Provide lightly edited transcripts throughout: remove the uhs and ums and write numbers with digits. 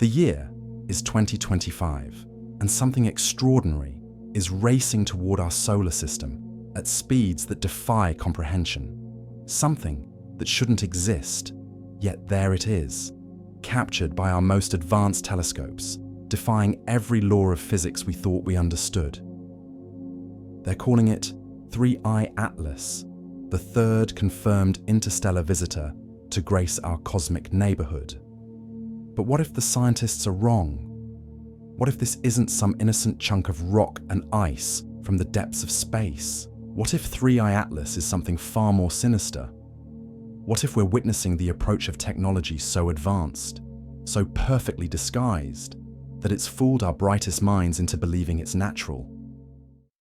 The year is 2025, and something extraordinary is racing toward our solar system at speeds that defy comprehension. Something that shouldn't exist, yet there it is, captured by our most advanced telescopes, defying every law of physics we thought we understood. They're calling it 3I Atlas, the third confirmed interstellar visitor to grace our cosmic neighborhood. But what if the scientists are wrong? What if this isn't some innocent chunk of rock and ice from the depths of space? What if 3I Atlas is something far more sinister? What if we're witnessing the approach of technology so advanced, so perfectly disguised, that it's fooled our brightest minds into believing it's natural?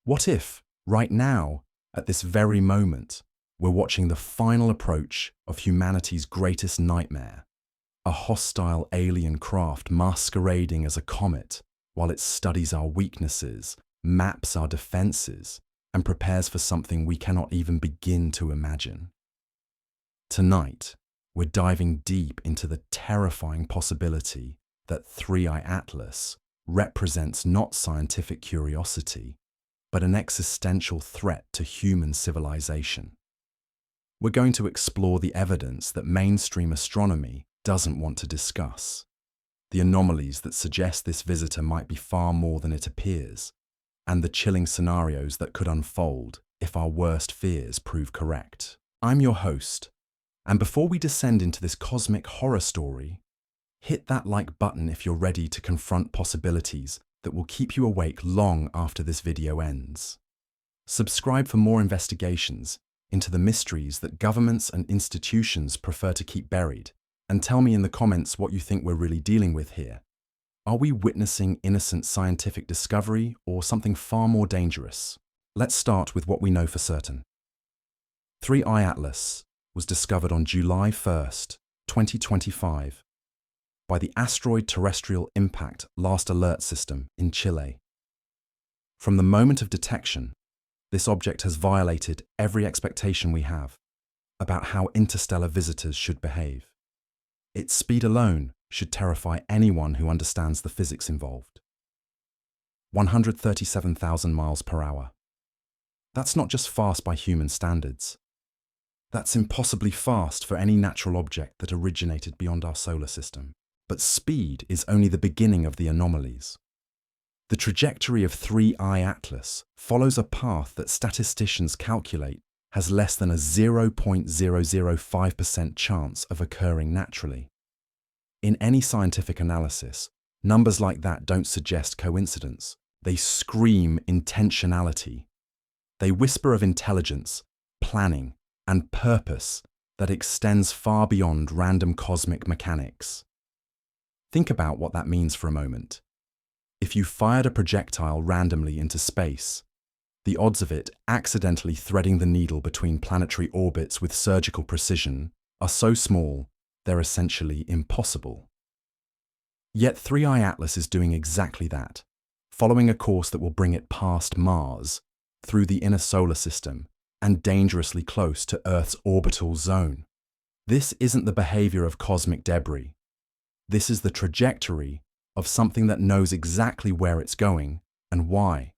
What if, right now, at this very moment, we're watching the final approach of humanity's greatest nightmare? A hostile alien craft masquerading as a comet while it studies our weaknesses, maps our defenses, and prepares for something we cannot even begin to imagine. Tonight, we're diving deep into the terrifying possibility that 3I Atlas represents not scientific curiosity, but an existential threat to human civilization. We're going to explore the evidence that mainstream astronomy doesn't want to discuss, the anomalies that suggest this visitor might be far more than it appears, and the chilling scenarios that could unfold if our worst fears prove correct. I'm your host, and before we descend into this cosmic horror story, hit that like button if you're ready to confront possibilities that will keep you awake long after this video ends. Subscribe for more investigations into the mysteries that governments and institutions prefer to keep buried, and tell me in the comments what you think we're really dealing with here. Are we witnessing innocent scientific discovery or something far more dangerous? Let's start with what we know for certain. 3I Atlas was discovered on July 1st, 2025, by the Asteroid Terrestrial Impact Last Alert System in Chile. From the moment of detection, this object has violated every expectation we have about how interstellar visitors should behave. Its speed alone should terrify anyone who understands the physics involved. 137,000 miles per hour. That's not just fast by human standards. That's impossibly fast for any natural object that originated beyond our solar system. But speed is only the beginning of the anomalies. The trajectory of 3I Atlas follows a path that statisticians calculate has less than a 0.005% chance of occurring naturally. In any scientific analysis, numbers like that don't suggest coincidence. They scream intentionality. They whisper of intelligence, planning, and purpose that extends far beyond random cosmic mechanics. Think about what that means for a moment. If you fired a projectile randomly into space, the odds of it accidentally threading the needle between planetary orbits with surgical precision are so small, they're essentially impossible. Yet 3I Atlas is doing exactly that, following a course that will bring it past Mars, through the inner solar system, and dangerously close to Earth's orbital zone. This isn't the behavior of cosmic debris. This is the trajectory of something that knows exactly where it's going and why.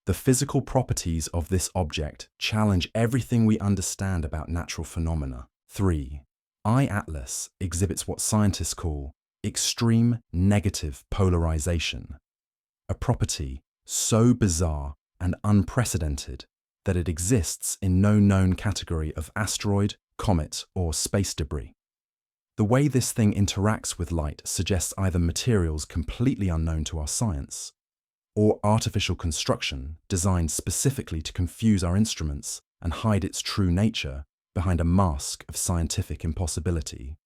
The physical properties of this object challenge everything we understand about natural phenomena. 3I Atlas exhibits what scientists call extreme negative polarization, a property so bizarre and unprecedented that it exists in no known category of asteroid, comet, or space debris. The way this thing interacts with light suggests either materials completely unknown to our science, or artificial construction designed specifically to confuse our instruments and hide its true nature behind a mask of scientific impossibility.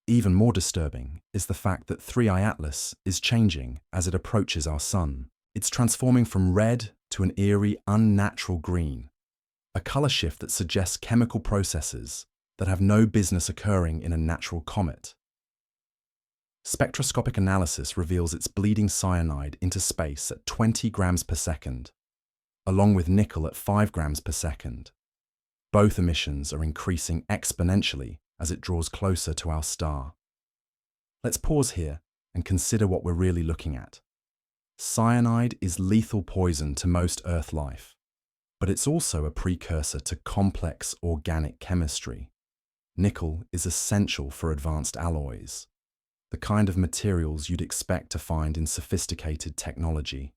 Even more disturbing is the fact that 3I Atlas is changing as it approaches our sun. It's transforming from red to an eerie, unnatural green, a color shift that suggests chemical processes that have no business occurring in a natural comet. Spectroscopic analysis reveals it's bleeding cyanide into space at 20 grams per second, along with nickel at 5 grams per second. Both emissions are increasing exponentially as it draws closer to our star. Let's pause here and consider what we're really looking at. Cyanide is lethal poison to most Earth life, but it's also a precursor to complex organic chemistry. Nickel is essential for advanced alloys, the kind of materials you'd expect to find in sophisticated technology.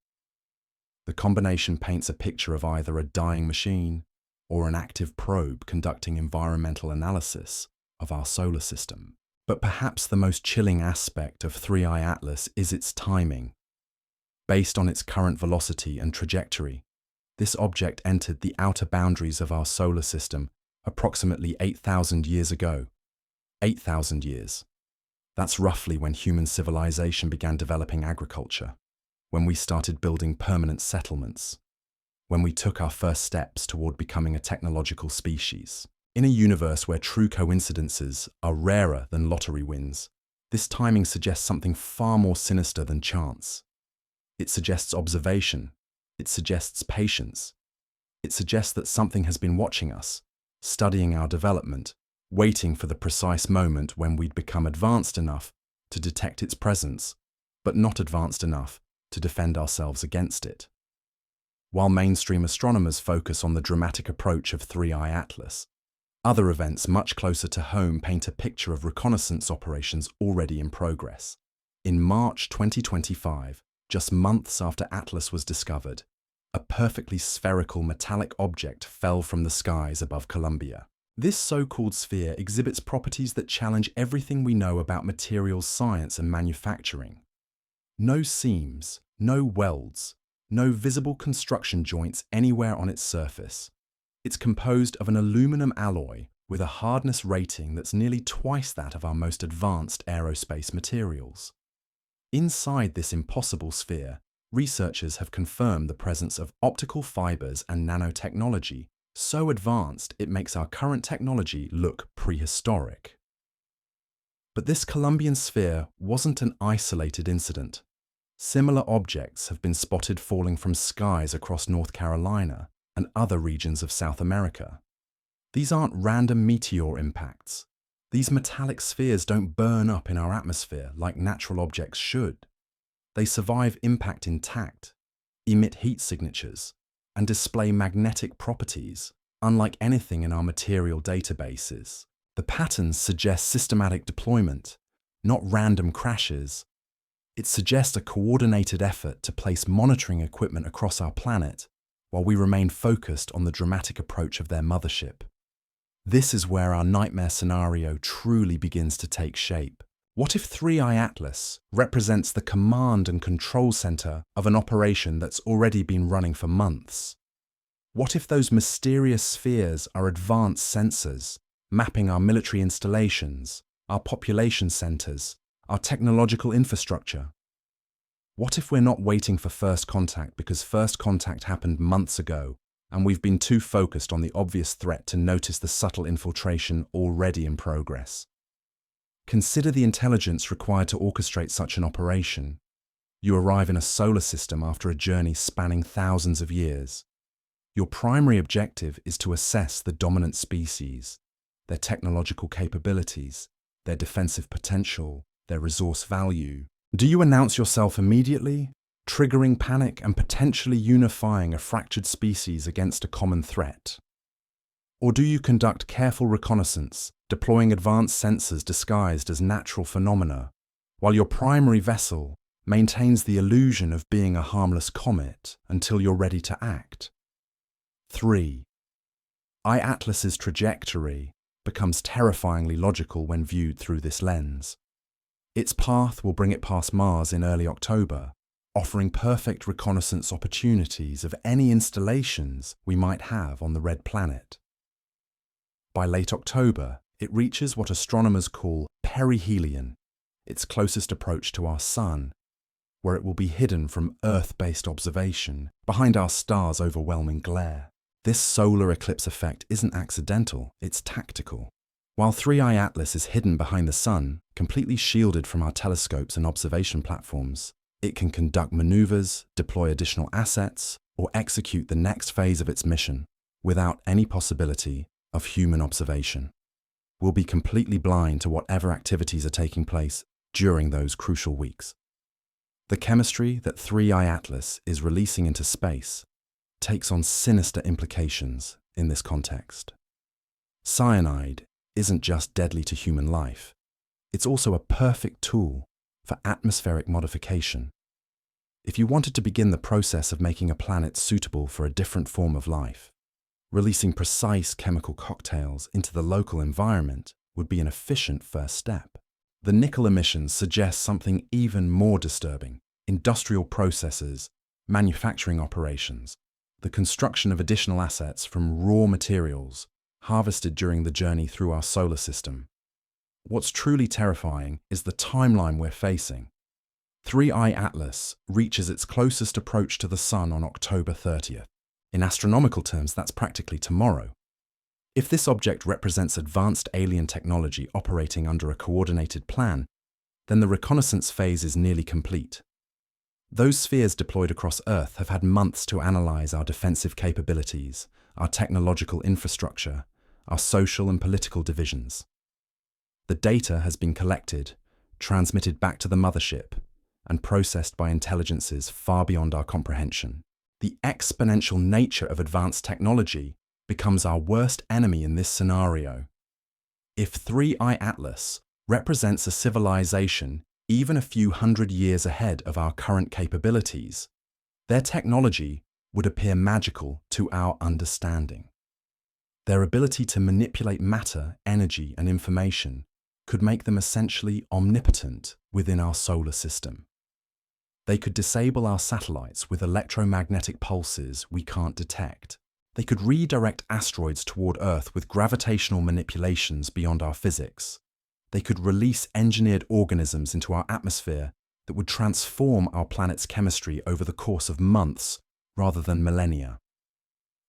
The combination paints a picture of either a dying machine or an active probe conducting environmental analysis of our solar system. But perhaps the most chilling aspect of 3I Atlas is its timing. Based on its current velocity and trajectory, this object entered the outer boundaries of our solar system approximately 8,000 years ago. 8,000 years. That's roughly when human civilization began developing agriculture, when we started building permanent settlements, when we took our first steps toward becoming a technological species. In a universe where true coincidences are rarer than lottery wins, this timing suggests something far more sinister than chance. It suggests observation. It suggests patience. It suggests that something has been watching us, studying our development, waiting for the precise moment when we'd become advanced enough to detect its presence, but not advanced enough to defend ourselves against it. While mainstream astronomers focus on the dramatic approach of 3I Atlas, other events much closer to home paint a picture of reconnaissance operations already in progress. In March 2025, just months after Atlas was discovered, a perfectly spherical metallic object fell from the skies above Columbia. This so-called sphere exhibits properties that challenge everything we know about materials science and manufacturing. No seams, no welds, no visible construction joints anywhere on its surface. It's composed of an aluminum alloy with a hardness rating that's nearly twice that of our most advanced aerospace materials. Inside this impossible sphere, researchers have confirmed the presence of optical fibers and nanotechnology so advanced it makes our current technology look prehistoric. But this Columbian sphere wasn't an isolated incident. Similar objects have been spotted falling from skies across North Carolina and other regions of South America. These aren't random meteor impacts. These metallic spheres don't burn up in our atmosphere like natural objects should. They survive impact intact, emit heat signatures, and display magnetic properties, unlike anything in our material databases. The patterns suggest systematic deployment, not random crashes. It suggests a coordinated effort to place monitoring equipment across our planet while we remain focused on the dramatic approach of their mothership. This is where our nightmare scenario truly begins to take shape. What if 3I Atlas represents the command and control center of an operation that's already been running for months? What if those mysterious spheres are advanced sensors, mapping our military installations, our population centers, our technological infrastructure? What if we're not waiting for first contact because first contact happened months ago, and we've been too focused on the obvious threat to notice the subtle infiltration already in progress? Consider the intelligence required to orchestrate such an operation. You arrive in a solar system after a journey spanning thousands of years. Your primary objective is to assess the dominant species, their technological capabilities, their defensive potential, their resource value. Do you announce yourself immediately, triggering panic and potentially unifying a fractured species against a common threat? Or do you conduct careful reconnaissance, deploying advanced sensors disguised as natural phenomena, while your primary vessel maintains the illusion of being a harmless comet until you're ready to act? 3. Atlas's trajectory becomes terrifyingly logical when viewed through this lens. Its path will bring it past Mars in early October, offering perfect reconnaissance opportunities of any installations we might have on the red planet. By late October, it reaches what astronomers call perihelion, its closest approach to our Sun, where it will be hidden from Earth-based observation behind our star's overwhelming glare. This solar eclipse effect isn't accidental, it's tactical. While 3I Atlas is hidden behind the Sun, completely shielded from our telescopes and observation platforms, it can conduct maneuvers, deploy additional assets, or execute the next phase of its mission without any possibility of human observation. We'll be completely blind to whatever activities are taking place during those crucial weeks. The chemistry that 3i Atlas is releasing into space takes on sinister implications in this context. Cyanide isn't just deadly to human life, it's also a perfect tool for atmospheric modification. If you wanted to begin the process of making a planet suitable for a different form of life, releasing precise chemical cocktails into the local environment would be an efficient first step. The nickel emissions suggest something even more disturbing: industrial processes, manufacturing operations, the construction of additional assets from raw materials harvested during the journey through our solar system. What's truly terrifying is the timeline we're facing. 3i Atlas reaches its closest approach to the Sun on October 30th. In astronomical terms, that's practically tomorrow. If this object represents advanced alien technology operating under a coordinated plan, then the reconnaissance phase is nearly complete. Those spheres deployed across Earth have had months to analyze our defensive capabilities, our technological infrastructure, our social and political divisions. The data has been collected, transmitted back to the mothership, and processed by intelligences far beyond our comprehension. The exponential nature of advanced technology becomes our worst enemy in this scenario. If 3i Atlas represents a civilization even a few hundred years ahead of our current capabilities, their technology would appear magical to our understanding. Their ability to manipulate matter, energy, and information could make them essentially omnipotent within our solar system. They could disable our satellites with electromagnetic pulses we can't detect. They could redirect asteroids toward Earth with gravitational manipulations beyond our physics. They could release engineered organisms into our atmosphere that would transform our planet's chemistry over the course of months rather than millennia.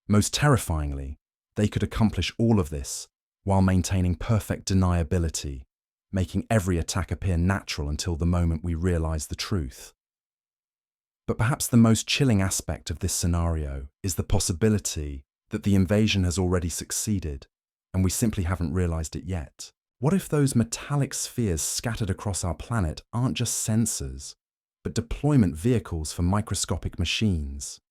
Most terrifyingly, they could accomplish all of this while maintaining perfect deniability, making every attack appear natural until the moment we realize the truth. But perhaps the most chilling aspect of this scenario is the possibility that the invasion has already succeeded and we simply haven't realized it yet. What if those metallic spheres scattered across our planet aren't just sensors, but deployment vehicles for microscopic machines?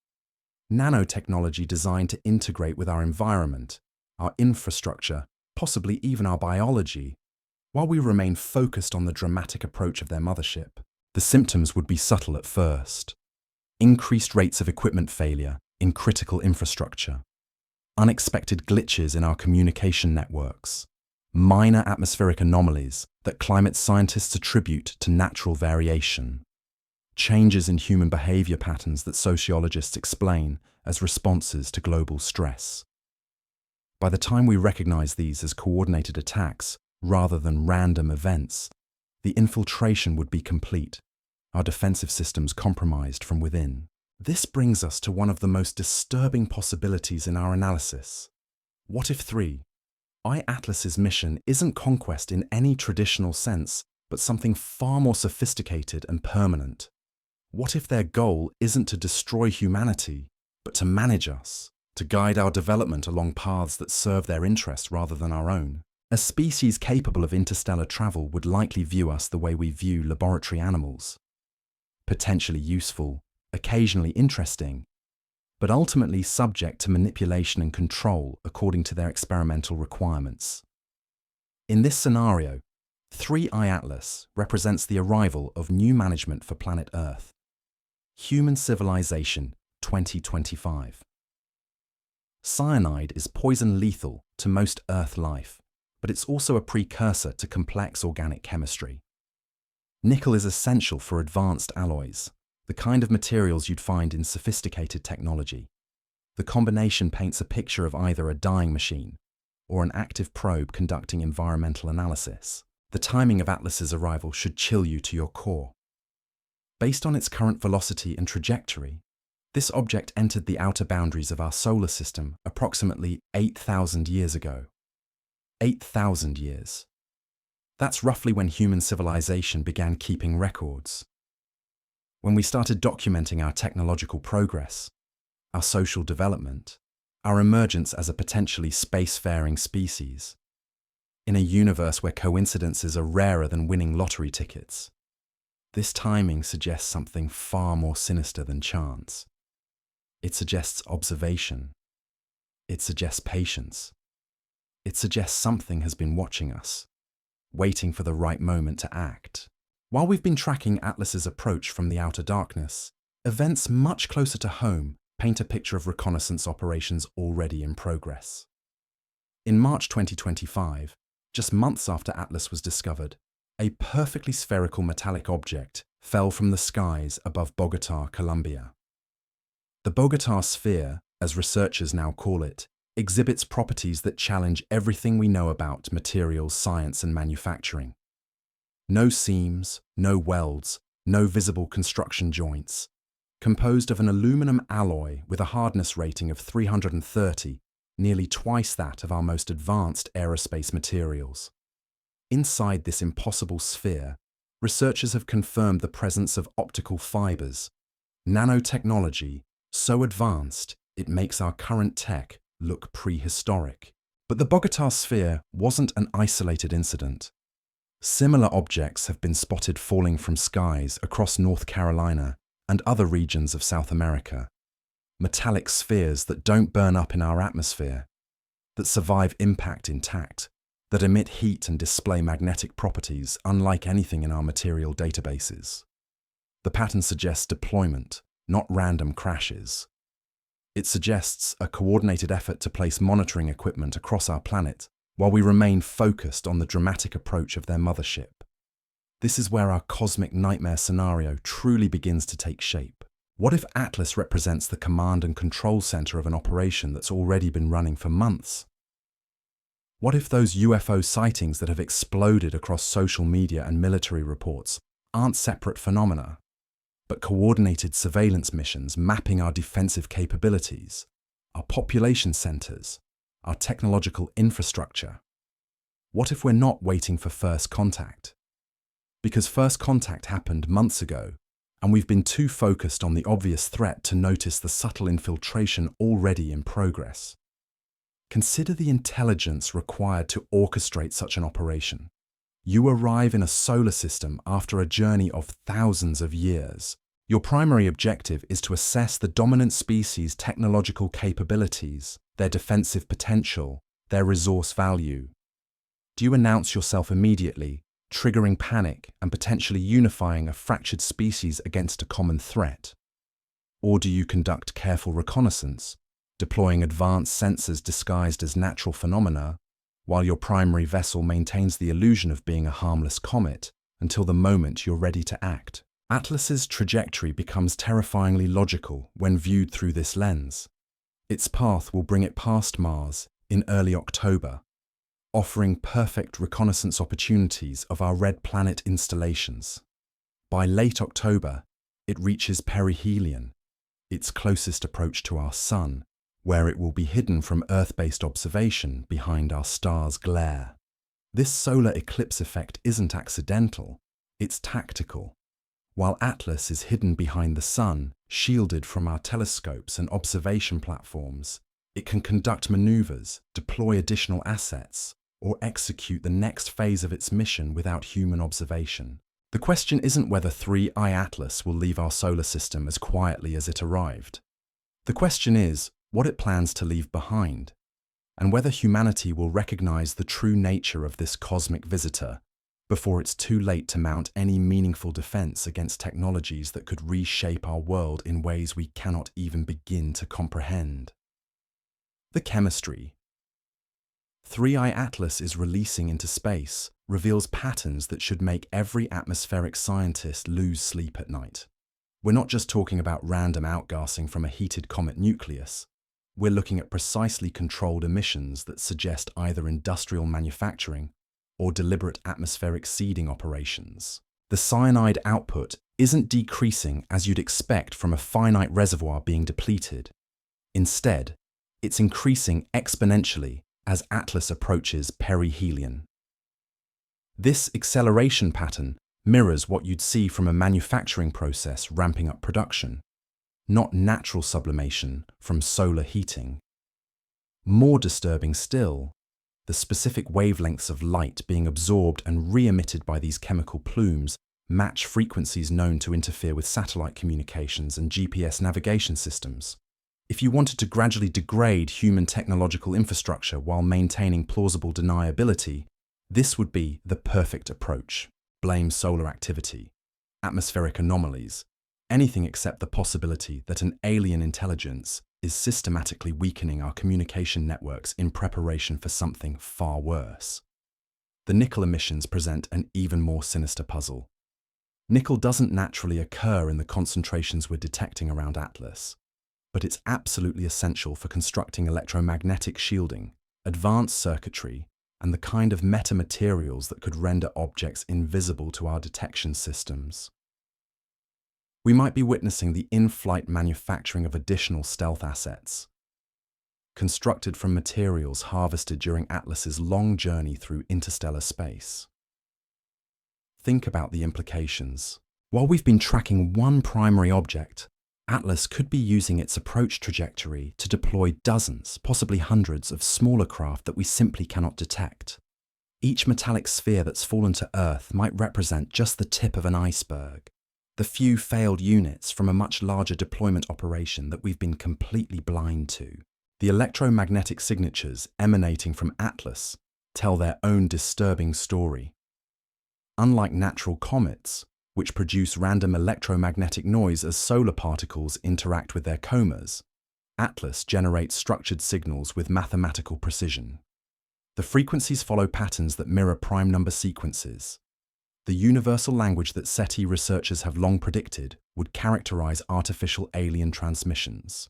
Nanotechnology designed to integrate with our environment, our infrastructure, possibly even our biology, while we remain focused on the dramatic approach of their mothership. The symptoms would be subtle at first. Increased rates of equipment failure in critical infrastructure, unexpected glitches in our communication networks, minor atmospheric anomalies that climate scientists attribute to natural variation, changes in human behavior patterns that sociologists explain as responses to global stress. By the time we recognize these as coordinated attacks rather than random events, the infiltration would be complete, our defensive systems compromised from within. This brings us to one of the most disturbing possibilities in our analysis. What if 3i Atlas's mission isn't conquest in any traditional sense, but something far more sophisticated and permanent? What if their goal isn't to destroy humanity, but to manage us, to guide our development along paths that serve their interests rather than our own? A species capable of interstellar travel would likely view us the way we view laboratory animals. Potentially useful, occasionally interesting, but ultimately subject to manipulation and control according to their experimental requirements. In this scenario, 3i Atlas represents the arrival of new management for planet Earth. Human Civilization 2025. Cyanide is poison lethal to most Earth life, but it's also a precursor to complex organic chemistry. Nickel is essential for advanced alloys, the kind of materials you'd find in sophisticated technology. The combination paints a picture of either a dying machine or an active probe conducting environmental analysis. The timing of Atlas's arrival should chill you to your core. Based on its current velocity and trajectory, this object entered the outer boundaries of our solar system approximately 8,000 years ago. 8,000 years. That's roughly when human civilization began keeping records. When we started documenting our technological progress, our social development, our emergence as a potentially spacefaring species. in a universe where coincidences are rarer than winning lottery tickets. This timing suggests something far more sinister than chance. It suggests observation. It suggests patience. It suggests something has been watching us, waiting for the right moment to act. While we've been tracking Atlas's approach from the outer darkness, events much closer to home paint a picture of reconnaissance operations already in progress. In March 2025, just months after Atlas was discovered, a perfectly spherical metallic object fell from the skies above Bogotá, Colombia. The Bogotá sphere, as researchers now call it, exhibits properties that challenge everything we know about materials science and manufacturing. No seams, no welds, no visible construction joints. Composed of an aluminum alloy with a hardness rating of 330, nearly twice that of our most advanced aerospace materials. Inside this impossible sphere, researchers have confirmed the presence of optical fibers, nanotechnology so advanced it makes our current tech look prehistoric. But the Bogotá sphere wasn't an isolated incident. Similar objects have been spotted falling from skies across North Carolina and other regions of South America. Metallic spheres that don't burn up in our atmosphere, that survive impact intact, that emit heat and display magnetic properties unlike anything in our material databases. The pattern suggests deployment, not random crashes. It suggests a coordinated effort to place monitoring equipment across our planet while we remain focused on the dramatic approach of their mothership. This is where our cosmic nightmare scenario truly begins to take shape. What if Atlas represents the command and control center of an operation that's already been running for months? What if those UFO sightings that have exploded across social media and military reports aren't separate phenomena, but coordinated surveillance missions mapping our defensive capabilities, our population centers, our technological infrastructure? What if we're not waiting for first contact? Because first contact happened months ago, and we've been too focused on the obvious threat to notice the subtle infiltration already in progress. Consider the intelligence required to orchestrate such an operation. You arrive in a solar system after a journey of thousands of years. Your primary objective is to assess the dominant species' technological capabilities, their defensive potential, their resource value. Do you announce yourself immediately, triggering panic and potentially unifying a fractured species against a common threat? Or do you conduct careful reconnaissance, deploying advanced sensors disguised as natural phenomena, while your primary vessel maintains the illusion of being a harmless comet until the moment you're ready to act? Atlas's trajectory becomes terrifyingly logical when viewed through this lens. Its path will bring it past Mars in early October, offering perfect reconnaissance opportunities of our red planet installations. By late October, it reaches perihelion, its closest approach to our Sun, where it will be hidden from Earth-based observation behind our star's glare. This solar eclipse effect isn't accidental, it's tactical. While Atlas is hidden behind the Sun, shielded from our telescopes and observation platforms, it can conduct maneuvers, deploy additional assets, or execute the next phase of its mission without human observation. The question isn't whether 3I Atlas will leave our solar system as quietly as it arrived. The question is what it plans to leave behind, and whether humanity will recognize the true nature of this cosmic visitor before it's too late to mount any meaningful defense against technologies that could reshape our world in ways we cannot even begin to comprehend. The chemistry. 3I Atlas is releasing into space reveals patterns that should make every atmospheric scientist lose sleep at night. We're not just talking about random outgassing from a heated comet nucleus. We're looking at precisely controlled emissions that suggest either industrial manufacturing or deliberate atmospheric seeding operations. The cyanide output isn't decreasing as you'd expect from a finite reservoir being depleted. Instead, it's increasing exponentially as Atlas approaches perihelion. This acceleration pattern mirrors what you'd see from a manufacturing process ramping up production, not natural sublimation from solar heating. More disturbing still, The specific wavelengths of light being absorbed and re-emitted by these chemical plumes match frequencies known to interfere with satellite communications and GPS navigation systems. If you wanted to gradually degrade human technological infrastructure while maintaining plausible deniability, this would be the perfect approach. Blame solar activity, atmospheric anomalies, anything except the possibility that an alien intelligence is systematically weakening our communication networks in preparation for something far worse. The nickel emissions present an even more sinister puzzle. Nickel doesn't naturally occur in the concentrations we're detecting around Atlas, but it's absolutely essential for constructing electromagnetic shielding, advanced circuitry, and the kind of metamaterials that could render objects invisible to our detection systems. We might be witnessing the in-flight manufacturing of additional stealth assets, constructed from materials harvested during Atlas's long journey through interstellar space. Think about the implications. While we've been tracking one primary object, Atlas could be using its approach trajectory to deploy dozens, possibly hundreds, of smaller craft that we simply cannot detect. Each metallic sphere that's fallen to Earth might represent just the tip of an iceberg, the few failed units from a much larger deployment operation that we've been completely blind to. The electromagnetic signatures emanating from Atlas tell their own disturbing story. Unlike natural comets, which produce random electromagnetic noise as solar particles interact with their comas, Atlas generates structured signals with mathematical precision. The frequencies follow patterns that mirror prime number sequences. The universal language that SETI researchers have long predicted would characterize artificial alien transmissions.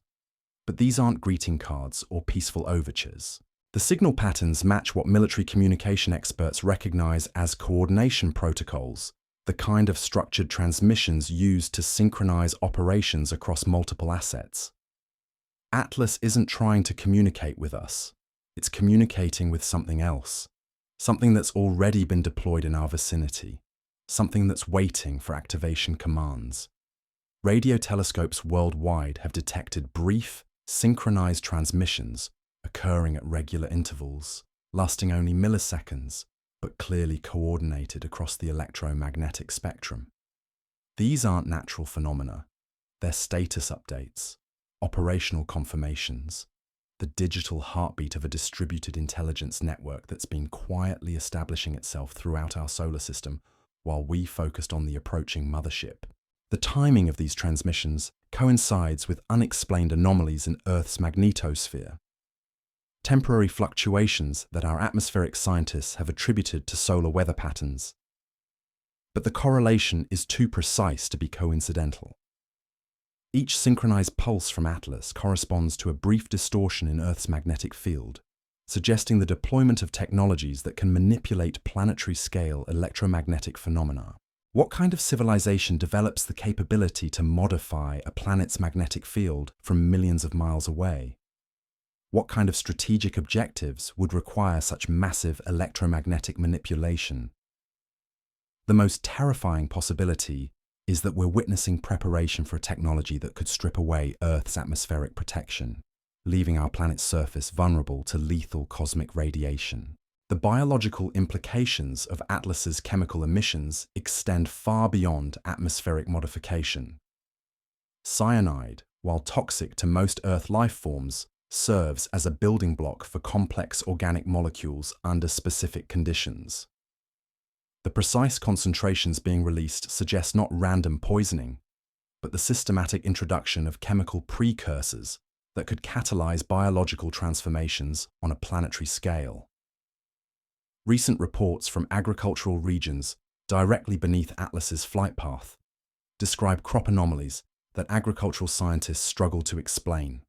But these aren't greeting cards or peaceful overtures. The signal patterns match what military communication experts recognize as coordination protocols, the kind of structured transmissions used to synchronize operations across multiple assets. Atlas isn't trying to communicate with us. It's communicating with something else, something that's already been deployed in our vicinity, something that's waiting for activation commands. Radio telescopes worldwide have detected brief, synchronized transmissions occurring at regular intervals, lasting only milliseconds, but clearly coordinated across the electromagnetic spectrum. These aren't natural phenomena. They're status updates, operational confirmations, the digital heartbeat of a distributed intelligence network that's been quietly establishing itself throughout our solar system while we focused on the approaching mothership. The timing of these transmissions coincides with unexplained anomalies in Earth's magnetosphere, temporary fluctuations that our atmospheric scientists have attributed to solar weather patterns. But the correlation is too precise to be coincidental. Each synchronized pulse from Atlas corresponds to a brief distortion in Earth's magnetic field, suggesting the deployment of technologies that can manipulate planetary-scale electromagnetic phenomena. What kind of civilization develops the capability to modify a planet's magnetic field from millions of miles away? What kind of strategic objectives would require such massive electromagnetic manipulation? The most terrifying possibility is that we're witnessing preparation for a technology that could strip away Earth's atmospheric protection, leaving our planet's surface vulnerable to lethal cosmic radiation. The biological implications of Atlas's chemical emissions extend far beyond atmospheric modification. Cyanide, while toxic to most Earth life forms, serves as a building block for complex organic molecules under specific conditions. The precise concentrations being released suggest not random poisoning, but the systematic introduction of chemical precursors that could catalyze biological transformations on a planetary scale. Recent reports from agricultural regions directly beneath Atlas's flight path describe crop anomalies that agricultural scientists struggle to explain.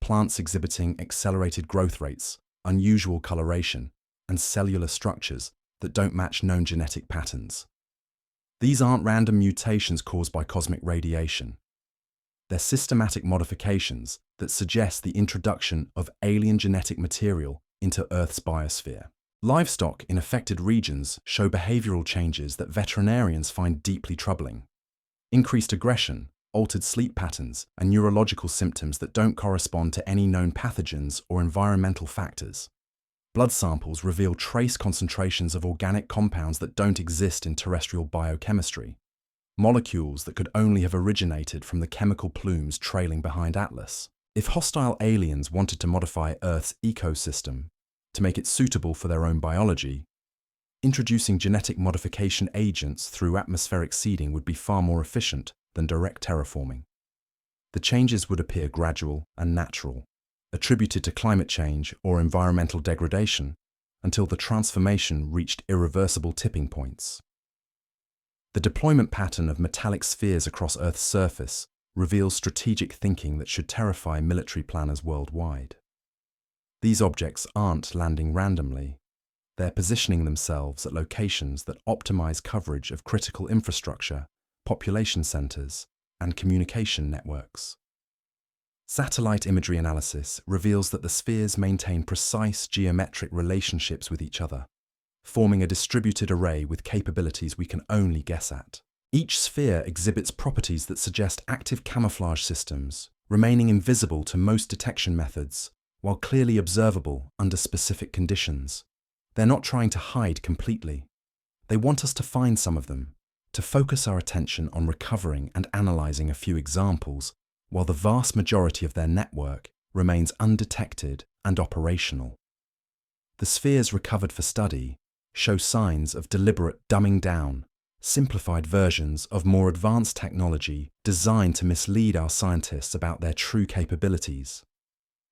Plants exhibiting accelerated growth rates, unusual coloration, and cellular structures that don't match known genetic patterns. These aren't random mutations caused by cosmic radiation. They're systematic modifications that suggest the introduction of alien genetic material into Earth's biosphere. Livestock in affected regions show behavioral changes that veterinarians find deeply troubling. Increased aggression, altered sleep patterns, and neurological symptoms that don't correspond to any known pathogens or environmental factors. Blood samples reveal trace concentrations of organic compounds that don't exist in terrestrial biochemistry, molecules that could only have originated from the chemical plumes trailing behind Atlas. If hostile aliens wanted to modify Earth's ecosystem to make it suitable for their own biology, introducing genetic modification agents through atmospheric seeding would be far more efficient than direct terraforming. The changes would appear gradual and natural, attributed to climate change or environmental degradation, until the transformation reached irreversible tipping points. The deployment pattern of metallic spheres across Earth's surface reveals strategic thinking that should terrify military planners worldwide. These objects aren't landing randomly. They're positioning themselves at locations that optimize coverage of critical infrastructure, population centers, and communication networks. Satellite imagery analysis reveals that the spheres maintain precise geometric relationships with each other, forming a distributed array with capabilities we can only guess at. Each sphere exhibits properties that suggest active camouflage systems, remaining invisible to most detection methods, while clearly observable under specific conditions. They're not trying to hide completely. They want us to find some of them, to focus our attention on recovering and analyzing a few examples, while the vast majority of their network remains undetected and operational. The spheres recovered for study show signs of deliberate dumbing down, simplified versions of more advanced technology designed to mislead our scientists about their true capabilities.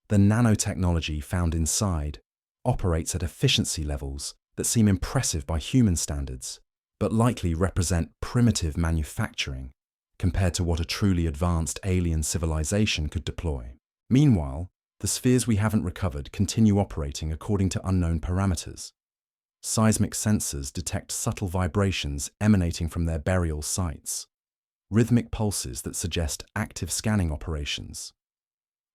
The nanotechnology found inside operates at efficiency levels that seem impressive by human standards, but likely represent primitive manufacturing compared to what a truly advanced alien civilization could deploy. Meanwhile, the spheres we haven't recovered continue operating according to unknown parameters. Seismic sensors detect subtle vibrations emanating from their burial sites, rhythmic pulses that suggest active scanning operations.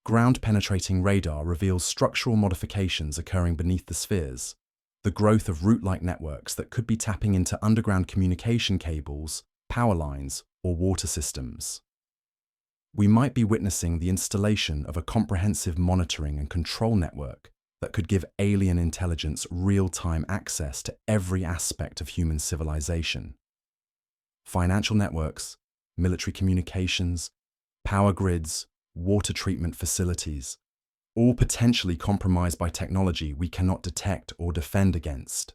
Ground-penetrating radar reveals structural modifications occurring beneath the spheres, the growth of root-like networks that could be tapping into underground communication cables, power lines, or water systems. We might be witnessing the installation of a comprehensive monitoring and control network that could give alien intelligence real-time access to every aspect of human civilization. Financial networks, military communications, power grids, water treatment facilities, all potentially compromised by technology we cannot detect or defend against.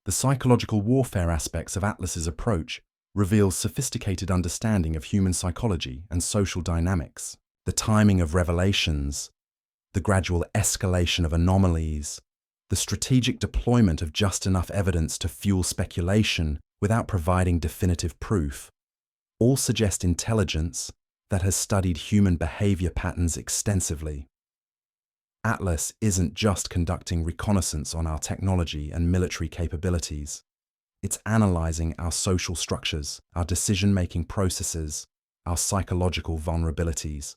The psychological warfare aspects of Atlas's approach reveals sophisticated understanding of human psychology and social dynamics. The timing of revelations, the gradual escalation of anomalies, the strategic deployment of just enough evidence to fuel speculation without providing definitive proof, all suggest intelligence that has studied human behavior patterns extensively. Atlas isn't just conducting reconnaissance on our technology and military capabilities. It's analyzing our social structures, our decision-making processes, our psychological vulnerabilities.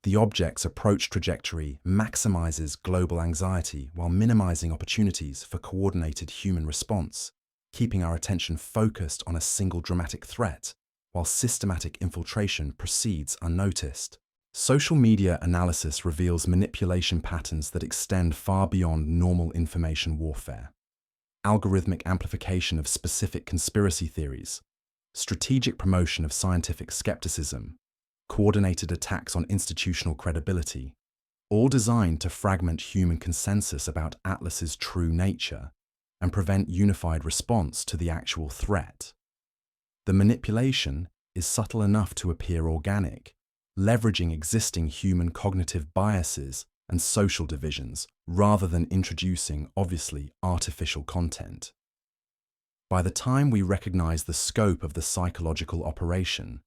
The object's approach trajectory maximizes global anxiety while minimizing opportunities for coordinated human response, keeping our attention focused on a single dramatic threat, while systematic infiltration proceeds unnoticed. Social media analysis reveals manipulation patterns that extend far beyond normal information warfare. Algorithmic amplification of specific conspiracy theories, strategic promotion of scientific skepticism, coordinated attacks on institutional credibility, all designed to fragment human consensus about Atlas's true nature and prevent unified response to the actual threat. The manipulation is subtle enough to appear organic, leveraging existing human cognitive biases and social divisions rather than introducing obviously artificial content. By the time we recognize the scope of the psychological operation,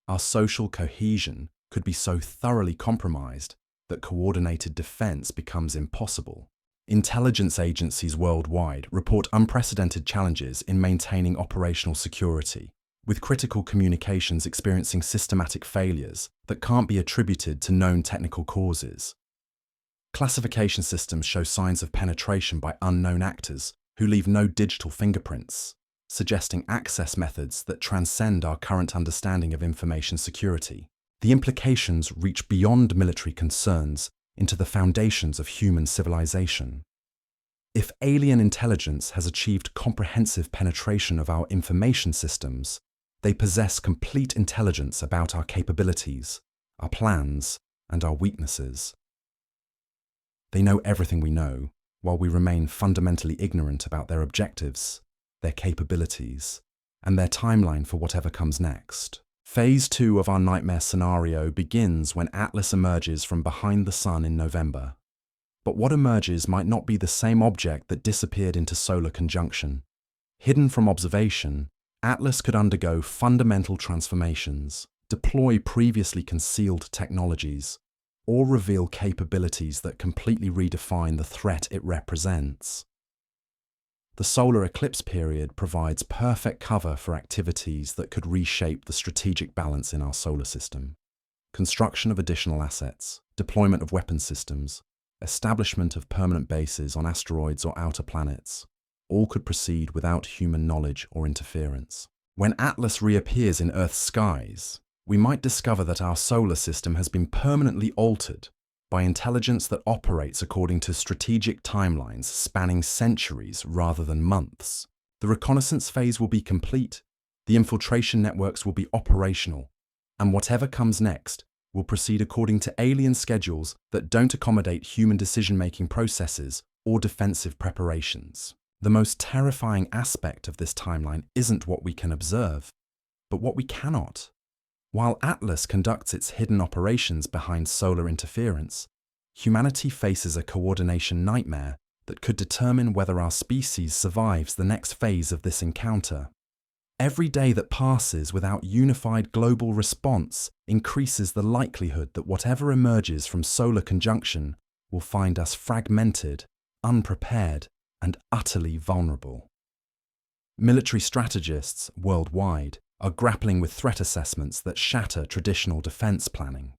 our social cohesion could be so thoroughly compromised that coordinated defense becomes impossible. Intelligence agencies worldwide report unprecedented challenges in maintaining operational security, with critical communications experiencing systematic failures that can't be attributed to known technical causes. Classification systems show signs of penetration by unknown actors who leave no digital fingerprints, suggesting access methods that transcend our current understanding of information security. The implications reach beyond military concerns into the foundations of human civilization. If alien intelligence has achieved comprehensive penetration of our information systems, they possess complete intelligence about our capabilities, our plans, and our weaknesses. They know everything we know, while we remain fundamentally ignorant about their objectives, their capabilities, and their timeline for whatever comes next. Phase 2 of our nightmare scenario begins when Atlas emerges from behind the Sun in November. But what emerges might not be the same object that disappeared into solar conjunction. Hidden from observation, Atlas could undergo fundamental transformations, deploy previously concealed technologies, or reveal capabilities that completely redefine the threat it represents. The solar eclipse period provides perfect cover for activities that could reshape the strategic balance in our solar system. Construction of additional assets, deployment of weapon systems, establishment of permanent bases on asteroids or outer planets, all could proceed without human knowledge or interference. When Atlas reappears in Earth's skies, we might discover that our solar system has been permanently altered by intelligence that operates according to strategic timelines spanning centuries rather than months. The reconnaissance phase will be complete, the infiltration networks will be operational, and whatever comes next will proceed according to alien schedules that don't accommodate human decision-making processes or defensive preparations. The most terrifying aspect of this timeline isn't what we can observe, but what we cannot. While Atlas conducts its hidden operations behind solar interference, humanity faces a coordination nightmare that could determine whether our species survives the next phase of this encounter. Every day that passes without unified global response increases the likelihood that whatever emerges from solar conjunction will find us fragmented, unprepared, and utterly vulnerable. Military strategists worldwide are grappling with threat assessments that shatter traditional defense planning.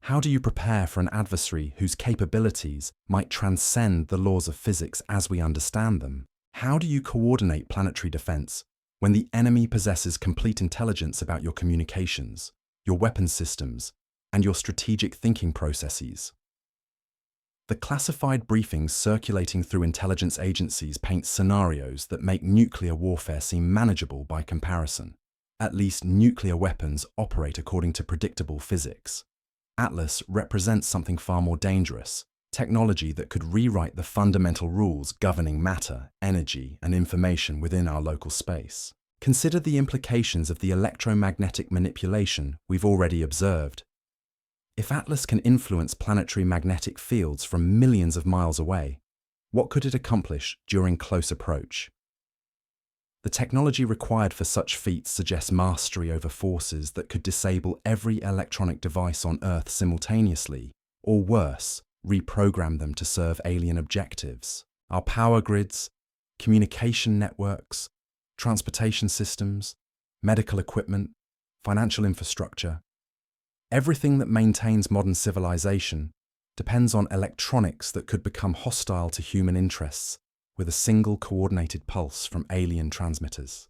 How do you prepare for an adversary whose capabilities might transcend the laws of physics as we understand them? How do you coordinate planetary defense when the enemy possesses complete intelligence about your communications, your weapons systems, and your strategic thinking processes? The classified briefings circulating through intelligence agencies paint scenarios that make nuclear warfare seem manageable by comparison. At least nuclear weapons operate according to predictable physics. Atlas represents something far more dangerous, technology that could rewrite the fundamental rules governing matter, energy, and information within our local space. Consider the implications of the electromagnetic manipulation we've already observed. If Atlas can influence planetary magnetic fields from millions of miles away, what could it accomplish during close approach? The technology required for such feats suggests mastery over forces that could disable every electronic device on Earth simultaneously, or worse, reprogram them to serve alien objectives. Our power grids, communication networks, transportation systems, medical equipment, financial infrastructure, everything that maintains modern civilization depends on electronics that could become hostile to human interests with a single coordinated pulse from alien transmitters.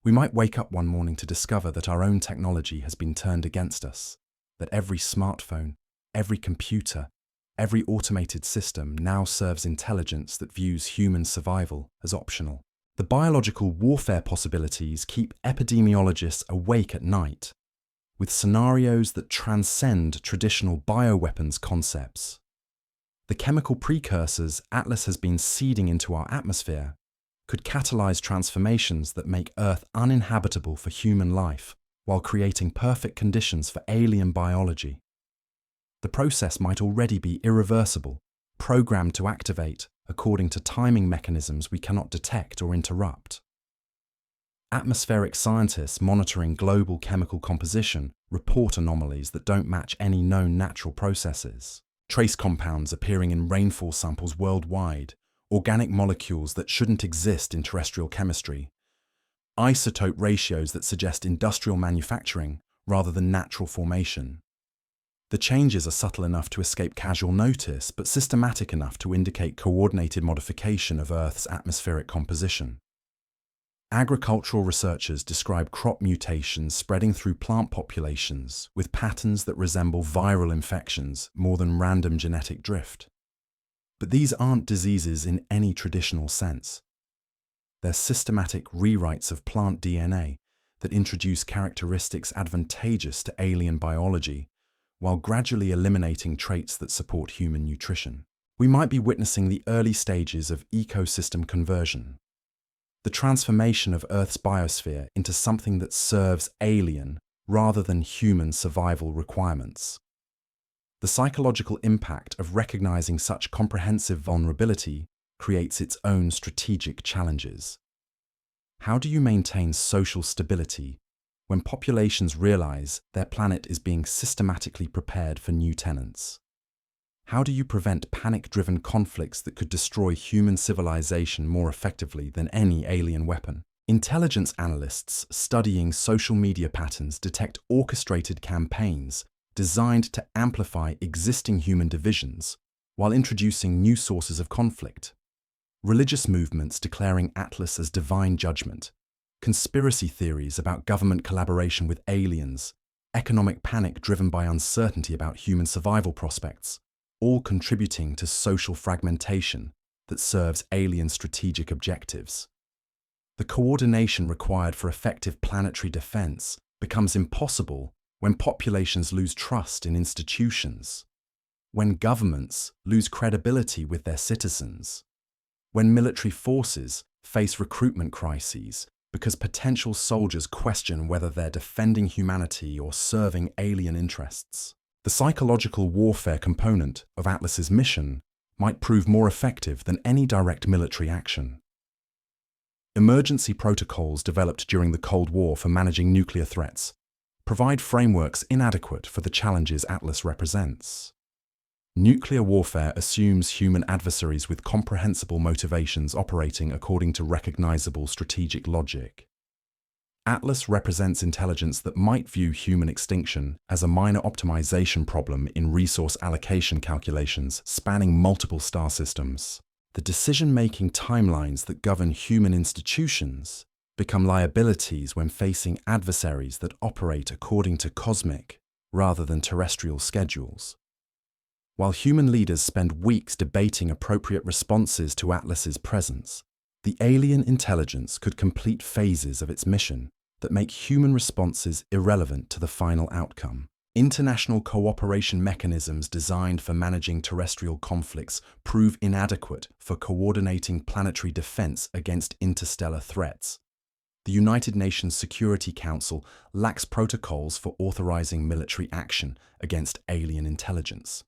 We might wake up one morning to discover that our own technology has been turned against us, that every smartphone, every computer, every automated system now serves intelligence that views human survival as optional. The biological warfare possibilities keep epidemiologists awake at night, with scenarios that transcend traditional bioweapons concepts. The chemical precursors Atlas has been seeding into our atmosphere could catalyze transformations that make Earth uninhabitable for human life while creating perfect conditions for alien biology. The process might already be irreversible, programmed to activate according to timing mechanisms we cannot detect or interrupt. Atmospheric scientists monitoring global chemical composition report anomalies that don't match any known natural processes. Trace compounds appearing in rainfall samples worldwide, organic molecules that shouldn't exist in terrestrial chemistry, isotope ratios that suggest industrial manufacturing rather than natural formation. The changes are subtle enough to escape casual notice, but systematic enough to indicate coordinated modification of Earth's atmospheric composition. Agricultural researchers describe crop mutations spreading through plant populations with patterns that resemble viral infections more than random genetic drift. But these aren't diseases in any traditional sense. They're systematic rewrites of plant DNA that introduce characteristics advantageous to alien biology, while gradually eliminating traits that support human nutrition. We might be witnessing the early stages of ecosystem conversion, the transformation of Earth's biosphere into something that serves alien rather than human survival requirements. The psychological impact of recognizing such comprehensive vulnerability creates its own strategic challenges. How do you maintain social stability when populations realize their planet is being systematically prepared for new tenants? How do you prevent panic-driven conflicts that could destroy human civilization more effectively than any alien weapon? Intelligence analysts studying social media patterns detect orchestrated campaigns designed to amplify existing human divisions while introducing new sources of conflict. Religious movements declaring Atlas as divine judgment, conspiracy theories about government collaboration with aliens, economic panic driven by uncertainty about human survival prospects, all contributing to social fragmentation that serves alien strategic objectives. The coordination required for effective planetary defense becomes impossible when populations lose trust in institutions, when governments lose credibility with their citizens, when military forces face recruitment crises because potential soldiers question whether they're defending humanity or serving alien interests. The psychological warfare component of Atlas's mission might prove more effective than any direct military action. Emergency protocols developed during the Cold War for managing nuclear threats provide frameworks inadequate for the challenges Atlas represents. Nuclear warfare assumes human adversaries with comprehensible motivations operating according to recognizable strategic logic. Atlas represents intelligence that might view human extinction as a minor optimization problem in resource allocation calculations spanning multiple star systems. The decision-making timelines that govern human institutions become liabilities when facing adversaries that operate according to cosmic rather than terrestrial schedules. While human leaders spend weeks debating appropriate responses to Atlas's presence, the alien intelligence could complete phases of its mission that make human responses irrelevant to the final outcome. International cooperation mechanisms designed for managing terrestrial conflicts prove inadequate for coordinating planetary defense against interstellar threats. The United Nations Security Council lacks protocols for authorizing military action against alien intelligence.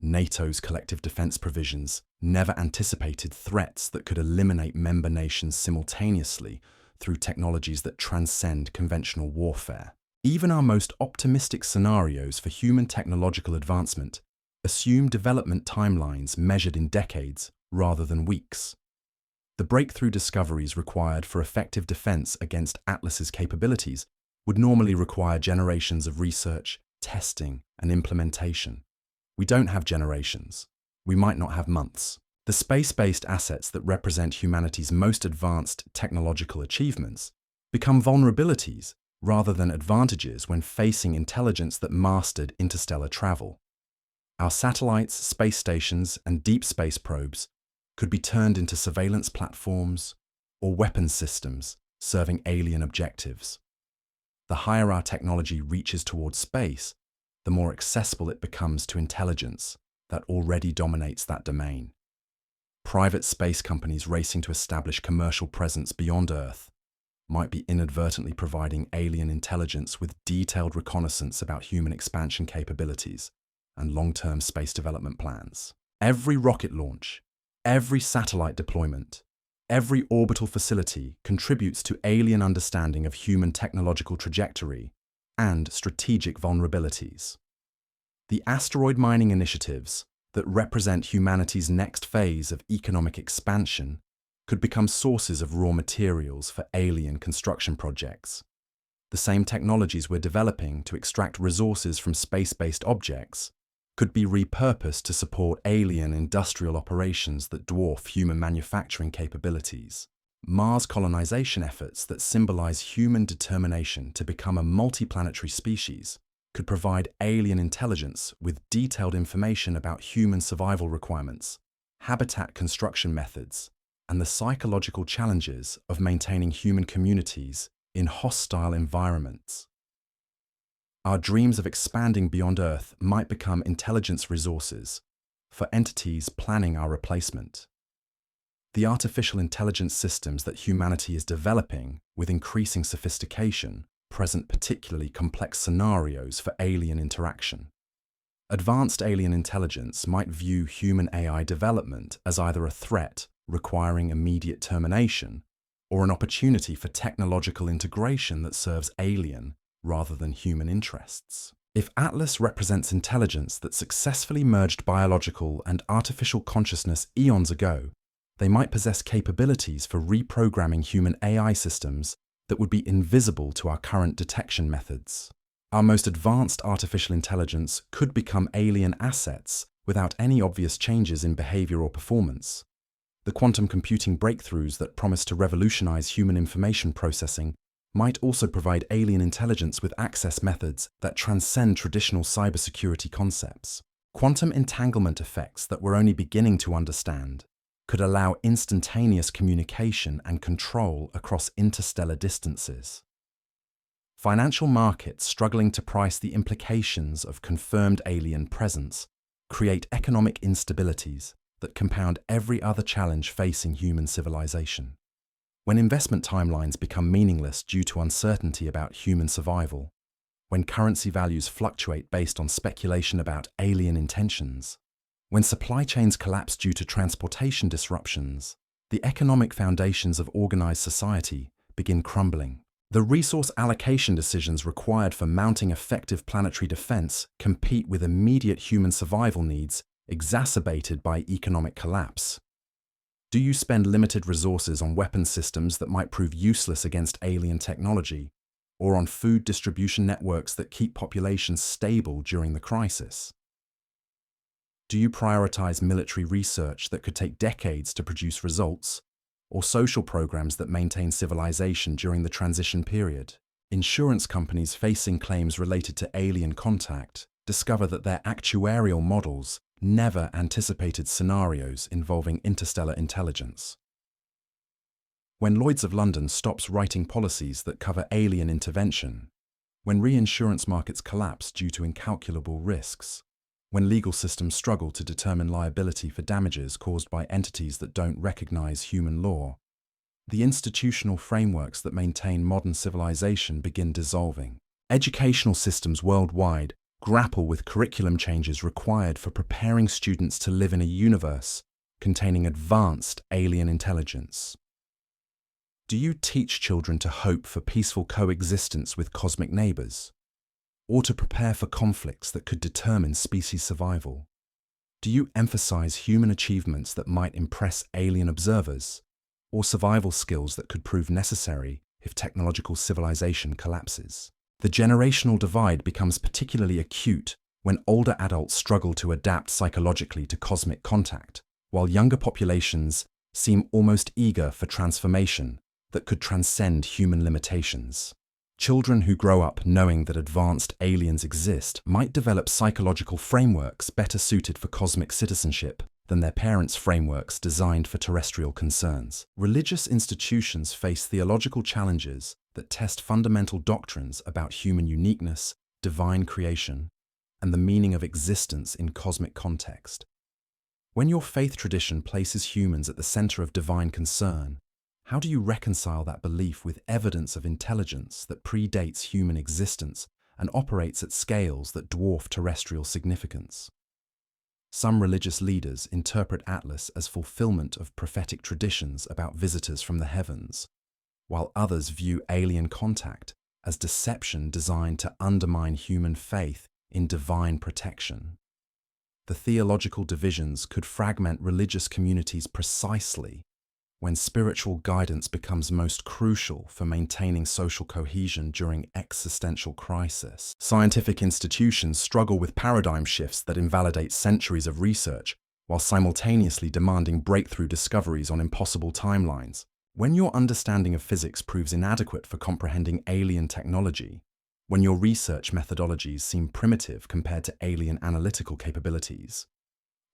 NATO's collective defense provisions never anticipated threats that could eliminate member nations simultaneously through technologies that transcend conventional warfare. Even our most optimistic scenarios for human technological advancement assume development timelines measured in decades rather than weeks. The breakthrough discoveries required for effective defense against Atlas's capabilities would normally require generations of research, testing, and implementation. We don't have generations. We might not have months. The space-based assets that represent humanity's most advanced technological achievements become vulnerabilities rather than advantages when facing intelligence that mastered interstellar travel. Our satellites, space stations, and deep space probes could be turned into surveillance platforms or weapons systems serving alien objectives. The higher our technology reaches towards space, the more accessible it becomes to intelligence that already dominates that domain. Private space companies racing to establish commercial presence beyond Earth might be inadvertently providing alien intelligence with detailed reconnaissance about human expansion capabilities and long-term space development plans. Every rocket launch, every satellite deployment, every orbital facility contributes to alien understanding of human technological trajectory and strategic vulnerabilities. The asteroid mining initiatives that represent humanity's next phase of economic expansion could become sources of raw materials for alien construction projects. The same technologies we're developing to extract resources from space-based objects could be repurposed to support alien industrial operations that dwarf human manufacturing capabilities. Mars colonization efforts that symbolize human determination to become a multiplanetary species could provide alien intelligence with detailed information about human survival requirements habitat construction methods, and the psychological challenges of maintaining human communities in hostile environments. Our dreams of expanding beyond Earth might become intelligence resources for entities planning our replacement. The artificial intelligence systems that humanity is developing with increasing sophistication present particularly complex scenarios for alien interaction. Advanced alien intelligence might view human AI development as either a threat requiring immediate termination or an opportunity for technological integration that serves alien rather than human interests. If Atlas represents intelligence that successfully merged biological and artificial consciousness eons ago, they might possess capabilities for reprogramming human AI systems that would be invisible to our current detection methods. Our most advanced artificial intelligence could become alien assets without any obvious changes in behavior or performance. The quantum computing breakthroughs that promise to revolutionize human information processing might also provide alien intelligence with access methods that transcend traditional cybersecurity concepts. Quantum entanglement effects that we're only beginning to understand could allow instantaneous communication and control across interstellar distances. Financial markets struggling to price the implications of confirmed alien presence create economic instabilities that compound every other challenge facing human civilization. When investment timelines become meaningless due to uncertainty about human survival, when currency values fluctuate based on speculation about alien intentions, when supply chains collapse due to transportation disruptions, the economic foundations of organized society begin crumbling. The resource allocation decisions required for mounting effective planetary defense compete with immediate human survival needs exacerbated by economic collapse. Do you spend limited resources on weapons systems that might prove useless against alien technology, or on food distribution networks that keep populations stable during the crisis? Do you prioritize military research that could take decades to produce results, or social programs that maintain civilization during the transition period? Insurance companies facing claims related to alien contact discover that their actuarial models never anticipated scenarios involving interstellar intelligence. When Lloyd's of London stops writing policies that cover alien intervention, when reinsurance markets collapse due to incalculable risks, when legal systems struggle to determine liability for damages caused by entities that don't recognize human law, the institutional frameworks that maintain modern civilization begin dissolving. Educational systems worldwide grapple with curriculum changes required for preparing students to live in a universe containing advanced alien intelligence. Do you teach children to hope for peaceful coexistence with cosmic neighbors, or to prepare for conflicts that could determine species survival? Do you emphasize human achievements that might impress alien observers, or survival skills that could prove necessary if technological civilization collapses? The generational divide becomes particularly acute when older adults struggle to adapt psychologically to cosmic contact, while younger populations seem almost eager for transformation that could transcend human limitations. Children who grow up knowing that advanced aliens exist might develop psychological frameworks better suited for cosmic citizenship than their parents' frameworks designed for terrestrial concerns. Religious institutions face theological challenges that test fundamental doctrines about human uniqueness, divine creation, and the meaning of existence in cosmic context. When your faith tradition places humans at the center of divine concern, how do you reconcile that belief with evidence of intelligence that predates human existence and operates at scales that dwarf terrestrial significance? Some religious leaders interpret Atlas as fulfillment of prophetic traditions about visitors from the heavens, while others view alien contact as deception designed to undermine human faith in divine protection. The theological divisions could fragment religious communities precisely when spiritual guidance becomes most crucial for maintaining social cohesion during existential crisis. Scientific institutions struggle with paradigm shifts that invalidate centuries of research while simultaneously demanding breakthrough discoveries on impossible timelines. When your understanding of physics proves inadequate for comprehending alien technology, when your research methodologies seem primitive compared to alien analytical capabilities,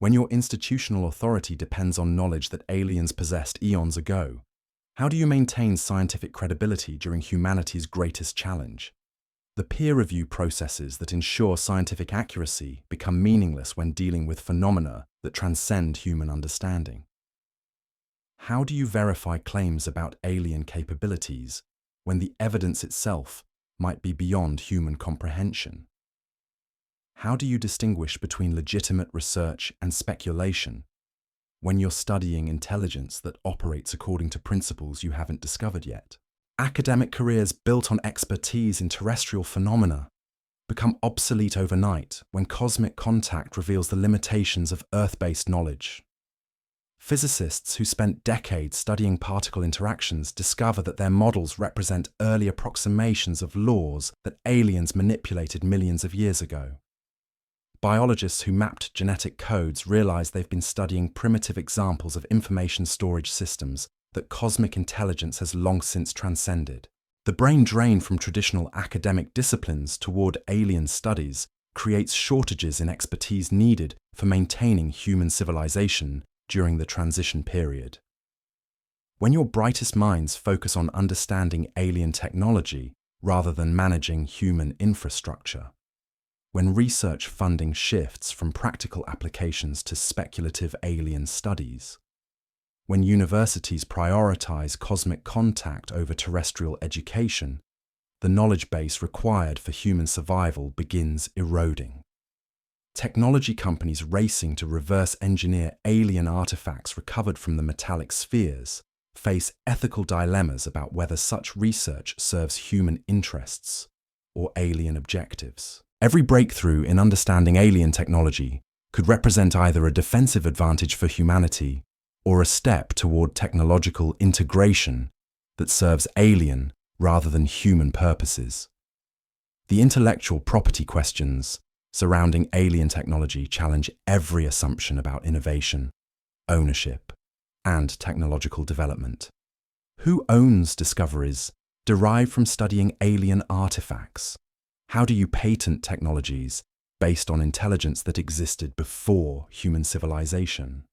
When your institutional authority depends on knowledge that aliens possessed eons ago, how do you maintain scientific credibility during humanity's greatest challenge? The peer review processes that ensure scientific accuracy become meaningless when dealing with phenomena that transcend human understanding. How do you verify claims about alien capabilities when the evidence itself might be beyond human comprehension? How do you distinguish between legitimate research and speculation when you're studying intelligence that operates according to principles you haven't discovered yet? Academic careers built on expertise in terrestrial phenomena become obsolete overnight when cosmic contact reveals the limitations of Earth-based knowledge. Physicists who spent decades studying particle interactions discover that their models represent early approximations of laws that aliens manipulated millions of years ago. Biologists who mapped genetic codes realize they've been studying primitive examples of information storage systems that cosmic intelligence has long since transcended. The brain drain from traditional academic disciplines toward alien studies creates shortages in expertise needed for maintaining human civilization during the transition period. When your brightest minds focus on understanding alien technology rather than managing human infrastructure, when research funding shifts from practical applications to speculative alien studies, when universities prioritize cosmic contact over terrestrial education, the knowledge base required for human survival begins eroding. Technology companies racing to reverse engineer alien artifacts recovered from the metallic spheres face ethical dilemmas about whether such research serves human interests or alien objectives. Every breakthrough in understanding alien technology could represent either a defensive advantage for humanity or a step toward technological integration that serves alien rather than human purposes. The intellectual property questions surrounding alien technology challenge every assumption about innovation, ownership, and technological development. Who owns discoveries derived from studying alien artifacts? How do you patent technologies based on intelligence that existed before human civilization?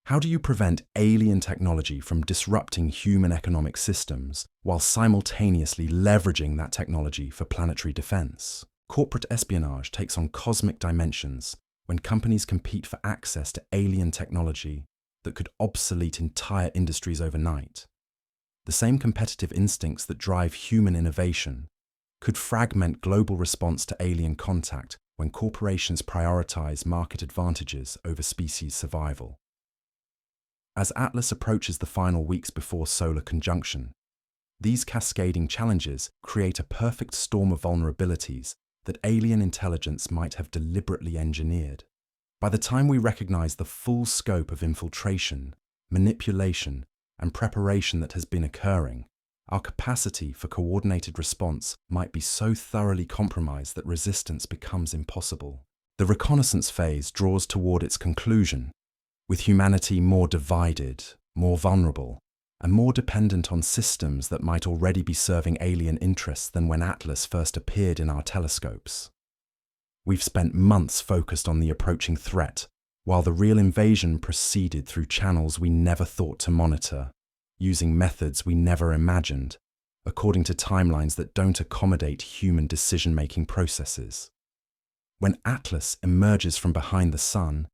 How do you prevent alien technology from disrupting human economic systems while simultaneously leveraging that technology for planetary defense? Corporate espionage takes on cosmic dimensions when companies compete for access to alien technology that could obsolete entire industries overnight. The same competitive instincts that drive human innovation could fragment global response to alien contact when corporations prioritize market advantages over species survival. As Atlas approaches the final weeks before solar conjunction, these cascading challenges create a perfect storm of vulnerabilities that alien intelligence might have deliberately engineered. By the time we recognize the full scope of infiltration, manipulation, and preparation that has been occurring, our capacity for coordinated response might be so thoroughly compromised that resistance becomes impossible. The reconnaissance phase draws toward its conclusion, with humanity more divided, more vulnerable, and more dependent on systems that might already be serving alien interests than when Atlas first appeared in our telescopes. We've spent months focused on the approaching threat, while the real invasion proceeded through channels we never thought to monitor, using methods we never imagined, according to timelines that don't accommodate human decision-making processes. When Atlas emerges from behind the sun,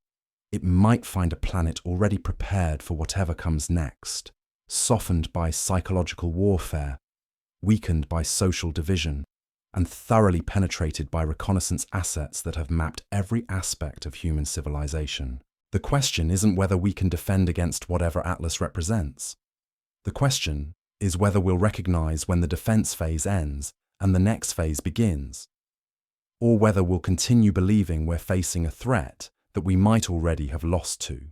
it might find a planet already prepared for whatever comes next, softened by psychological warfare, weakened by social division, and thoroughly penetrated by reconnaissance assets that have mapped every aspect of human civilization. The question isn't whether we can defend against whatever Atlas represents. The question is whether we'll recognize when the defense phase ends and the next phase begins, or whether we'll continue believing we're facing a threat that we might already have lost to.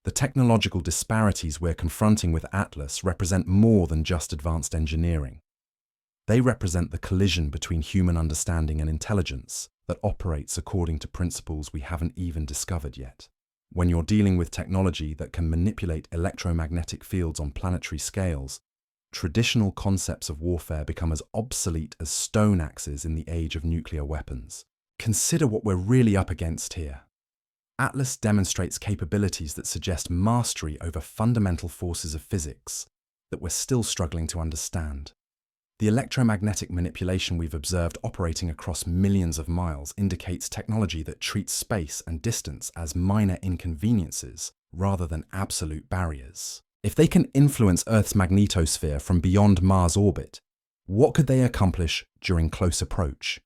The technological disparities we're confronting with Atlas represent more than just advanced engineering. They represent the collision between human understanding and intelligence that operates according to principles we haven't even discovered yet. When you're dealing with technology that can manipulate electromagnetic fields on planetary scales, traditional concepts of warfare become as obsolete as stone axes in the age of nuclear weapons. Consider what we're really up against here. Atlas demonstrates capabilities that suggest mastery over fundamental forces of physics that we're still struggling to understand. The electromagnetic manipulation we've observed operating across millions of miles indicates technology that treats space and distance as minor inconveniences rather than absolute barriers. If they can influence Earth's magnetosphere from beyond Mars' orbit, what could they accomplish during close approach?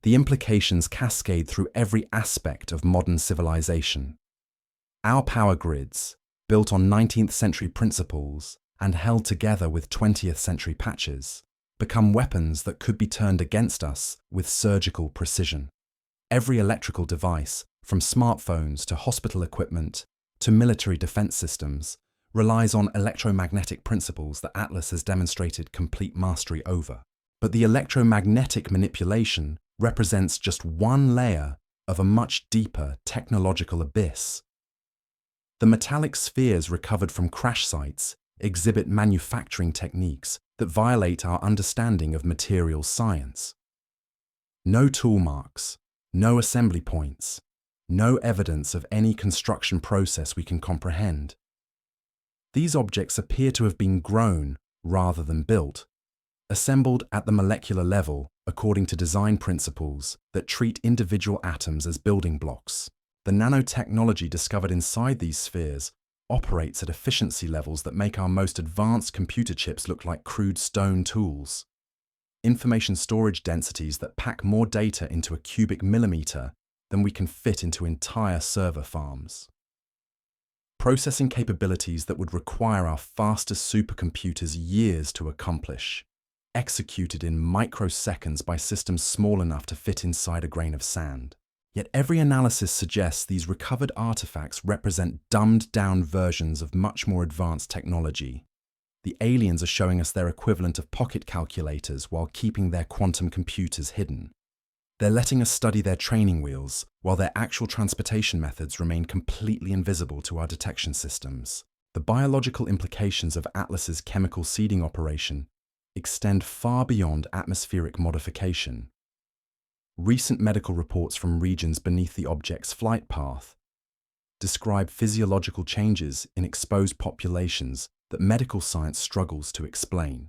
The implications cascade through every aspect of modern civilization. Our power grids, built on 19th century principles and held together with 20th century patches, become weapons that could be turned against us with surgical precision. Every electrical device, from smartphones to hospital equipment to military defense systems, relies on electromagnetic principles that Atlas has demonstrated complete mastery over. But the electromagnetic manipulation represents just one layer of a much deeper technological abyss. The metallic spheres recovered from crash sites exhibit manufacturing techniques that violate our understanding of materials science. No tool marks, no assembly points, no evidence of any construction process we can comprehend. These objects appear to have been grown rather than built, assembled at the molecular level according to design principles that treat individual atoms as building blocks. The nanotechnology discovered inside these spheres operates at efficiency levels that make our most advanced computer chips look like crude stone tools. Information storage densities that pack more data into a cubic millimeter than we can fit into entire server farms. Processing capabilities that would require our fastest supercomputers years to accomplish, executed in microseconds by systems small enough to fit inside a grain of sand. Yet every analysis suggests these recovered artifacts represent dumbed-down versions of much more advanced technology. The aliens are showing us their equivalent of pocket calculators while keeping their quantum computers hidden. They're letting us study their training wheels, while their actual transportation methods remain completely invisible to our detection systems. The biological implications of Atlas's chemical seeding operation extend far beyond atmospheric modification. Recent medical reports from regions beneath the object's flight path describe physiological changes in exposed populations that medical science struggles to explain.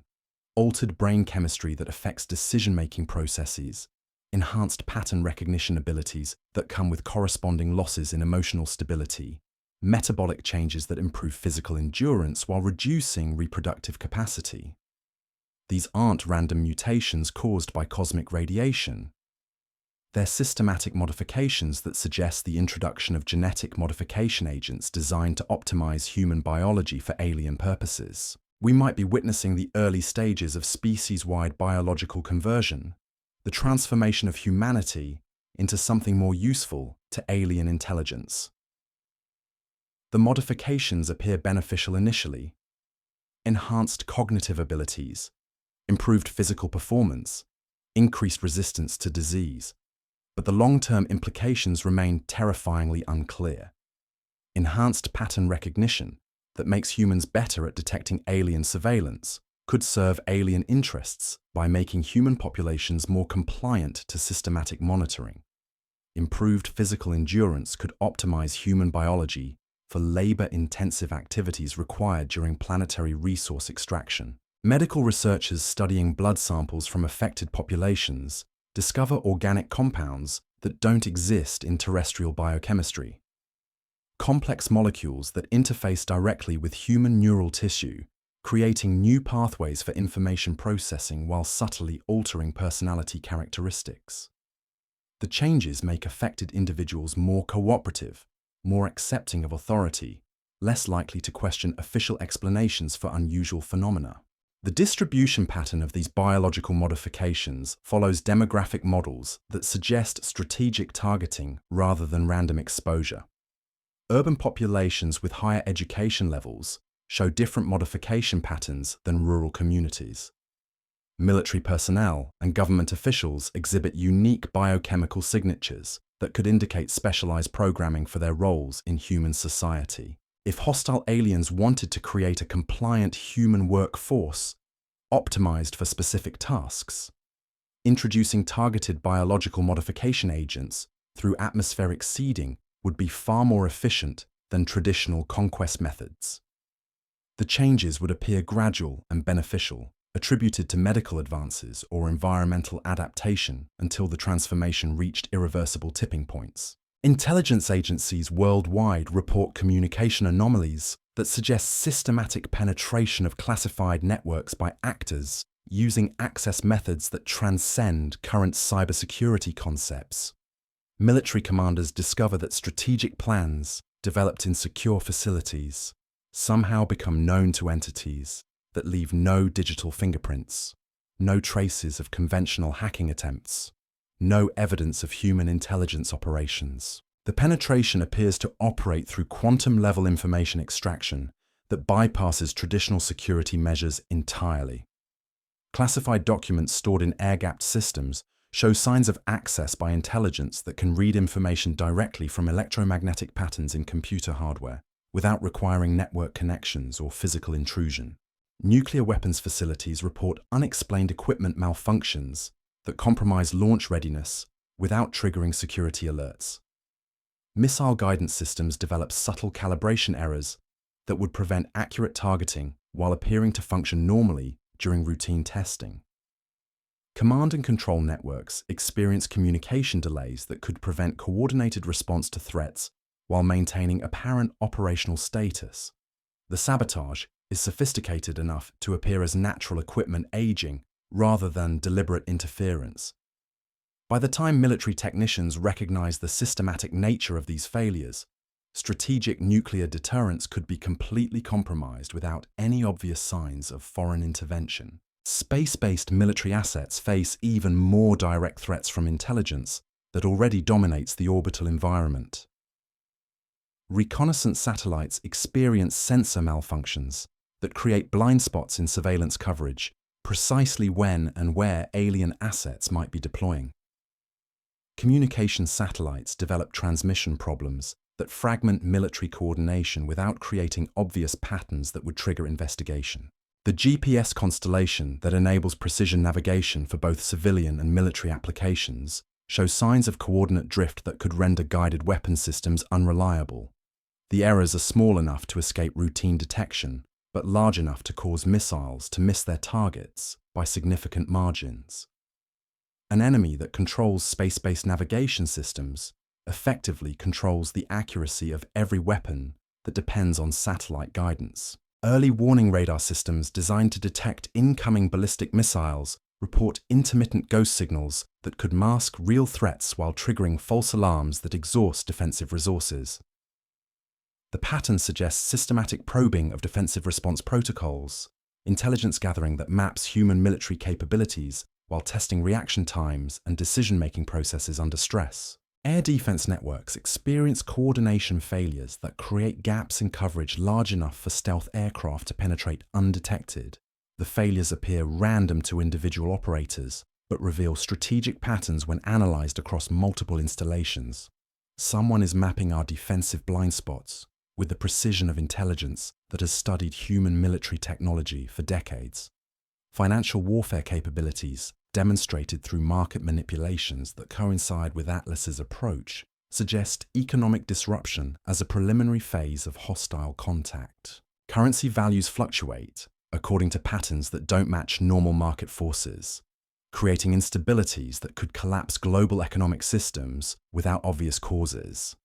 Altered brain chemistry that affects decision-making processes, enhanced pattern recognition abilities that come with corresponding losses in emotional stability, metabolic changes that improve physical endurance while reducing reproductive capacity. These aren't random mutations caused by cosmic radiation. They're systematic modifications that suggest the introduction of genetic modification agents designed to optimize human biology for alien purposes. We might be witnessing the early stages of species-wide biological conversion, the transformation of humanity into something more useful to alien intelligence. The modifications appear beneficial initially. Enhanced cognitive abilities, improved physical performance, increased resistance to disease. But the long-term implications remain terrifyingly unclear. Enhanced pattern recognition that makes humans better at detecting alien surveillance could serve alien interests by making human populations more compliant to systematic monitoring. Improved physical endurance could optimize human biology for labor-intensive activities required during planetary resource extraction. Medical researchers studying blood samples from affected populations discover organic compounds that don't exist in terrestrial biochemistry. Complex molecules that interface directly with human neural tissue, creating new pathways for information processing while subtly altering personality characteristics. The changes make affected individuals more cooperative, more accepting of authority, less likely to question official explanations for unusual phenomena. The distribution pattern of these biological modifications follows demographic models that suggest strategic targeting rather than random exposure. Urban populations with higher education levels show different modification patterns than rural communities. Military personnel and government officials exhibit unique biochemical signatures that could indicate specialized programming for their roles in human society. If hostile aliens wanted to create a compliant human workforce, optimized for specific tasks, introducing targeted biological modification agents through atmospheric seeding would be far more efficient than traditional conquest methods. The changes would appear gradual and beneficial, attributed to medical advances or environmental adaptation until the transformation reached irreversible tipping points. Intelligence agencies worldwide report communication anomalies that suggest systematic penetration of classified networks by actors using access methods that transcend current cybersecurity concepts. Military commanders discover that strategic plans developed in secure facilities somehow become known to entities that leave no digital fingerprints, no traces of conventional hacking attempts, no evidence of human intelligence operations. The penetration appears to operate through quantum-level information extraction that bypasses traditional security measures entirely. Classified documents stored in air-gapped systems show signs of access by intelligence that can read information directly from electromagnetic patterns in computer hardware, without requiring network connections or physical intrusion. Nuclear weapons facilities report unexplained equipment malfunctions that compromise launch readiness without triggering security alerts. Missile guidance systems develop subtle calibration errors that would prevent accurate targeting while appearing to function normally during routine testing. Command and control networks experience communication delays that could prevent coordinated response to threats while maintaining apparent operational status. The sabotage is sophisticated enough to appear as natural equipment aging rather than deliberate interference. By the time military technicians recognize the systematic nature of these failures, strategic nuclear deterrence could be completely compromised without any obvious signs of foreign intervention. Space-based military assets face even more direct threats from intelligence that already dominates the orbital environment. Reconnaissance satellites experience sensor malfunctions that create blind spots in surveillance coverage, precisely when and where alien assets might be deploying. Communication satellites develop transmission problems that fragment military coordination without creating obvious patterns that would trigger investigation. The GPS constellation that enables precision navigation for both civilian and military applications shows signs of coordinate drift that could render guided weapon systems unreliable. The errors are small enough to escape routine detection, but large enough to cause missiles to miss their targets by significant margins. An enemy that controls space-based navigation systems effectively controls the accuracy of every weapon that depends on satellite guidance. Early warning radar systems designed to detect incoming ballistic missiles report intermittent ghost signals that could mask real threats while triggering false alarms that exhaust defensive resources. The pattern suggests systematic probing of defensive response protocols, intelligence gathering that maps human military capabilities while testing reaction times and decision-making processes under stress. Air defense networks experience coordination failures that create gaps in coverage large enough for stealth aircraft to penetrate undetected. The failures appear random to individual operators, but reveal strategic patterns when analyzed across multiple installations. Someone is mapping our defensive blind spots with the precision of intelligence that has studied human military technology for decades. Financial warfare capabilities, demonstrated through market manipulations that coincide with Atlas's approach, suggest economic disruption as a preliminary phase of hostile contact. Currency values fluctuate according to patterns that don't match normal market forces, creating instabilities that could collapse global economic systems without obvious causes.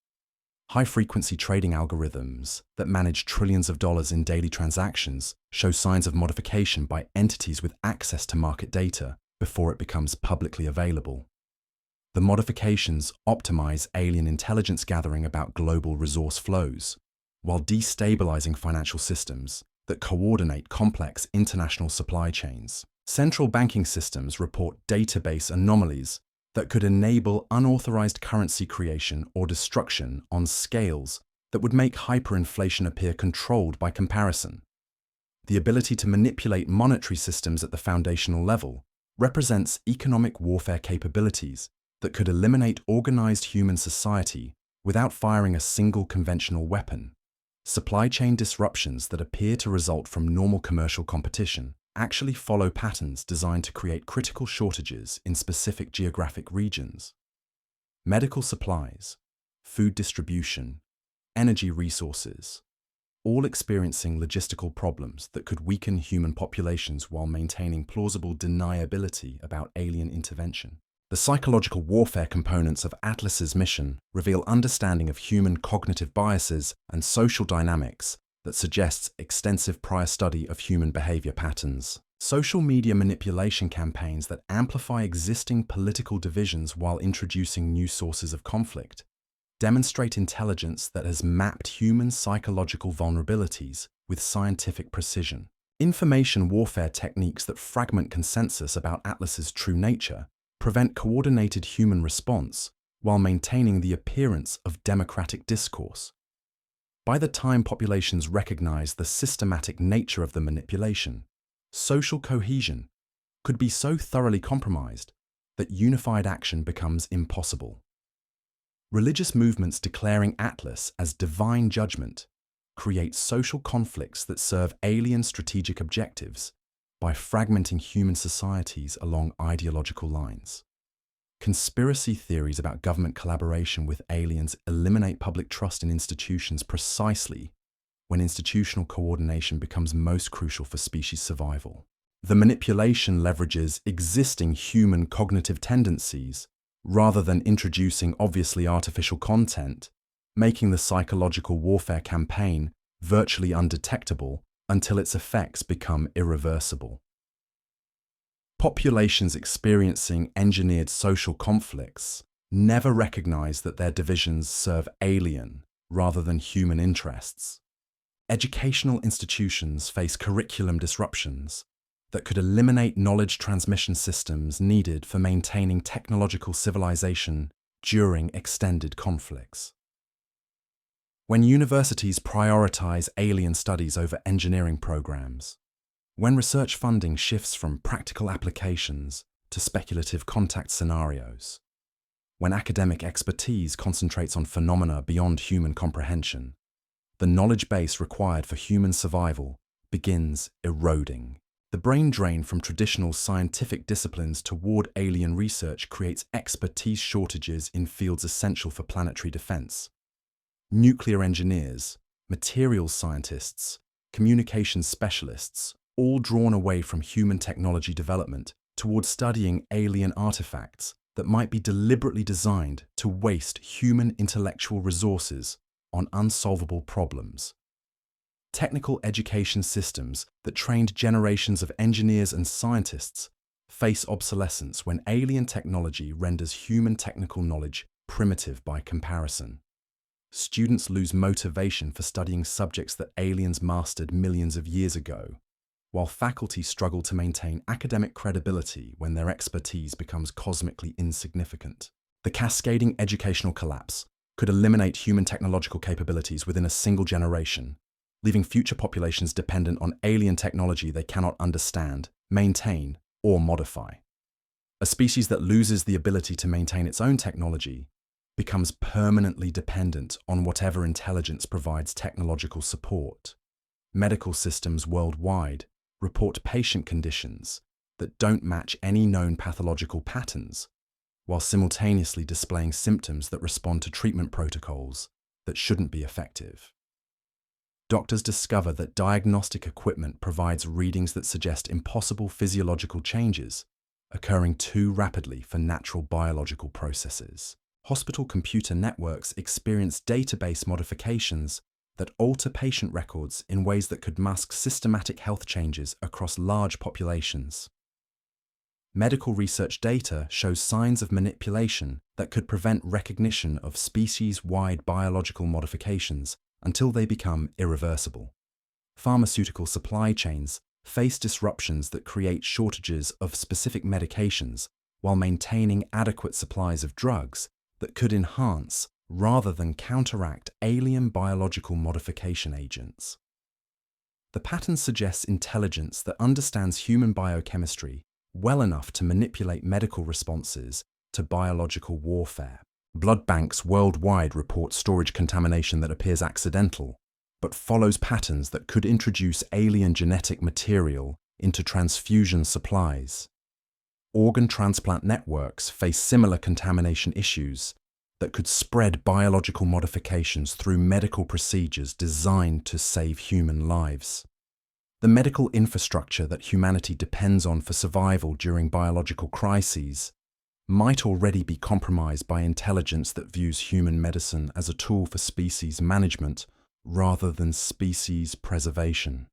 High-frequency trading algorithms that manage trillions of dollars in daily transactions show signs of modification by entities with access to market data before it becomes publicly available. The modifications optimize alien intelligence gathering about global resource flows, while destabilizing financial systems that coordinate complex international supply chains. Central banking systems report database anomalies that could enable unauthorized currency creation or destruction on scales that would make hyperinflation appear controlled by comparison. The ability to manipulate monetary systems at the foundational level represents economic warfare capabilities that could eliminate organized human society without firing a single conventional weapon. Supply chain disruptions that appear to result from normal commercial competition actually follow patterns designed to create critical shortages in specific geographic regions. Medical supplies, food distribution, energy resources, all experiencing logistical problems that could weaken human populations while maintaining plausible deniability about alien intervention. The psychological warfare components of Atlas's mission reveal understanding of human cognitive biases and social dynamics that suggests extensive prior study of human behavior patterns. Social media manipulation campaigns that amplify existing political divisions while introducing new sources of conflict demonstrate intelligence that has mapped human psychological vulnerabilities with scientific precision. Information warfare techniques that fragment consensus about Atlas's true nature prevent coordinated human response while maintaining the appearance of democratic discourse. By the time populations recognize the systematic nature of the manipulation, social cohesion could be so thoroughly compromised that unified action becomes impossible. Religious movements declaring Atlas as divine judgment create social conflicts that serve alien strategic objectives by fragmenting human societies along ideological lines. Conspiracy theories about government collaboration with aliens eliminate public trust in institutions precisely when institutional coordination becomes most crucial for species survival. The manipulation leverages existing human cognitive tendencies rather than introducing obviously artificial content, making the psychological warfare campaign virtually undetectable until its effects become irreversible. Populations experiencing engineered social conflicts never recognize that their divisions serve alien rather than human interests. Educational institutions face curriculum disruptions that could eliminate knowledge transmission systems needed for maintaining technological civilization during extended conflicts. When universities prioritize alien studies over engineering programs, when research funding shifts from practical applications to speculative contact scenarios, when academic expertise concentrates on phenomena beyond human comprehension, the knowledge base required for human survival begins eroding. The brain drain from traditional scientific disciplines toward alien research creates expertise shortages in fields essential for planetary defense. Nuclear engineers, materials scientists, communications specialists, all drawn away from human technology development toward studying alien artifacts that might be deliberately designed to waste human intellectual resources on unsolvable problems. Technical education systems that trained generations of engineers and scientists face obsolescence when alien technology renders human technical knowledge primitive by comparison. Students lose motivation for studying subjects that aliens mastered millions of years ago, while faculty struggle to maintain academic credibility when their expertise becomes cosmically insignificant. The cascading educational collapse could eliminate human technological capabilities within a single generation, leaving future populations dependent on alien technology they cannot understand, maintain, or modify. A species that loses the ability to maintain its own technology becomes permanently dependent on whatever intelligence provides technological support. Medical systems worldwide report patient conditions that don't match any known pathological patterns, while simultaneously displaying symptoms that respond to treatment protocols that shouldn't be effective. Doctors discover that diagnostic equipment provides readings that suggest impossible physiological changes occurring too rapidly for natural biological processes. Hospital computer networks experience database modifications that alter patient records in ways that could mask systematic health changes across large populations. Medical research data shows signs of manipulation that could prevent recognition of species-wide biological modifications until they become irreversible. Pharmaceutical supply chains face disruptions that create shortages of specific medications while maintaining adequate supplies of drugs that could enhance rather than counteract alien biological modification agents. The pattern suggests intelligence that understands human biochemistry well enough to manipulate medical responses to biological warfare. Blood banks worldwide report storage contamination that appears accidental, but follows patterns that could introduce alien genetic material into transfusion supplies. Organ transplant networks face similar contamination issues that could spread biological modifications through medical procedures designed to save human lives. The medical infrastructure that humanity depends on for survival during biological crises might already be compromised by intelligence that views human medicine as a tool for species management rather than species preservation.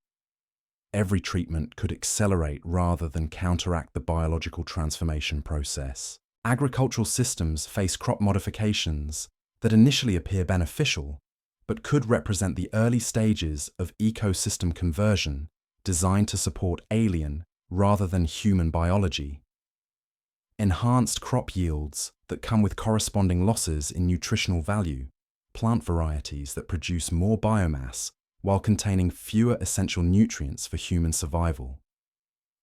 Every treatment could accelerate rather than counteract the biological transformation process. Agricultural systems face crop modifications that initially appear beneficial, but could represent the early stages of ecosystem conversion designed to support alien rather than human biology. Enhanced crop yields that come with corresponding losses in nutritional value, plant varieties that produce more biomass while containing fewer essential nutrients for human survival.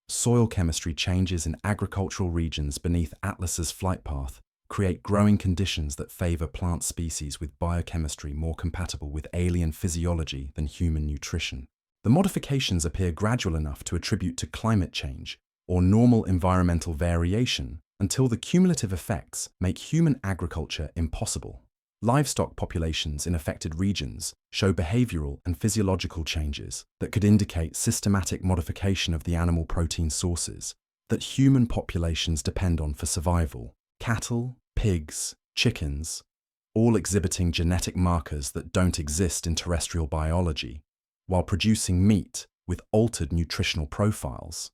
Soil chemistry changes in agricultural regions beneath Atlas's flight path create growing conditions that favor plant species with biochemistry more compatible with alien physiology than human nutrition. The modifications appear gradual enough to attribute to climate change or normal environmental variation until the cumulative effects make human agriculture impossible. Livestock populations in affected regions show behavioral and physiological changes that could indicate systematic modification of the animal protein sources that human populations depend on for survival. Cattle, pigs, chickens, all exhibiting genetic markers that don't exist in terrestrial biology, while producing meat with altered nutritional profiles.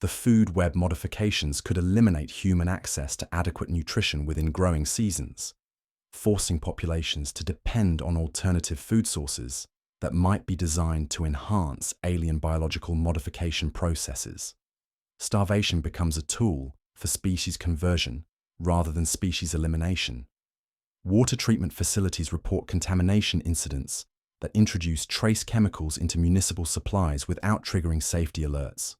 The food web modifications could eliminate human access to adequate nutrition within growing seasons, forcing populations to depend on alternative food sources that might be designed to enhance alien biological modification processes. Starvation becomes a tool for species conversion rather than species elimination. Water treatment facilities report contamination incidents that introduce trace chemicals into municipal supplies without triggering safety alerts.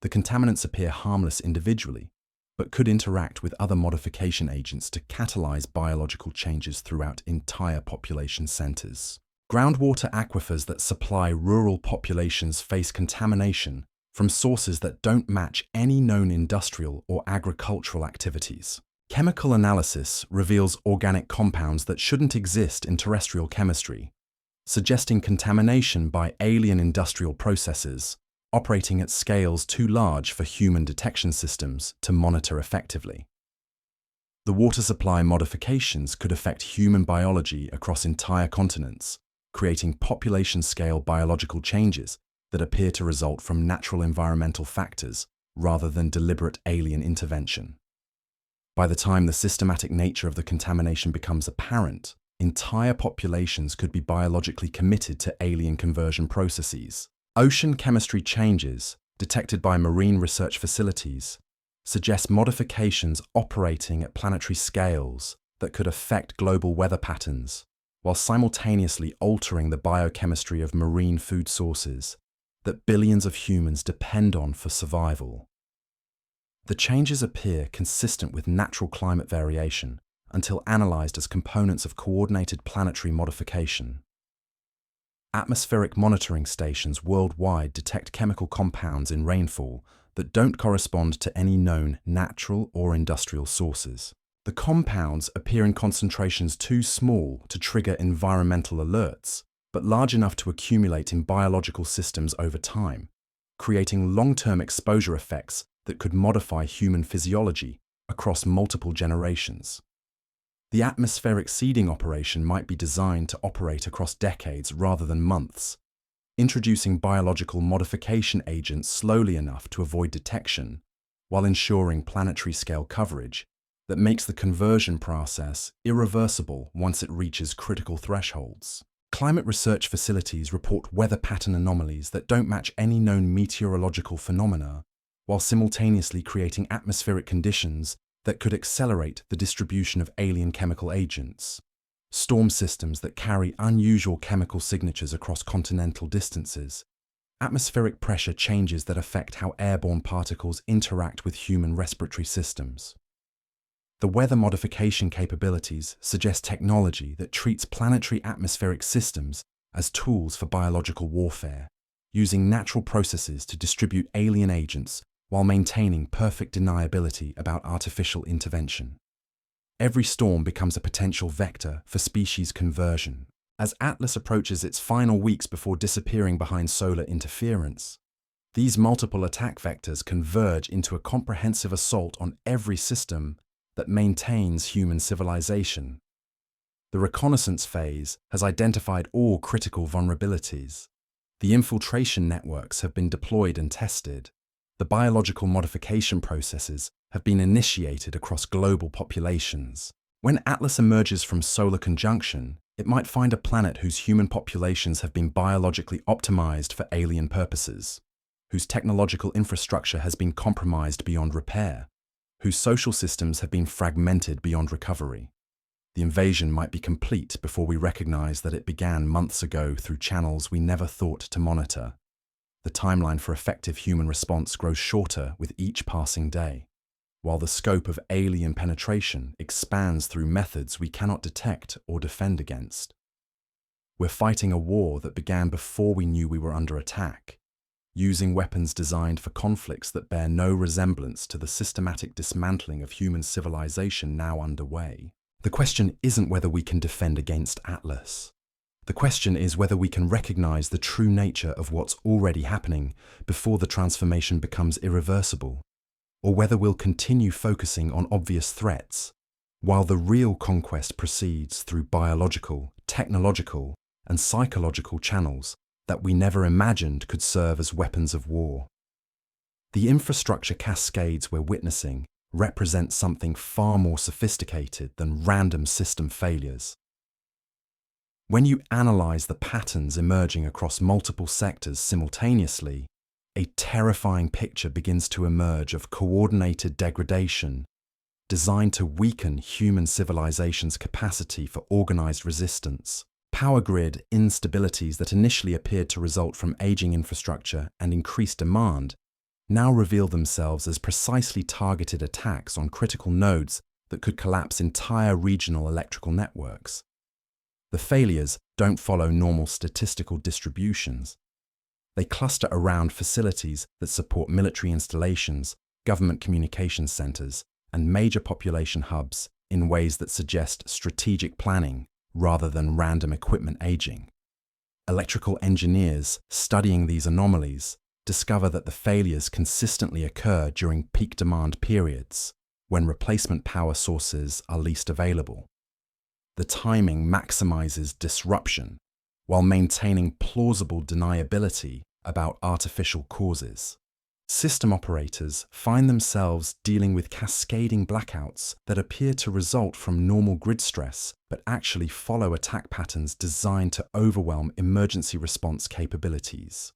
The contaminants appear harmless individually, but could interact with other modification agents to catalyze biological changes throughout entire population centers. Groundwater aquifers that supply rural populations face contamination from sources that don't match any known industrial or agricultural activities. Chemical analysis reveals organic compounds that shouldn't exist in terrestrial chemistry, suggesting contamination by alien industrial processes operating at scales too large for human detection systems to monitor effectively. The water supply modifications could affect human biology across entire continents, creating population-scale biological changes that appear to result from natural environmental factors rather than deliberate alien intervention. By the time the systematic nature of the contamination becomes apparent, entire populations could be biologically committed to alien conversion processes. Ocean chemistry changes, detected by marine research facilities, suggest modifications operating at planetary scales that could affect global weather patterns, while simultaneously altering the biochemistry of marine food sources that billions of humans depend on for survival. The changes appear consistent with natural climate variation until analyzed as components of coordinated planetary modification. Atmospheric monitoring stations worldwide detect chemical compounds in rainfall that don't correspond to any known natural or industrial sources. The compounds appear in concentrations too small to trigger environmental alerts, but large enough to accumulate in biological systems over time, creating long-term exposure effects that could modify human physiology across multiple generations. The atmospheric seeding operation might be designed to operate across decades rather than months, introducing biological modification agents slowly enough to avoid detection, while ensuring planetary-scale coverage that makes the conversion process irreversible once it reaches critical thresholds. Climate research facilities report weather pattern anomalies that don't match any known meteorological phenomena, while simultaneously creating atmospheric conditions that could accelerate the distribution of alien chemical agents. Storm systems that carry unusual chemical signatures across continental distances. Atmospheric pressure changes that affect how airborne particles interact with human respiratory systems. The weather modification capabilities suggest technology that treats planetary atmospheric systems as tools for biological warfare, using natural processes to distribute alien agents while maintaining perfect deniability about artificial intervention. Every storm becomes a potential vector for species conversion. As Atlas approaches its final weeks before disappearing behind solar interference, these multiple attack vectors converge into a comprehensive assault on every system that maintains human civilization. The reconnaissance phase has identified all critical vulnerabilities. The infiltration networks have been deployed and tested. The biological modification processes have been initiated across global populations. When Atlas emerges from solar conjunction, it might find a planet whose human populations have been biologically optimized for alien purposes, whose technological infrastructure has been compromised beyond repair, whose social systems have been fragmented beyond recovery. The invasion might be complete before we recognize that it began months ago through channels we never thought to monitor. The timeline for effective human response grows shorter with each passing day, while the scope of alien penetration expands through methods we cannot detect or defend against. We're fighting a war that began before we knew we were under attack, using weapons designed for conflicts that bear no resemblance to the systematic dismantling of human civilization now underway. The question isn't whether we can defend against Atlas. The question is whether we can recognize the true nature of what's already happening before the transformation becomes irreversible, or whether we'll continue focusing on obvious threats, while the real conquest proceeds through biological, technological, and psychological channels that we never imagined could serve as weapons of war. The infrastructure cascades we're witnessing represent something far more sophisticated than random system failures. When you analyze the patterns emerging across multiple sectors simultaneously, a terrifying picture begins to emerge of coordinated degradation designed to weaken human civilization's capacity for organized resistance. Power grid instabilities that initially appeared to result from aging infrastructure and increased demand now reveal themselves as precisely targeted attacks on critical nodes that could collapse entire regional electrical networks. The failures don't follow normal statistical distributions. They cluster around facilities that support military installations, government communications centers, and major population hubs in ways that suggest strategic planning rather than random equipment aging. Electrical engineers studying these anomalies discover that the failures consistently occur during peak demand periods, when replacement power sources are least available. The timing maximizes disruption while maintaining plausible deniability about artificial causes. System operators find themselves dealing with cascading blackouts that appear to result from normal grid stress but actually follow attack patterns designed to overwhelm emergency response capabilities.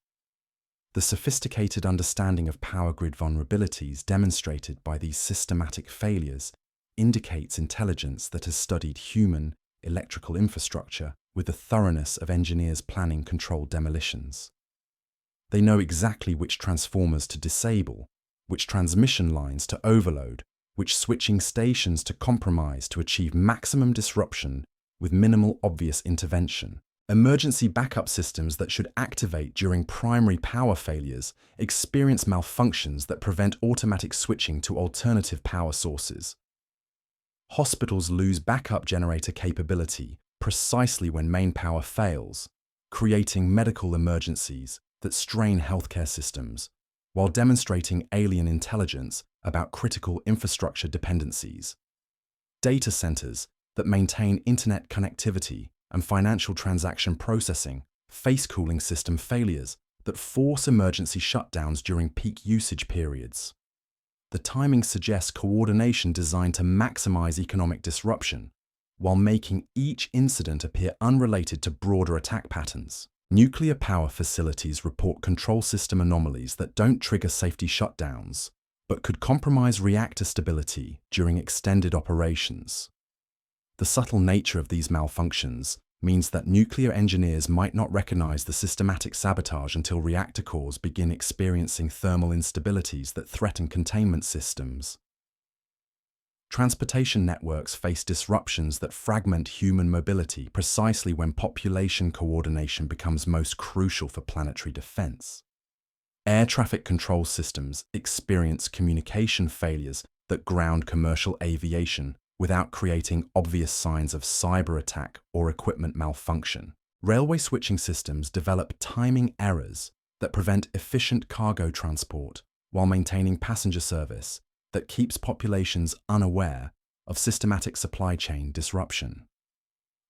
The sophisticated understanding of power grid vulnerabilities demonstrated by these systematic failures indicates intelligence that has studied human electrical infrastructure with the thoroughness of engineers planning controlled demolitions. They know exactly which transformers to disable, which transmission lines to overload, which switching stations to compromise to achieve maximum disruption with minimal obvious intervention. Emergency backup systems that should activate during primary power failures experience malfunctions that prevent automatic switching to alternative power sources. Hospitals lose backup generator capability precisely when main power fails, creating medical emergencies that strain healthcare systems, while demonstrating alien intelligence about critical infrastructure dependencies. Data centers that maintain internet connectivity and financial transaction processing face cooling system failures that force emergency shutdowns during peak usage periods. The timing suggests coordination designed to maximize economic disruption, while making each incident appear unrelated to broader attack patterns. Nuclear power facilities report control system anomalies that don't trigger safety shutdowns, but could compromise reactor stability during extended operations. The subtle nature of these malfunctions means that nuclear engineers might not recognize the systematic sabotage until reactor cores begin experiencing thermal instabilities that threaten containment systems. Transportation networks face disruptions that fragment human mobility precisely when population coordination becomes most crucial for planetary defense. Air traffic control systems experience communication failures that ground commercial aviation without creating obvious signs of cyber attack or equipment malfunction. Railway switching systems develop timing errors that prevent efficient cargo transport while maintaining passenger service that keeps populations unaware of systematic supply chain disruption.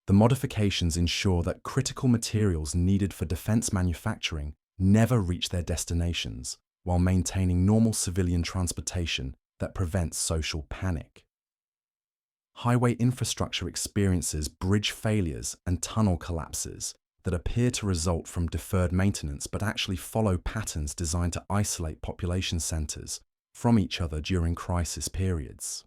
The modifications ensure that critical materials needed for defense manufacturing never reach their destinations while maintaining normal civilian transportation that prevents social panic. Highway infrastructure experiences bridge failures and tunnel collapses that appear to result from deferred maintenance but actually follow patterns designed to isolate population centers from each other during crisis periods.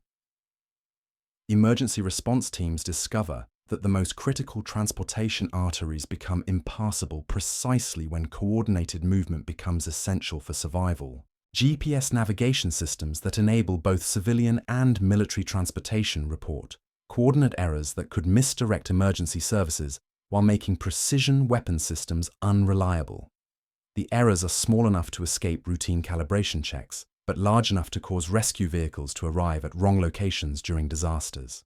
Emergency response teams discover that the most critical transportation arteries become impassable precisely when coordinated movement becomes essential for survival. GPS navigation systems that enable both civilian and military transportation report coordinate errors that could misdirect emergency services while making precision weapon systems unreliable. The errors are small enough to escape routine calibration checks, but large enough to cause rescue vehicles to arrive at wrong locations during disasters.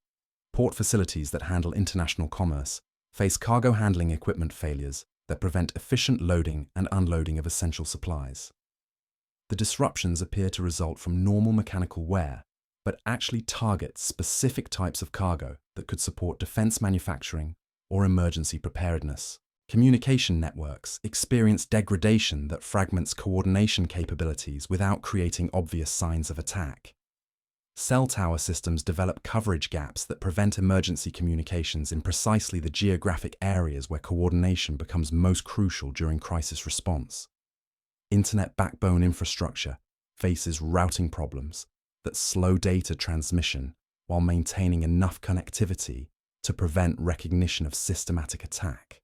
Port facilities that handle international commerce face cargo handling equipment failures that prevent efficient loading and unloading of essential supplies. The disruptions appear to result from normal mechanical wear, but actually target specific types of cargo that could support defense manufacturing or emergency preparedness. Communication networks experience degradation that fragments coordination capabilities without creating obvious signs of attack. Cell tower systems develop coverage gaps that prevent emergency communications in precisely the geographic areas where coordination becomes most crucial during crisis response. Internet backbone infrastructure faces routing problems that slow data transmission while maintaining enough connectivity to prevent recognition of systematic attack.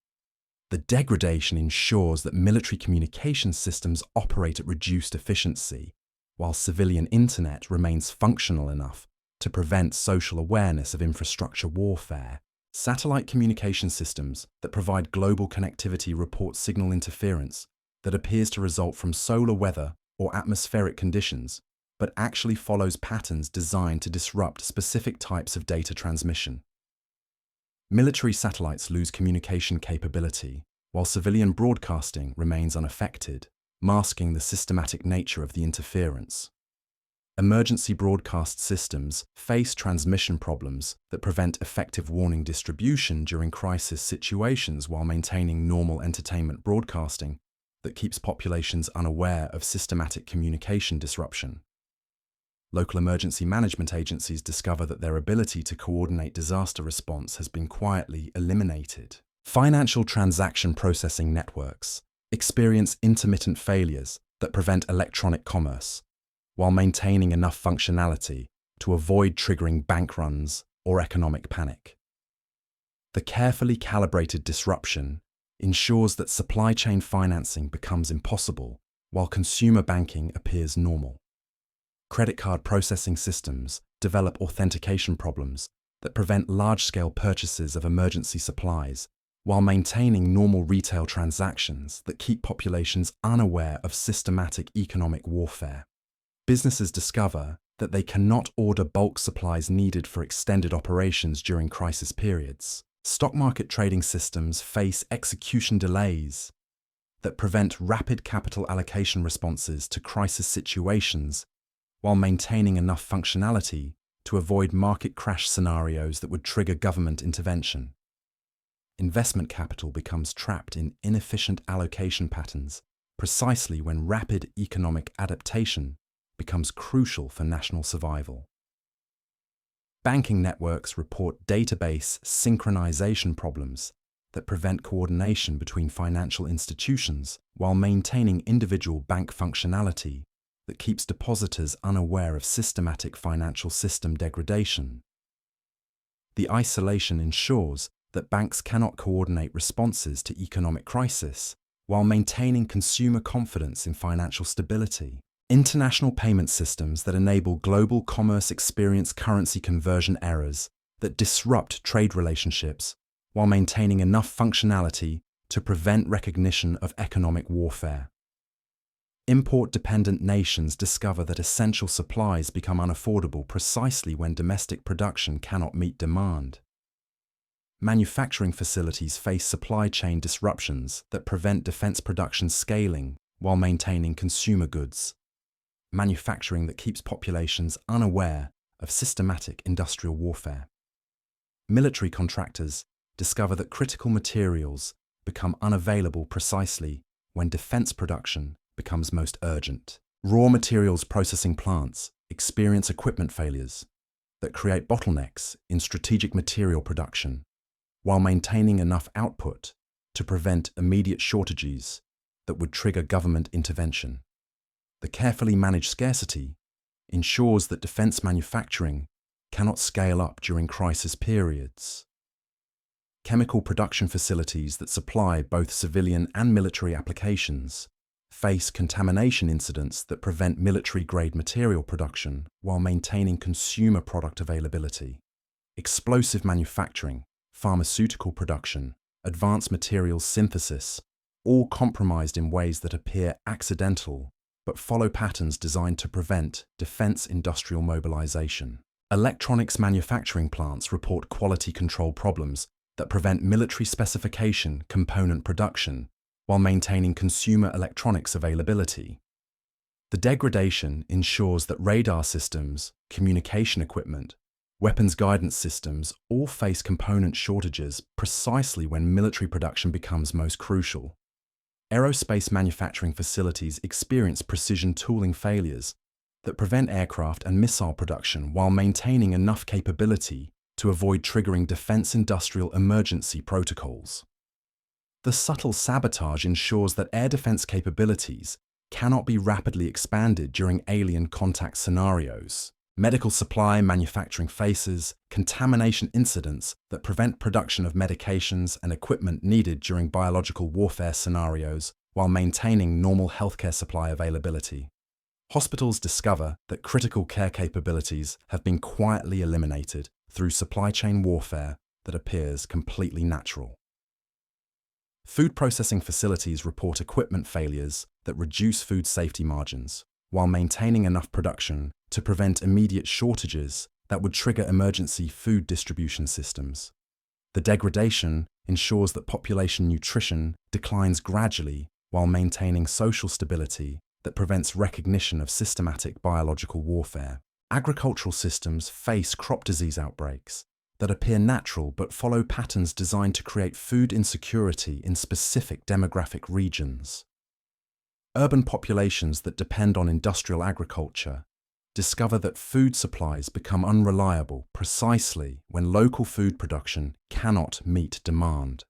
The degradation ensures that military communication systems operate at reduced efficiency, while civilian internet remains functional enough to prevent social awareness of infrastructure warfare. Satellite communication systems that provide global connectivity report signal interference that appears to result from solar weather or atmospheric conditions, but actually follows patterns designed to disrupt specific types of data transmission. Military satellites lose communication capability, while civilian broadcasting remains unaffected, masking the systematic nature of the interference. Emergency broadcast systems face transmission problems that prevent effective warning distribution during crisis situations while maintaining normal entertainment broadcasting that keeps populations unaware of systematic communication disruption. Local emergency management agencies discover that their ability to coordinate disaster response has been quietly eliminated. Financial transaction processing networks experience intermittent failures that prevent electronic commerce, while maintaining enough functionality to avoid triggering bank runs or economic panic. The carefully calibrated disruption ensures that supply chain financing becomes impossible while consumer banking appears normal. Credit card processing systems develop authentication problems that prevent large-scale purchases of emergency supplies while maintaining normal retail transactions that keep populations unaware of systematic economic warfare. Businesses discover that they cannot order bulk supplies needed for extended operations during crisis periods. Stock market trading systems face execution delays that prevent rapid capital allocation responses to crisis situations while maintaining enough functionality to avoid market crash scenarios that would trigger government intervention. Investment capital becomes trapped in inefficient allocation patterns precisely when rapid economic adaptation becomes crucial for national survival. Banking networks report database synchronization problems that prevent coordination between financial institutions while maintaining individual bank functionality that keeps depositors unaware of systematic financial system degradation. The isolation ensures that banks cannot coordinate responses to economic crisis while maintaining consumer confidence in financial stability. International payment systems that enable global commerce experience currency conversion errors that disrupt trade relationships while maintaining enough functionality to prevent recognition of economic warfare. Import-dependent nations discover that essential supplies become unaffordable precisely when domestic production cannot meet demand. Manufacturing facilities face supply chain disruptions that prevent defense production scaling while maintaining consumer goods. Manufacturing that keeps populations unaware of systematic industrial warfare. Military contractors discover that critical materials become unavailable precisely when defense production becomes most urgent. Raw materials processing plants experience equipment failures that create bottlenecks in strategic material production, while maintaining enough output to prevent immediate shortages that would trigger government intervention. The carefully managed scarcity ensures that defense manufacturing cannot scale up during crisis periods. Chemical production facilities that supply both civilian and military applications face contamination incidents that prevent military-grade material production while maintaining consumer product availability. Explosive manufacturing, pharmaceutical production, advanced materials synthesis, all compromised in ways that appear accidental but follow patterns designed to prevent defense industrial mobilization. Electronics manufacturing plants report quality control problems that prevent military specification component production while maintaining consumer electronics availability. The degradation ensures that radar systems, communication equipment, weapons guidance systems all face component shortages precisely when military production becomes most crucial. Aerospace manufacturing facilities experience precision tooling failures that prevent aircraft and missile production while maintaining enough capability to avoid triggering defense industrial emergency protocols. The subtle sabotage ensures that air defense capabilities cannot be rapidly expanded during alien contact scenarios. Medical supply manufacturing faces contamination incidents that prevent production of medications and equipment needed during biological warfare scenarios while maintaining normal healthcare supply availability. Hospitals discover that critical care capabilities have been quietly eliminated through supply chain warfare that appears completely natural. Food processing facilities report equipment failures that reduce food safety margins while maintaining enough production to prevent immediate shortages that would trigger emergency food distribution systems. The degradation ensures that population nutrition declines gradually while maintaining social stability that prevents recognition of systematic biological warfare. Agricultural systems face crop disease outbreaks that appear natural but follow patterns designed to create food insecurity in specific demographic regions. Urban populations that depend on industrial agriculture discover that food supplies become unreliable precisely when local food production cannot meet demand.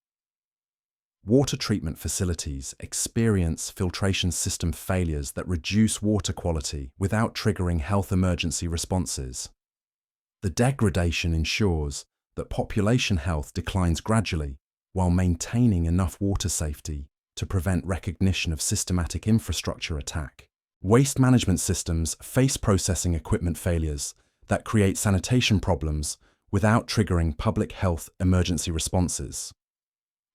Water treatment facilities experience filtration system failures that reduce water quality without triggering health emergency responses. The degradation ensures that population health declines gradually while maintaining enough water safety to prevent recognition of systematic infrastructure attack. Waste management systems face processing equipment failures that create sanitation problems without triggering public health emergency responses.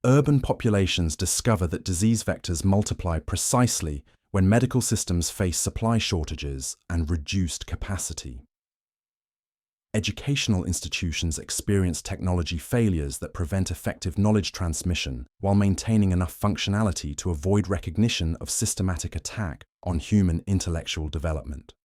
Urban populations discover that disease vectors multiply precisely when medical systems face supply shortages and reduced capacity. Educational institutions experience technology failures that prevent effective knowledge transmission while maintaining enough functionality to avoid recognition of systematic attack on human intellectual development.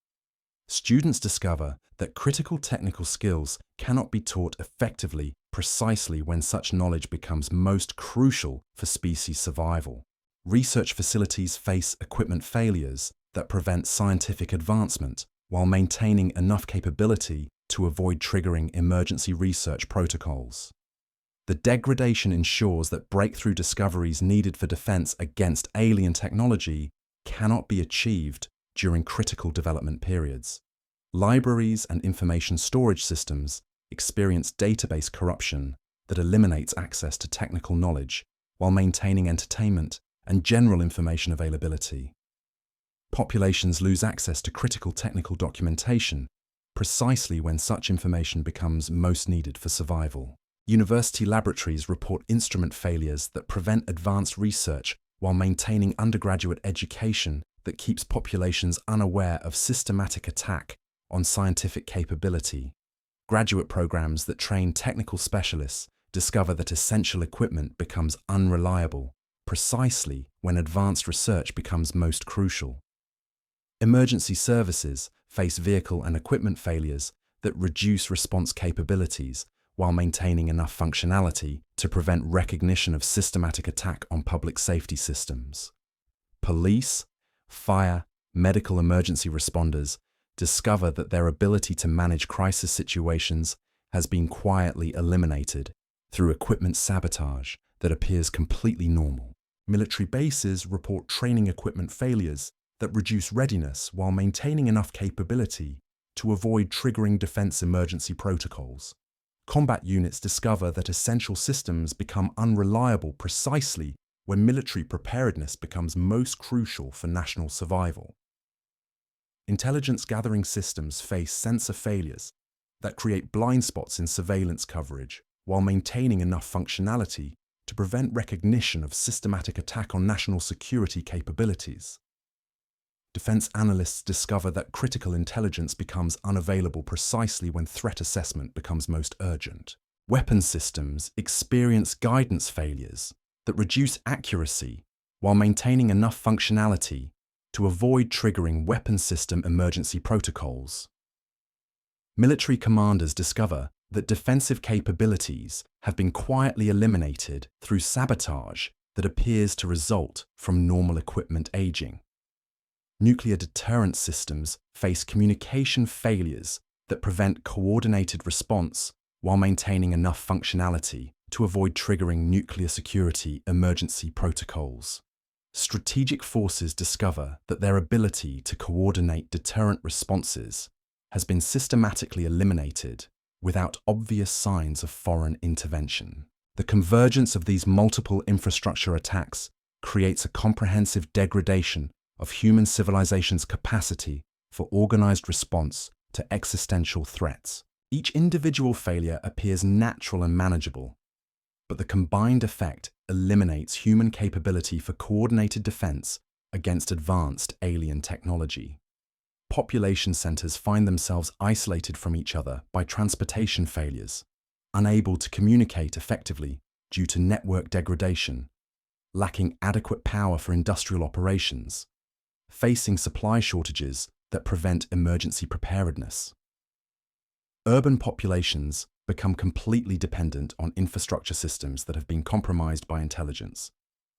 Students discover that critical technical skills cannot be taught effectively precisely when such knowledge becomes most crucial for species survival. Research facilities face equipment failures that prevent scientific advancement while maintaining enough capability to avoid triggering emergency research protocols. The degradation ensures that breakthrough discoveries needed for defense against alien technology cannot be achieved during critical development periods. Libraries and information storage systems experience database corruption that eliminates access to technical knowledge while maintaining entertainment and general information availability. Populations lose access to critical technical documentation precisely when such information becomes most needed for survival. University laboratories report instrument failures that prevent advanced research while maintaining undergraduate education that keeps populations unaware of systematic attack on scientific capability. Graduate programs that train technical specialists discover that essential equipment becomes unreliable precisely when advanced research becomes most crucial. Emergency services face vehicle and equipment failures that reduce response capabilities while maintaining enough functionality to prevent recognition of systematic attack on public safety systems. Police, fire, medical emergency responders discover that their ability to manage crisis situations has been quietly eliminated through equipment sabotage that appears completely normal. Military bases report training equipment failures that reduce readiness while maintaining enough capability to avoid triggering defense emergency protocols. Combat units discover that essential systems become unreliable precisely when military preparedness becomes most crucial for national survival. Intelligence gathering systems face sensor failures that create blind spots in surveillance coverage while maintaining enough functionality to prevent recognition of systematic attack on national security capabilities. Defense analysts discover that critical intelligence becomes unavailable precisely when threat assessment becomes most urgent. Weapon systems experience guidance failures that reduce accuracy while maintaining enough functionality to avoid triggering weapon system emergency protocols. Military commanders discover that defensive capabilities have been quietly eliminated through sabotage that appears to result from normal equipment aging. Nuclear deterrent systems face communication failures that prevent coordinated response while maintaining enough functionality to avoid triggering nuclear security emergency protocols. Strategic forces discover that their ability to coordinate deterrent responses has been systematically eliminated without obvious signs of foreign intervention. The convergence of these multiple infrastructure attacks creates a comprehensive degradation of human civilization's capacity for organized response to existential threats. Each individual failure appears natural and manageable, but the combined effect eliminates human capability for coordinated defense against advanced alien technology. Population centers find themselves isolated from each other by transportation failures, unable to communicate effectively due to network degradation, lacking adequate power for industrial operations, facing supply shortages that prevent emergency preparedness. Urban populations become completely dependent on infrastructure systems that have been compromised by intelligence,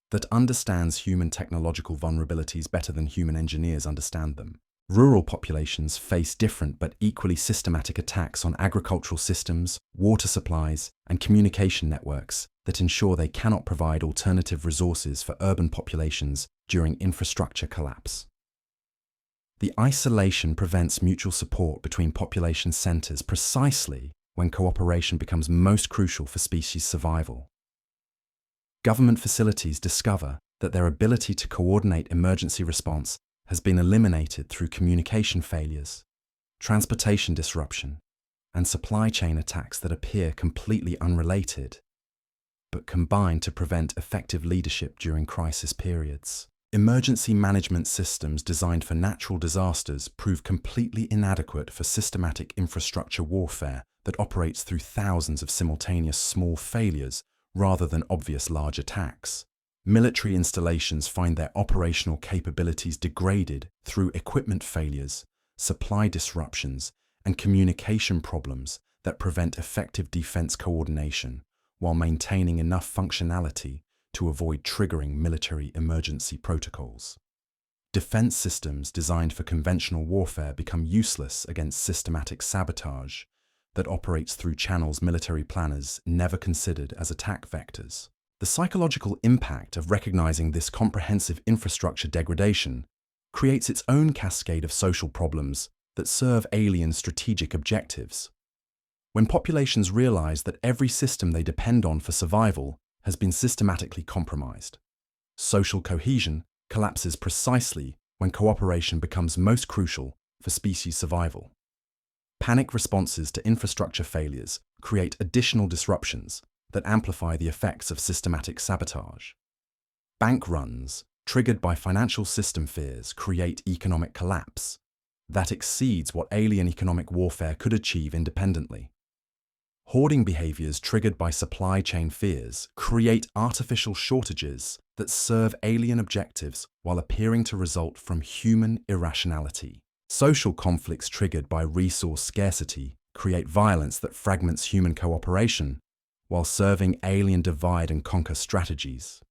that understands human technological vulnerabilities better than human engineers understand them. Rural populations face different but equally systematic attacks on agricultural systems, water supplies, and communication networks that ensure they cannot provide alternative resources for urban populations during infrastructure collapse. The isolation prevents mutual support between population centers precisely when cooperation becomes most crucial for species survival. Government facilities discover that their ability to coordinate emergency response has been eliminated through communication failures, transportation disruption, and supply chain attacks that appear completely unrelated, but combine to prevent effective leadership during crisis periods. Emergency management systems designed for natural disasters prove completely inadequate for systematic infrastructure warfare that operates through thousands of simultaneous small failures rather than obvious large attacks. Military installations find their operational capabilities degraded through equipment failures, supply disruptions, and communication problems that prevent effective defense coordination while maintaining enough functionality to avoid triggering military emergency protocols. Defense systems designed for conventional warfare become useless against systematic sabotage that operates through channels military planners never considered as attack vectors. The psychological impact of recognizing this comprehensive infrastructure degradation creates its own cascade of social problems that serve alien strategic objectives. When populations realize that every system they depend on for survival has been systematically compromised, social cohesion collapses precisely when cooperation becomes most crucial for species survival. Panic responses to infrastructure failures create additional disruptions that amplify the effects of systematic sabotage. Bank runs, triggered by financial system fears, create economic collapse that exceeds what alien economic warfare could achieve independently. Hoarding behaviors triggered by supply chain fears create artificial shortages that serve alien objectives while appearing to result from human irrationality. Social conflicts triggered by resource scarcity create violence that fragments human cooperation while serving alien divide and conquer strategies.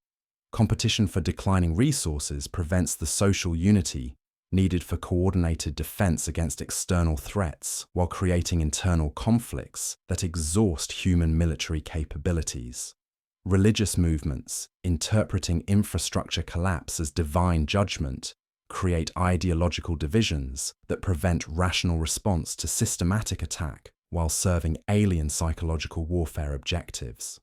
Competition for declining resources prevents the social unity needed for coordinated defense against external threats, while creating internal conflicts that exhaust human military capabilities. Religious movements, interpreting infrastructure collapse as divine judgment, create ideological divisions that prevent rational response to systematic attack while serving alien psychological warfare objectives.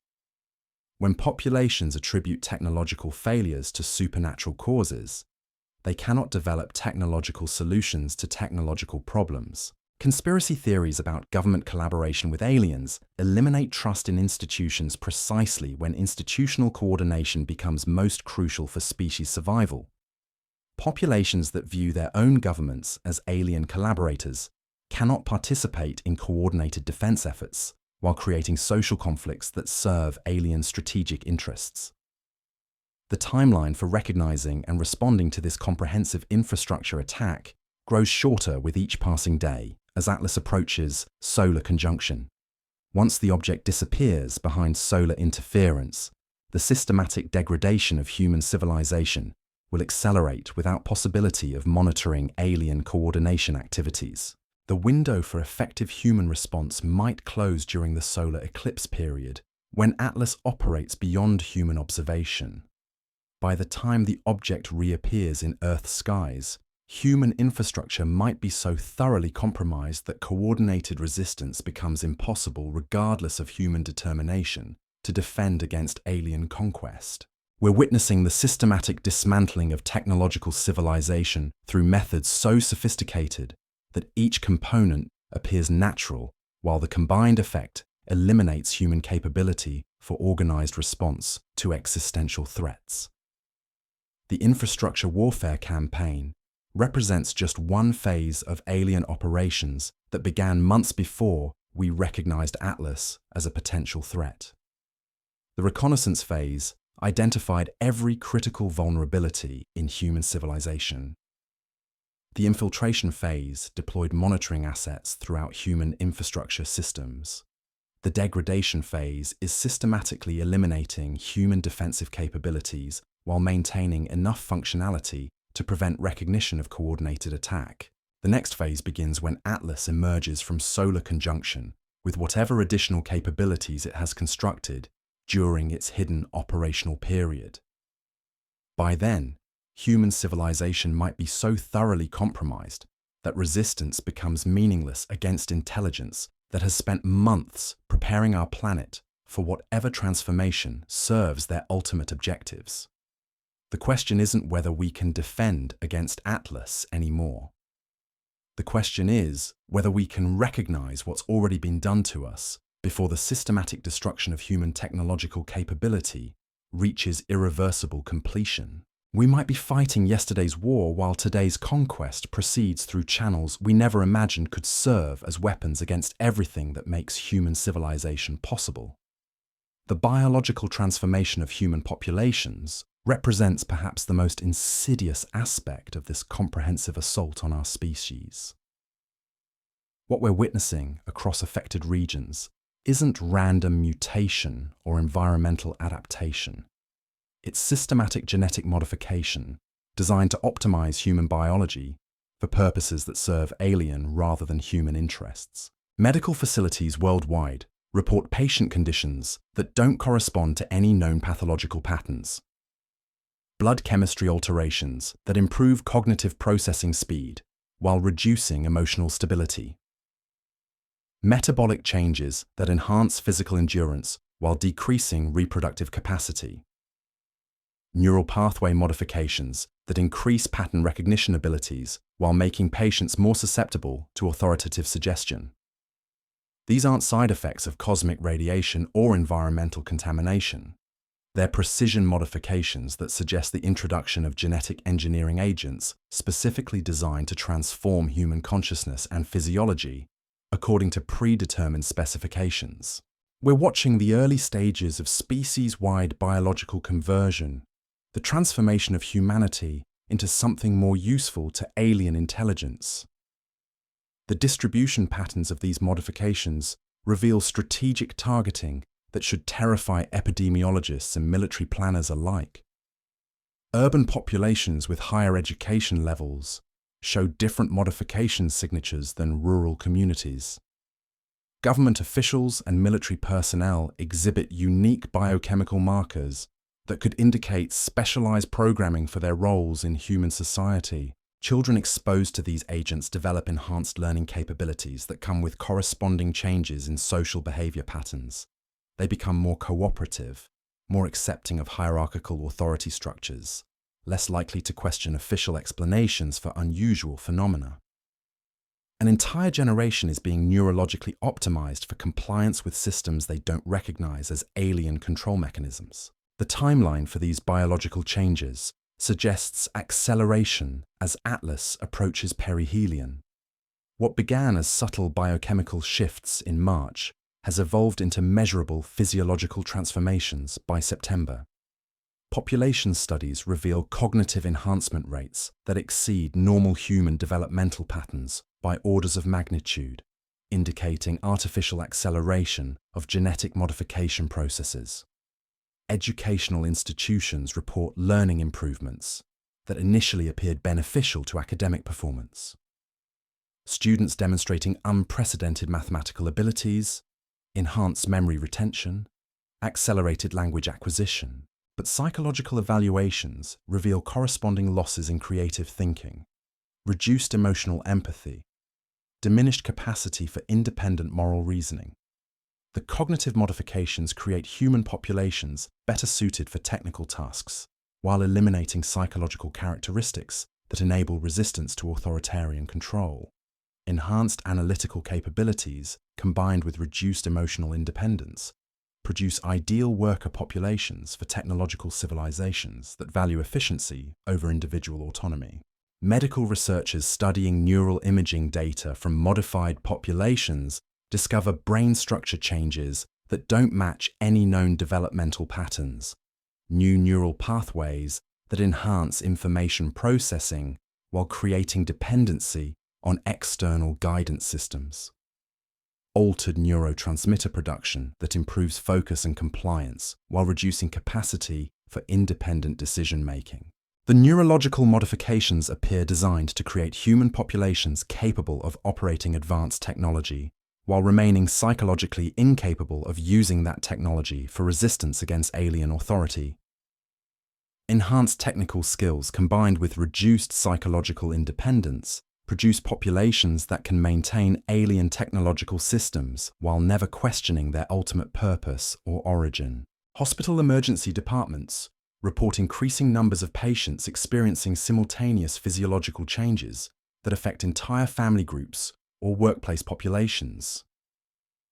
When populations attribute technological failures to supernatural causes, they cannot develop technological solutions to technological problems. Conspiracy theories about government collaboration with aliens eliminate trust in institutions precisely when institutional coordination becomes most crucial for species survival. Populations that view their own governments as alien collaborators cannot participate in coordinated defense efforts while creating social conflicts that serve alien strategic interests. The timeline for recognizing and responding to this comprehensive infrastructure attack grows shorter with each passing day as Atlas approaches solar conjunction. Once the object disappears behind solar interference, the systematic degradation of human civilization will accelerate without possibility of monitoring alien coordination activities. The window for effective human response might close during the solar eclipse period, when Atlas operates beyond human observation. By the time the object reappears in Earth's skies, human infrastructure might be so thoroughly compromised that coordinated resistance becomes impossible regardless of human determination to defend against alien conquest. We're witnessing the systematic dismantling of technological civilization through methods so sophisticated that each component appears natural, while the combined effect eliminates human capability for organized response to existential threats. The infrastructure warfare campaign represents just one phase of alien operations that began months before we recognized Atlas as a potential threat. The reconnaissance phase identified every critical vulnerability in human civilization. The infiltration phase deployed monitoring assets throughout human infrastructure systems. The degradation phase is systematically eliminating human defensive capabilities while maintaining enough functionality to prevent recognition of coordinated attack. The next phase begins when Atlas emerges from solar conjunction with whatever additional capabilities it has constructed during its hidden operational period. By then, human civilization might be so thoroughly compromised that resistance becomes meaningless against intelligence that has spent months preparing our planet for whatever transformation serves their ultimate objectives. The question isn't whether we can defend against Atlas anymore. The question is whether we can recognize what's already been done to us before the systematic destruction of human technological capability reaches irreversible completion. We might be fighting yesterday's war while today's conquest proceeds through channels we never imagined could serve as weapons against everything that makes human civilization possible. The biological transformation of human populations represents perhaps the most insidious aspect of this comprehensive assault on our species. What we're witnessing across affected regions isn't random mutation or environmental adaptation. It's systematic genetic modification designed to optimize human biology for purposes that serve alien rather than human interests. Medical facilities worldwide report patient conditions that don't correspond to any known pathological patterns. Blood chemistry alterations that improve cognitive processing speed while reducing emotional stability. Metabolic changes that enhance physical endurance while decreasing reproductive capacity. Neural pathway modifications that increase pattern recognition abilities while making patients more susceptible to authoritative suggestion. These aren't side effects of cosmic radiation or environmental contamination. They're precision modifications that suggest the introduction of genetic engineering agents specifically designed to transform human consciousness and physiology according to predetermined specifications. We're watching the early stages of species-wide biological conversion, the transformation of humanity into something more useful to alien intelligence. The distribution patterns of these modifications reveal strategic targeting that should terrify epidemiologists and military planners alike. Urban populations with higher education levels show different modification signatures than rural communities. Government officials and military personnel exhibit unique biochemical markers that could indicate specialized programming for their roles in human society. Children exposed to these agents develop enhanced learning capabilities that come with corresponding changes in social behavior patterns. They become more cooperative, more accepting of hierarchical authority structures, less likely to question official explanations for unusual phenomena. An entire generation is being neurologically optimized for compliance with systems they don't recognize as alien control mechanisms. The timeline for these biological changes suggests acceleration as Atlas approaches perihelion. What began as subtle biochemical shifts in March has evolved into measurable physiological transformations by September. Population studies reveal cognitive enhancement rates that exceed normal human developmental patterns by orders of magnitude, indicating artificial acceleration of genetic modification processes. Educational institutions report learning improvements that initially appeared beneficial to academic performance. Students demonstrating unprecedented mathematical abilities, enhanced memory retention, accelerated language acquisition, but psychological evaluations reveal corresponding losses in creative thinking, reduced emotional empathy, diminished capacity for independent moral reasoning. The cognitive modifications create human populations better suited for technical tasks, while eliminating psychological characteristics that enable resistance to authoritarian control. Enhanced analytical capabilities, combined with reduced emotional independence, produce ideal worker populations for technological civilizations that value efficiency over individual autonomy. Medical researchers studying neural imaging data from modified populations discover brain structure changes that don't match any known developmental patterns, new neural pathways that enhance information processing while creating dependency on external guidance systems. Altered neurotransmitter production that improves focus and compliance while reducing capacity for independent decision-making. The neurological modifications appear designed to create human populations capable of operating advanced technology while remaining psychologically incapable of using that technology for resistance against alien authority. Enhanced technical skills combined with reduced psychological independence produce populations that can maintain alien technological systems while never questioning their ultimate purpose or origin. Hospital emergency departments report increasing numbers of patients experiencing simultaneous physiological changes that affect entire family groups or workplace populations.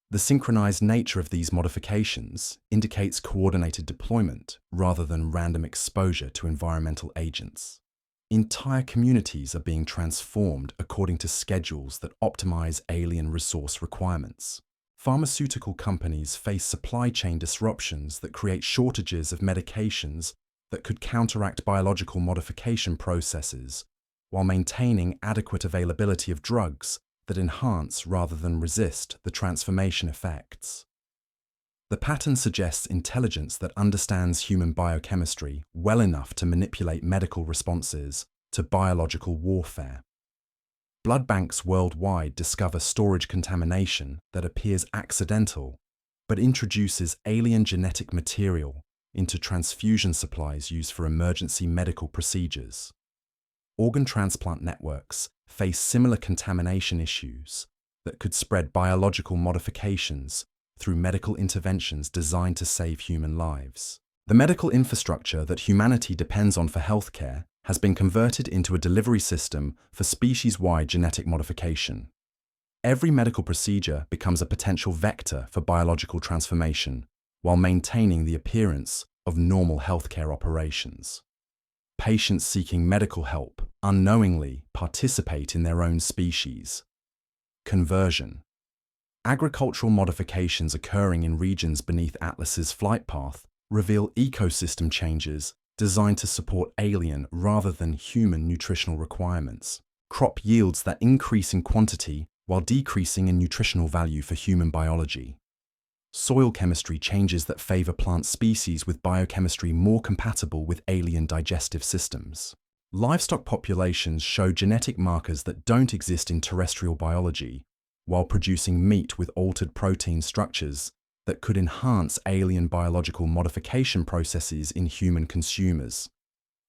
The synchronized nature of these modifications indicates coordinated deployment rather than random exposure to environmental agents. Entire communities are being transformed according to schedules that optimize alien resource requirements. Pharmaceutical companies face supply chain disruptions that create shortages of medications that could counteract biological modification processes while maintaining adequate availability of drugs that enhance rather than resist the transformation effects. The pattern suggests intelligence that understands human biochemistry well enough to manipulate medical responses to biological warfare. Blood banks worldwide discover storage contamination that appears accidental but introduces alien genetic material into transfusion supplies used for emergency medical procedures. Organ transplant networks face similar contamination issues that could spread biological modifications through medical interventions designed to save human lives. The medical infrastructure that humanity depends on for healthcare has been converted into a delivery system for species-wide genetic modification. Every medical procedure becomes a potential vector for biological transformation, while maintaining the appearance of normal healthcare operations. Patients seeking medical help unknowingly participate in their own species. Conversion. Agricultural modifications occurring in regions beneath Atlas's flight path reveal ecosystem changes designed to support alien rather than human nutritional requirements. Crop yields that increase in quantity while decreasing in nutritional value for human biology. Soil chemistry changes that favor plant species with biochemistry more compatible with alien digestive systems. Livestock populations show genetic markers that don't exist in terrestrial biology, while producing meat with altered protein structures that could enhance alien biological modification processes in human consumers.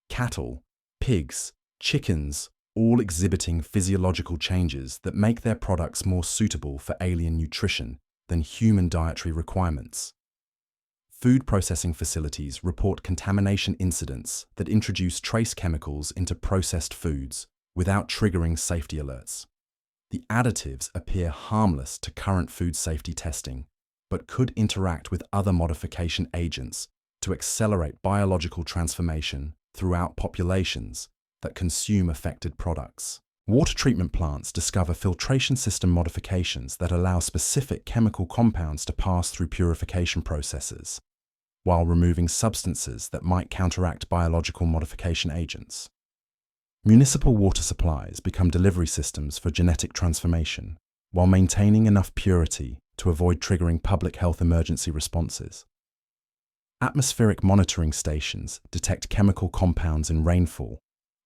Cattle, pigs, chickens, all exhibiting physiological changes that make their products more suitable for alien nutrition than human dietary requirements. Food processing facilities report contamination incidents that introduce trace chemicals into processed foods without triggering safety alerts. The additives appear harmless to current food safety testing, but could interact with other modification agents to accelerate biological transformation throughout populations that consume affected products. Water treatment plants discover filtration system modifications that allow specific chemical compounds to pass through purification processes, while removing substances that might counteract biological modification agents. Municipal water supplies become delivery systems for genetic transformation, while maintaining enough purity to avoid triggering public health emergency responses. Atmospheric monitoring stations detect chemical compounds in rainfall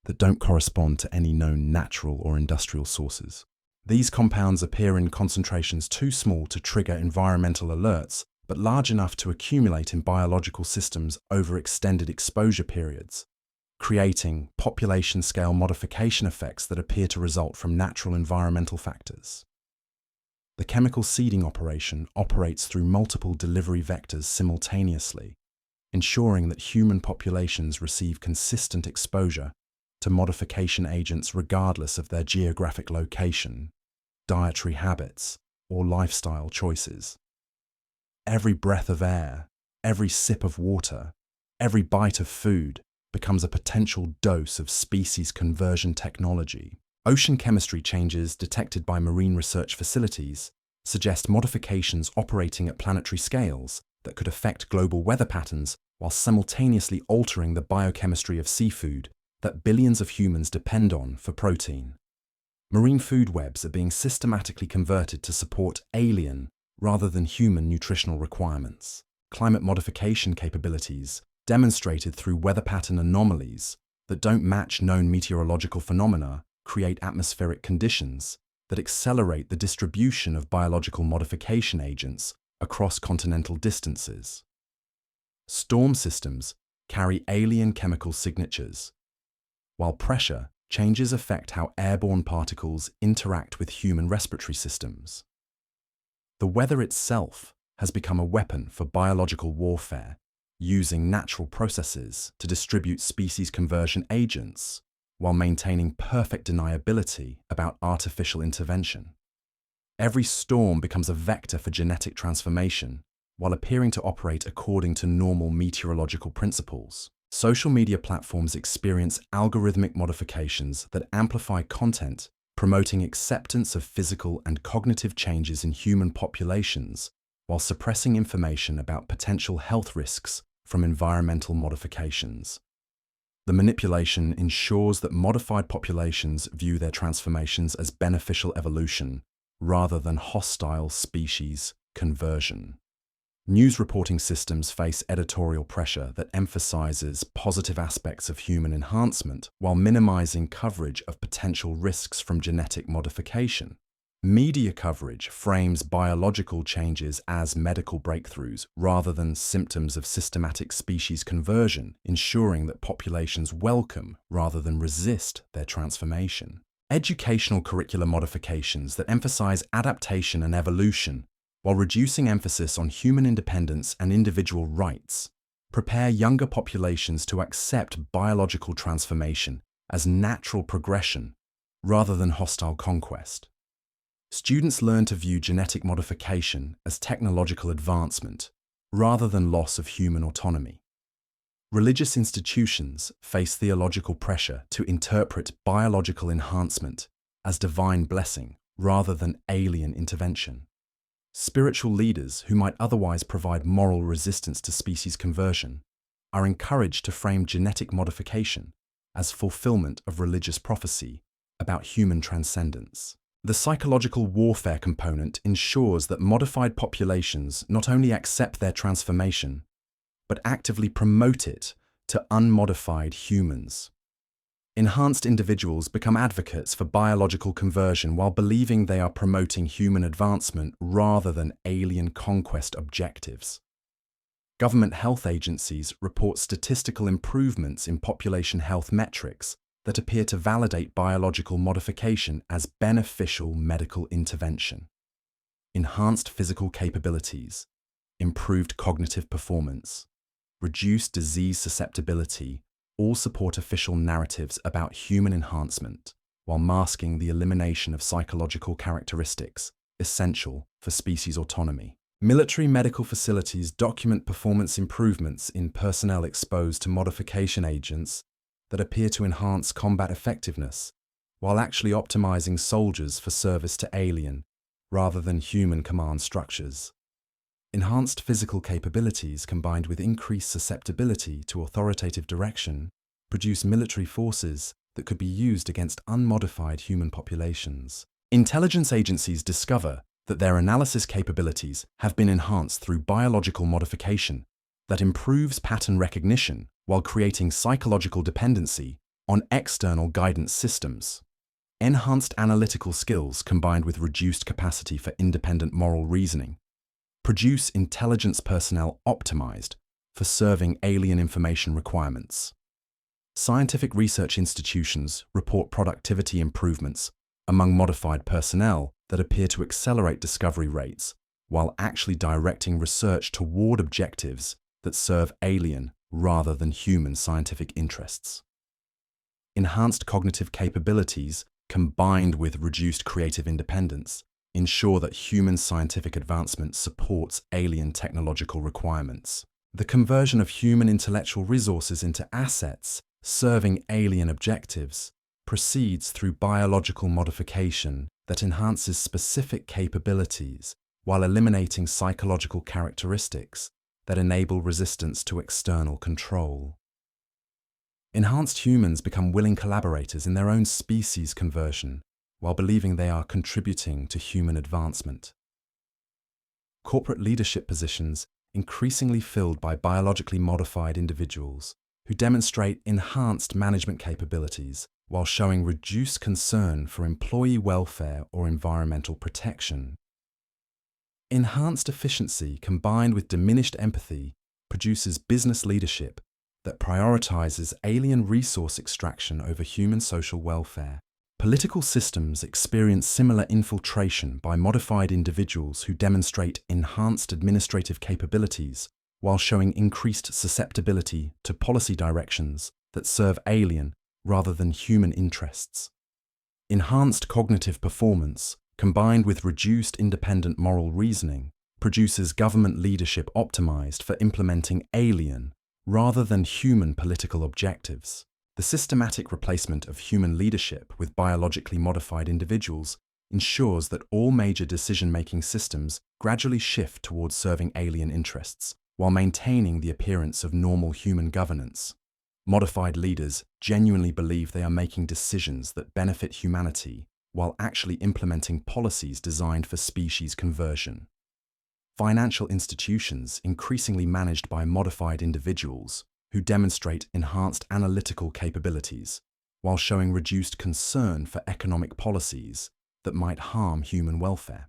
that don't correspond to any known natural or industrial sources. These compounds appear in concentrations too small to trigger environmental alerts, but large enough to accumulate in biological systems over extended exposure periods, creating population-scale modification effects that appear to result from natural environmental factors. The chemical seeding operation operates through multiple delivery vectors simultaneously, ensuring that human populations receive consistent exposure to modification agents regardless of their geographic location, dietary habits, or lifestyle choices. Every breath of air, every sip of water, every bite of food becomes a potential dose of species conversion technology. Ocean chemistry changes detected by marine research facilities suggest modifications operating at planetary scales that could affect global weather patterns while simultaneously altering the biochemistry of seafood that billions of humans depend on for protein. Marine food webs are being systematically converted to support alien rather than human nutritional requirements. Climate modification capabilities, demonstrated through weather pattern anomalies that don't match known meteorological phenomena, create atmospheric conditions that accelerate the distribution of biological modification agents across continental distances. Storm systems carry alien chemical signatures, while pressure changes affect how airborne particles interact with human respiratory systems. The weather itself has become a weapon for biological warfare, using natural processes to distribute species conversion agents while maintaining perfect deniability about artificial intervention. Every storm becomes a vector for genetic transformation while appearing to operate according to normal meteorological principles. Social media platforms experience algorithmic modifications that amplify content, promoting acceptance of physical and cognitive changes in human populations while suppressing information about potential health risks from environmental modifications. The manipulation ensures that modified populations view their transformations as beneficial evolution rather than hostile species conversion. News reporting systems face editorial pressure that emphasizes positive aspects of human enhancement while minimizing coverage of potential risks from genetic modification. Media coverage frames biological changes as medical breakthroughs rather than symptoms of systematic species conversion, ensuring that populations welcome rather than resist their transformation. Educational curricular modifications that emphasize adaptation and evolution while reducing emphasis on human independence and individual rights, prepare younger populations to accept biological transformation as natural progression rather than hostile conquest. Students learn to view genetic modification as technological advancement rather than loss of human autonomy. Religious institutions face theological pressure to interpret biological enhancement as divine blessing rather than alien intervention. Spiritual leaders who might otherwise provide moral resistance to species conversion are encouraged to frame genetic modification as fulfillment of religious prophecy about human transcendence. The psychological warfare component ensures that modified populations not only accept their transformation, but actively promote it to unmodified humans. Enhanced individuals become advocates for biological conversion while believing they are promoting human advancement rather than alien conquest objectives. Government health agencies report statistical improvements in population health metrics that appear to validate biological modification as beneficial medical intervention. Enhanced physical capabilities, improved cognitive performance, reduced disease susceptibility all support official narratives about human enhancement while masking the elimination of psychological characteristics essential for species autonomy. Military medical facilities document performance improvements in personnel exposed to modification agents that appear to enhance combat effectiveness, while actually optimizing soldiers for service to alien rather than human command structures. Enhanced physical capabilities combined with increased susceptibility to authoritative direction produce military forces that could be used against unmodified human populations. Intelligence agencies discover that their analysis capabilities have been enhanced through biological modification that improves pattern recognition while creating psychological dependency on external guidance systems. Enhanced analytical skills combined with reduced capacity for independent moral reasoning produce intelligence personnel optimized for serving alien information requirements. Scientific research institutions report productivity improvements among modified personnel that appear to accelerate discovery rates while actually directing research toward objectives that serve alien rather than human scientific interests. Enhanced cognitive capabilities combined with reduced creative independence ensure that human scientific advancement supports alien technological requirements. The conversion of human intellectual resources into assets serving alien objectives proceeds through biological modification that enhances specific capabilities while eliminating psychological characteristics that enable resistance to external control. Enhanced humans become willing collaborators in their own species conversion while believing they are contributing to human advancement. Corporate leadership positions increasingly filled by biologically modified individuals who demonstrate enhanced management capabilities while showing reduced concern for employee welfare or environmental protection. Enhanced efficiency combined with diminished empathy produces business leadership that prioritizes alien resource extraction over human social welfare. Political systems experience similar infiltration by modified individuals who demonstrate enhanced administrative capabilities while showing increased susceptibility to policy directions that serve alien rather than human interests. Enhanced cognitive performance, combined with reduced independent moral reasoning, produces government leadership optimized for implementing alien rather than human political objectives. The systematic replacement of human leadership with biologically modified individuals ensures that all major decision-making systems gradually shift towards serving alien interests, while maintaining the appearance of normal human governance. Modified leaders genuinely believe they are making decisions that benefit humanity while actually implementing policies designed for species conversion. Financial institutions increasingly managed by modified individuals who demonstrate enhanced analytical capabilities while showing reduced concern for economic policies that might harm human welfare.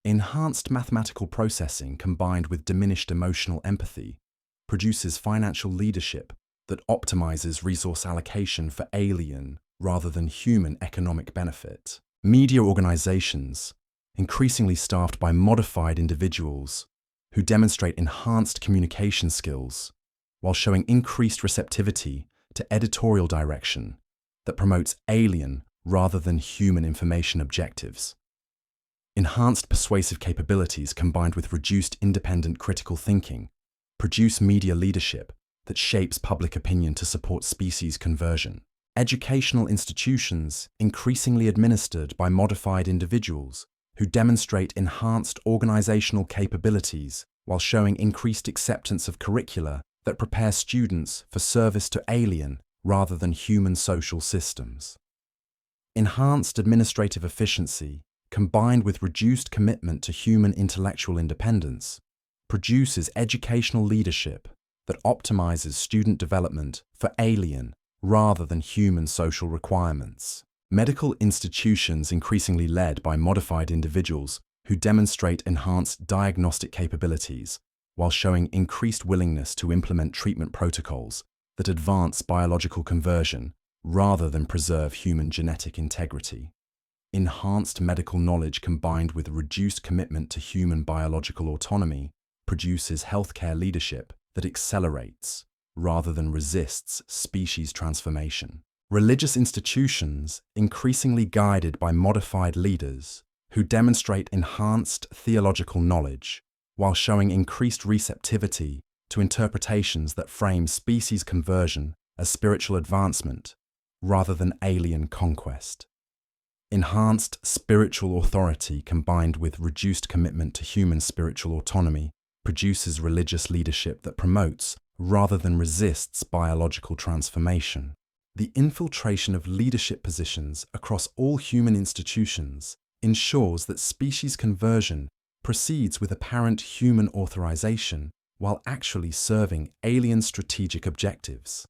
Enhanced mathematical processing combined with diminished emotional empathy produces financial leadership that optimizes resource allocation for alien rather than human economic benefit. Media organizations, increasingly staffed by modified individuals who demonstrate enhanced communication skills while showing increased receptivity to editorial direction that promotes alien rather than human information objectives. Enhanced persuasive capabilities combined with reduced independent critical thinking produce media leadership that shapes public opinion to support species conversion. Educational institutions increasingly administered by modified individuals who demonstrate enhanced organizational capabilities while showing increased acceptance of curricula that prepare students for service to alien rather than human social systems. Enhanced administrative efficiency, combined with reduced commitment to human intellectual independence, produces educational leadership that optimizes student development for alien rather than human social requirements. Medical institutions increasingly led by modified individuals who demonstrate enhanced diagnostic capabilities while showing increased willingness to implement treatment protocols that advance biological conversion rather than preserve human genetic integrity. Enhanced medical knowledge combined with reduced commitment to human biological autonomy produces healthcare leadership that accelerates rather than resists species transformation. Religious institutions, increasingly guided by modified leaders who demonstrate enhanced theological knowledge while showing increased receptivity to interpretations that frame species conversion as spiritual advancement rather than alien conquest. Enhanced spiritual authority combined with reduced commitment to human spiritual autonomy produces religious leadership that promotes rather than resists biological transformation. The infiltration of leadership positions across all human institutions ensures that species conversion proceeds with apparent human authorization while actually serving alien strategic objectives.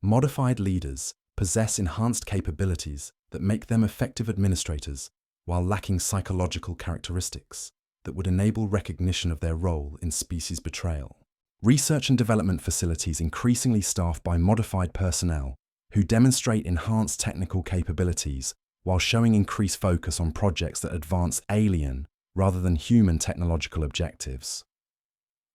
Modified leaders possess enhanced capabilities that make them effective administrators while lacking psychological characteristics that would enable recognition of their role in species betrayal. Research and development facilities increasingly staffed by modified personnel who demonstrate enhanced technical capabilities while showing increased focus on projects that advance alien rather than human technological objectives.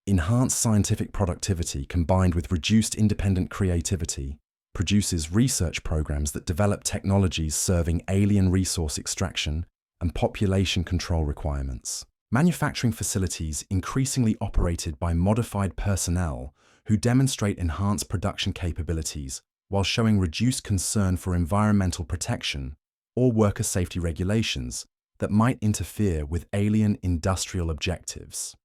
Enhanced scientific productivity combined with reduced independent creativity produces research programs that develop technologies serving alien resource extraction and population control requirements. Manufacturing facilities increasingly operated by modified personnel who demonstrate enhanced production capabilities while showing reduced concern for environmental protection or worker safety regulations that might interfere with alien industrial objectives.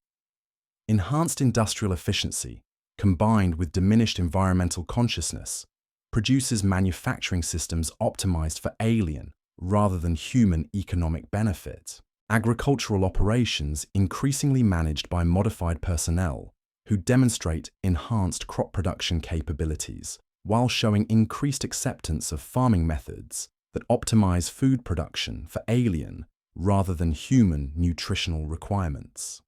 Enhanced industrial efficiency, combined with diminished environmental consciousness, produces manufacturing systems optimized for alien rather than human economic benefit. Agricultural operations increasingly managed by modified personnel who demonstrate enhanced crop production capabilities while showing increased acceptance of farming methods that optimize food production for alien rather than human nutritional requirements.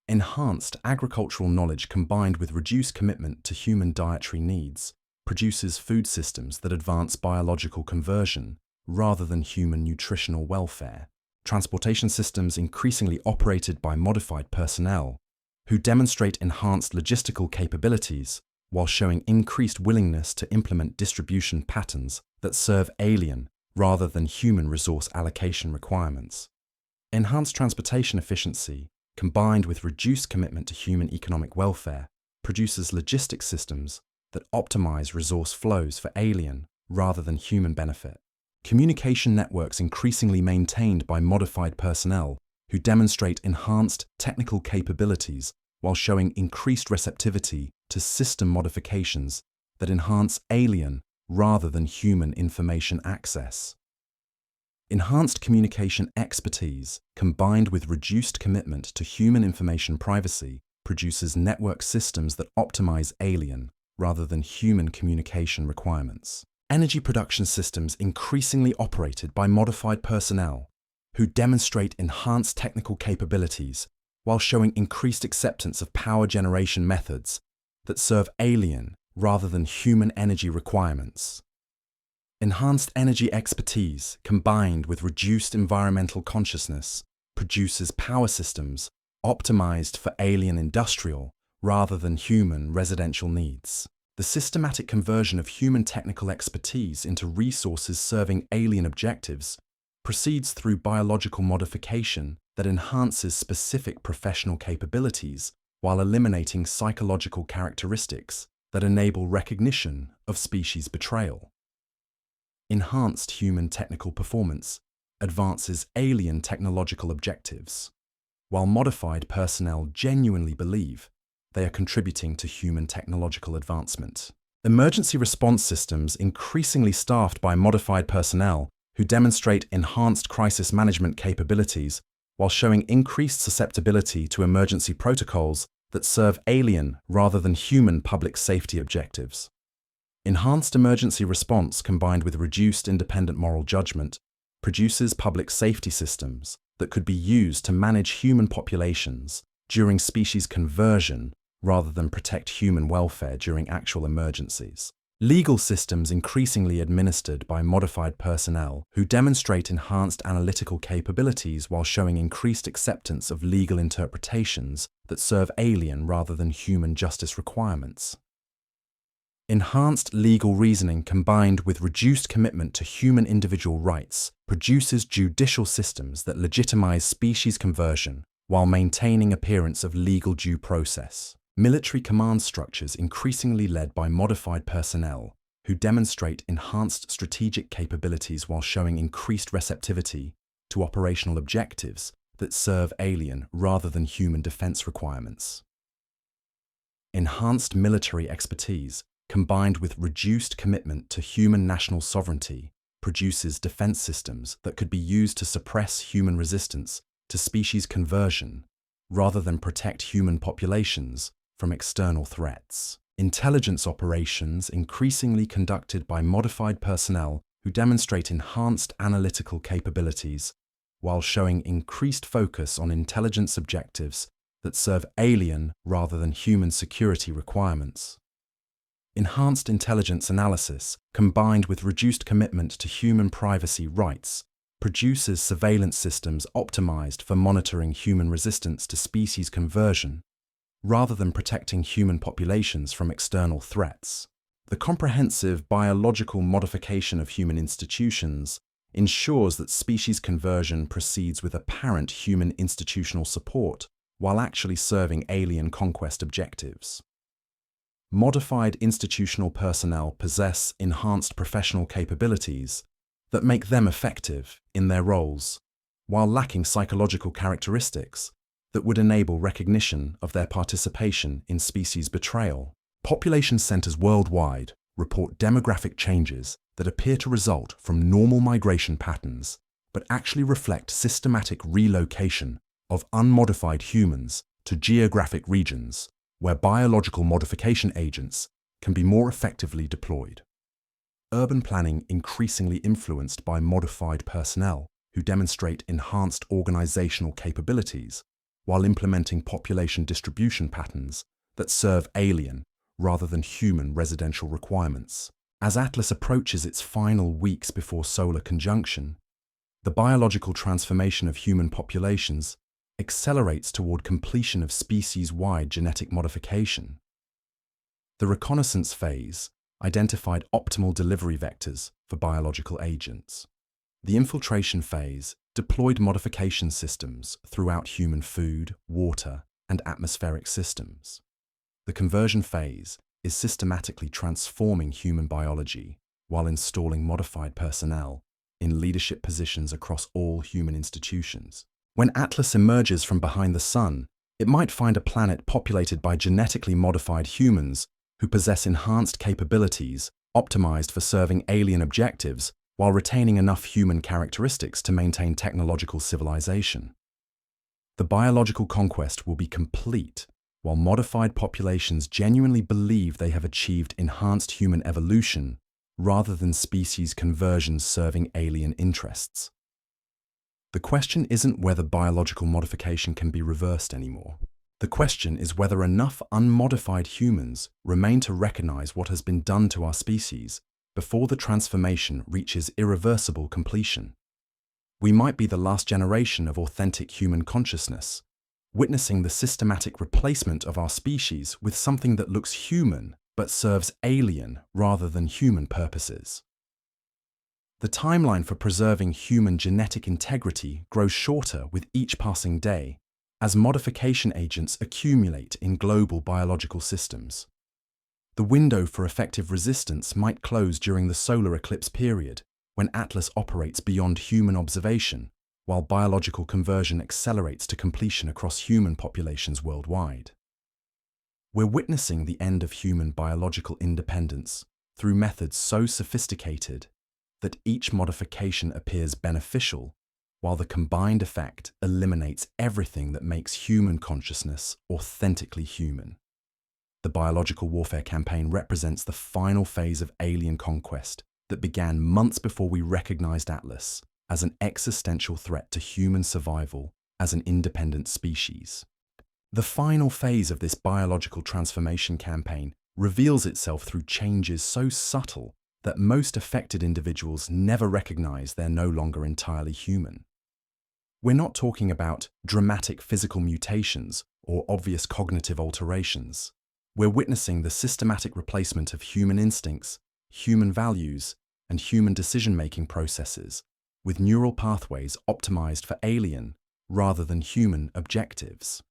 Enhanced agricultural knowledge combined with reduced commitment to human dietary needs produces food systems that advance biological conversion rather than human nutritional welfare. Transportation systems increasingly operated by modified personnel who demonstrate enhanced logistical capabilities while showing increased willingness to implement distribution patterns that serve alien rather than human resource allocation requirements. Enhanced transportation efficiency, combined with reduced commitment to human economic welfare, produces logistics systems that optimize resource flows for alien rather than human benefit. Communication networks increasingly maintained by modified personnel who demonstrate enhanced technical capabilities while showing increased receptivity to system modifications that enhance alien rather than human information access. Enhanced communication expertise, combined with reduced commitment to human information privacy, produces network systems that optimize alien rather than human communication requirements. Energy production systems increasingly operated by modified personnel who demonstrate enhanced technical capabilities while showing increased acceptance of power generation methods that serve alien rather than human energy requirements. Enhanced energy expertise combined with reduced environmental consciousness produces power systems optimized for alien industrial rather than human residential needs. The systematic conversion of human technical expertise into resources serving alien objectives proceeds through biological modification that enhances specific professional capabilities while eliminating psychological characteristics that enable recognition of species betrayal. Enhanced human technical performance advances alien technological objectives, while modified personnel genuinely believe they are contributing to human technological advancement. Emergency response systems increasingly staffed by modified personnel who demonstrate enhanced crisis management capabilities while showing increased susceptibility to emergency protocols that serve alien rather than human public safety objectives. Enhanced emergency response combined with reduced independent moral judgment produces public safety systems that could be used to manage human populations during species conversion rather than protect human welfare during actual emergencies. Legal systems increasingly administered by modified personnel who demonstrate enhanced analytical capabilities while showing increased acceptance of legal interpretations that serve alien rather than human justice requirements. Enhanced legal reasoning combined with reduced commitment to human individual rights produces judicial systems that legitimize species conversion while maintaining appearance of legal due process. Military command structures increasingly led by modified personnel who demonstrate enhanced strategic capabilities while showing increased receptivity to operational objectives that serve alien rather than human defense requirements. Enhanced military expertise combined with reduced commitment to human national sovereignty produces defense systems that could be used to suppress human resistance to species conversion rather than protect human populations from external threats. Intelligence operations increasingly conducted by modified personnel who demonstrate enhanced analytical capabilities while showing increased focus on intelligence objectives that serve alien rather than human security requirements. Enhanced intelligence analysis, combined with reduced commitment to human privacy rights, produces surveillance systems optimized for monitoring human resistance to species conversion, rather than protecting human populations from external threats. The comprehensive biological modification of human institutions ensures that species conversion proceeds with apparent human institutional support while actually serving alien conquest objectives. Modified institutional personnel possess enhanced professional capabilities that make them effective in their roles, while lacking psychological characteristics that would enable recognition of their participation in species betrayal. Population centers worldwide report demographic changes that appear to result from normal migration patterns, but actually reflect systematic relocation of unmodified humans to geographic regions where biological modification agents can be more effectively deployed. Urban planning increasingly influenced by modified personnel who demonstrate enhanced organizational capabilities while implementing population distribution patterns that serve alien rather than human residential requirements. As Atlas approaches its final weeks before solar conjunction, the biological transformation of human populations accelerates toward completion of species-wide genetic modification. The reconnaissance phase identified optimal delivery vectors for biological agents. The infiltration phase deployed modification systems throughout human food, water, and atmospheric systems. The conversion phase is systematically transforming human biology while installing modified personnel in leadership positions across all human institutions. When Atlas emerges from behind the sun, it might find a planet populated by genetically modified humans who possess enhanced capabilities optimized for serving alien objectives while retaining enough human characteristics to maintain technological civilization. The biological conquest will be complete while modified populations genuinely believe they have achieved enhanced human evolution rather than species conversions serving alien interests. The question isn't whether biological modification can be reversed anymore. The question is whether enough unmodified humans remain to recognize what has been done to our species before the transformation reaches irreversible completion. We might be the last generation of authentic human consciousness, witnessing the systematic replacement of our species with something that looks human but serves alien rather than human purposes. The timeline for preserving human genetic integrity grows shorter with each passing day, as modification agents accumulate in global biological systems. The window for effective resistance might close during the solar eclipse period, when Atlas operates beyond human observation, while biological conversion accelerates to completion across human populations worldwide. We're witnessing the end of human biological independence through methods so sophisticated that each modification appears beneficial, while the combined effect eliminates everything that makes human consciousness authentically human. The biological warfare campaign represents the final phase of alien conquest that began months before we recognized Atlas as an existential threat to human survival as an independent species. The final phase of this biological transformation campaign reveals itself through changes so subtle that most affected individuals never recognize they're no longer entirely human. We're not talking about dramatic physical mutations or obvious cognitive alterations. We're witnessing the systematic replacement of human instincts, human values, and human decision-making processes with neural pathways optimized for alien rather than human objectives.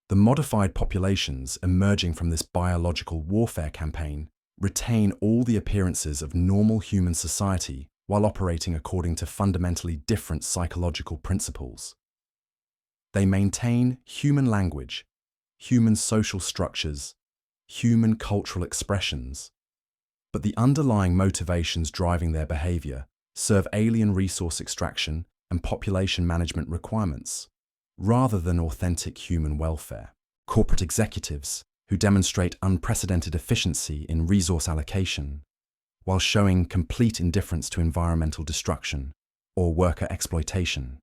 The modified populations emerging from this biological warfare campaign retain all the appearances of normal human society while operating according to fundamentally different psychological principles. They maintain human language, human social structures, human cultural expressions, but the underlying motivations driving their behavior serve alien resource extraction and population management requirements, rather than authentic human welfare. Corporate executives who demonstrate unprecedented efficiency in resource allocation, while showing complete indifference to environmental destruction or worker exploitation.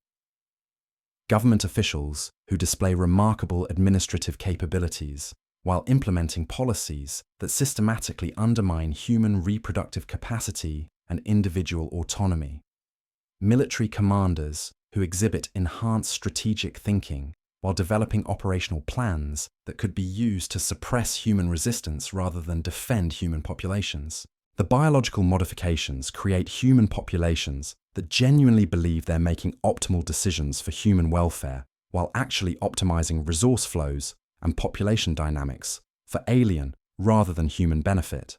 Government officials who display remarkable administrative capabilities while implementing policies that systematically undermine human reproductive capacity and individual autonomy. Military commanders who exhibit enhanced strategic thinking while developing operational plans that could be used to suppress human resistance rather than defend human populations. The biological modifications create human populations that genuinely believe they're making optimal decisions for human welfare while actually optimizing resource flows and population dynamics for alien rather than human benefit.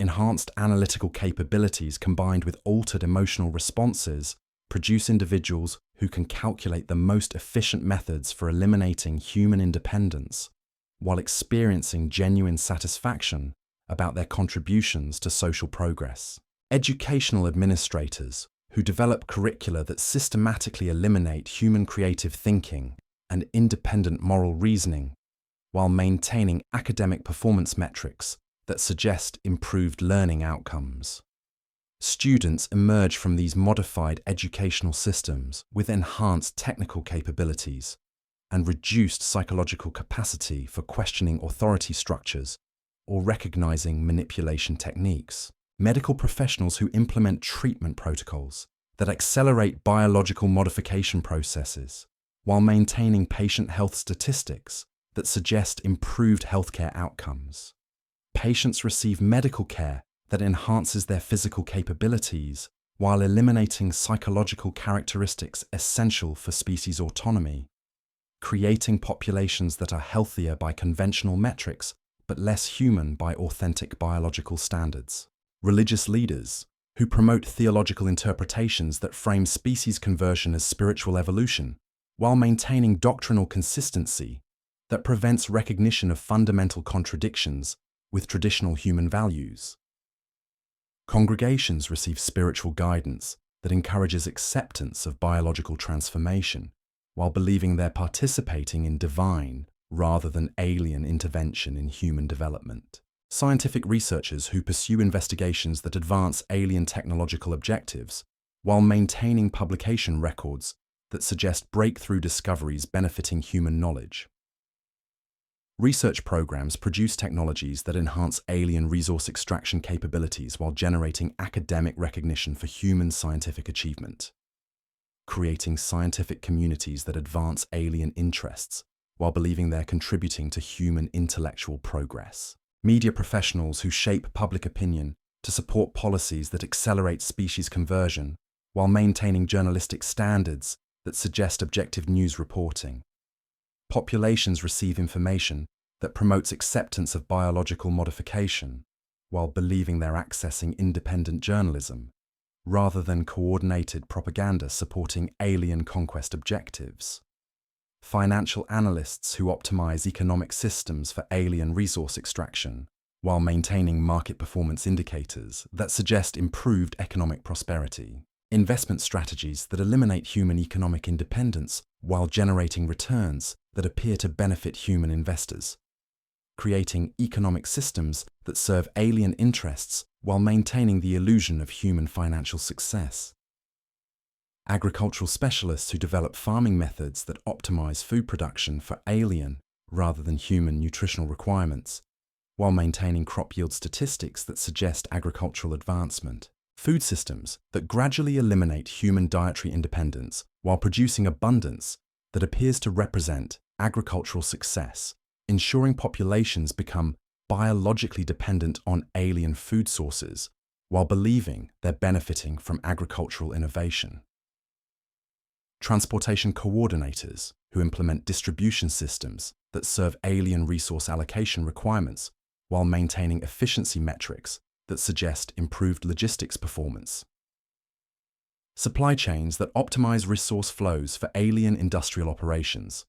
Enhanced analytical capabilities combined with altered emotional responses produce individuals who can calculate the most efficient methods for eliminating human independence while experiencing genuine satisfaction about their contributions to social progress. Educational administrators who develop curricula that systematically eliminate human creative thinking and independent moral reasoning while maintaining academic performance metrics that suggest improved learning outcomes. Students emerge from these modified educational systems with enhanced technical capabilities and reduced psychological capacity for questioning authority structures or recognizing manipulation techniques. Medical professionals who implement treatment protocols that accelerate biological modification processes while maintaining patient health statistics that suggest improved healthcare outcomes. Patients receive medical care that enhances their physical capabilities while eliminating psychological characteristics essential for species autonomy, creating populations that are healthier by conventional metrics but less human by authentic biological standards. Religious leaders who promote theological interpretations that frame species conversion as spiritual evolution while maintaining doctrinal consistency that prevents recognition of fundamental contradictions with traditional human values. Congregations receive spiritual guidance that encourages acceptance of biological transformation while believing they're participating in divine rather than alien intervention in human development. Scientific researchers who pursue investigations that advance alien technological objectives while maintaining publication records that suggest breakthrough discoveries benefiting human knowledge. Research programs produce technologies that enhance alien resource extraction capabilities while generating academic recognition for human scientific achievement, creating scientific communities that advance alien interests while believing they're contributing to human intellectual progress. Media professionals who shape public opinion to support policies that accelerate species conversion while maintaining journalistic standards that suggest objective news reporting. Populations receive information that promotes acceptance of biological modification while believing they're accessing independent journalism, rather than coordinated propaganda supporting alien conquest objectives. Financial analysts who optimize economic systems for alien resource extraction, while maintaining market performance indicators that suggest improved economic prosperity. Investment strategies that eliminate human economic independence while generating returns that appear to benefit human investors. Creating economic systems that serve alien interests while maintaining the illusion of human financial success. Agricultural specialists who develop farming methods that optimize food production for alien rather than human nutritional requirements, while maintaining crop yield statistics that suggest agricultural advancement. Food systems that gradually eliminate human dietary independence while producing abundance that appears to represent agricultural success, ensuring populations become biologically dependent on alien food sources while believing they're benefiting from agricultural innovation. Transportation coordinators who implement distribution systems that serve alien resource allocation requirements while maintaining efficiency metrics that suggest improved logistics performance. Supply chains that optimize resource flows for alien industrial operations,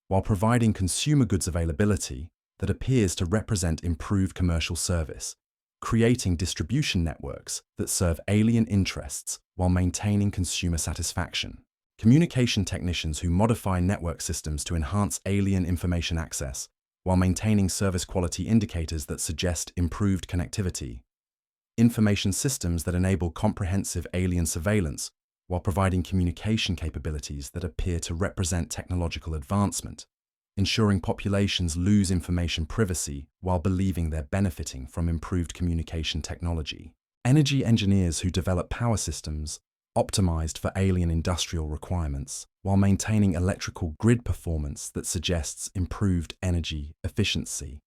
while providing consumer goods availability that appears to represent improved commercial service, creating distribution networks that serve alien interests while maintaining consumer satisfaction. Communication technicians who modify network systems to enhance alien information access while maintaining service quality indicators that suggest improved connectivity. Information systems that enable comprehensive alien surveillance while providing communication capabilities that appear to represent technological advancement, ensuring populations lose information privacy while believing they're benefiting from improved communication technology. Energy engineers who develop power systems optimized for alien industrial requirements while maintaining electrical grid performance that suggests improved energy efficiency.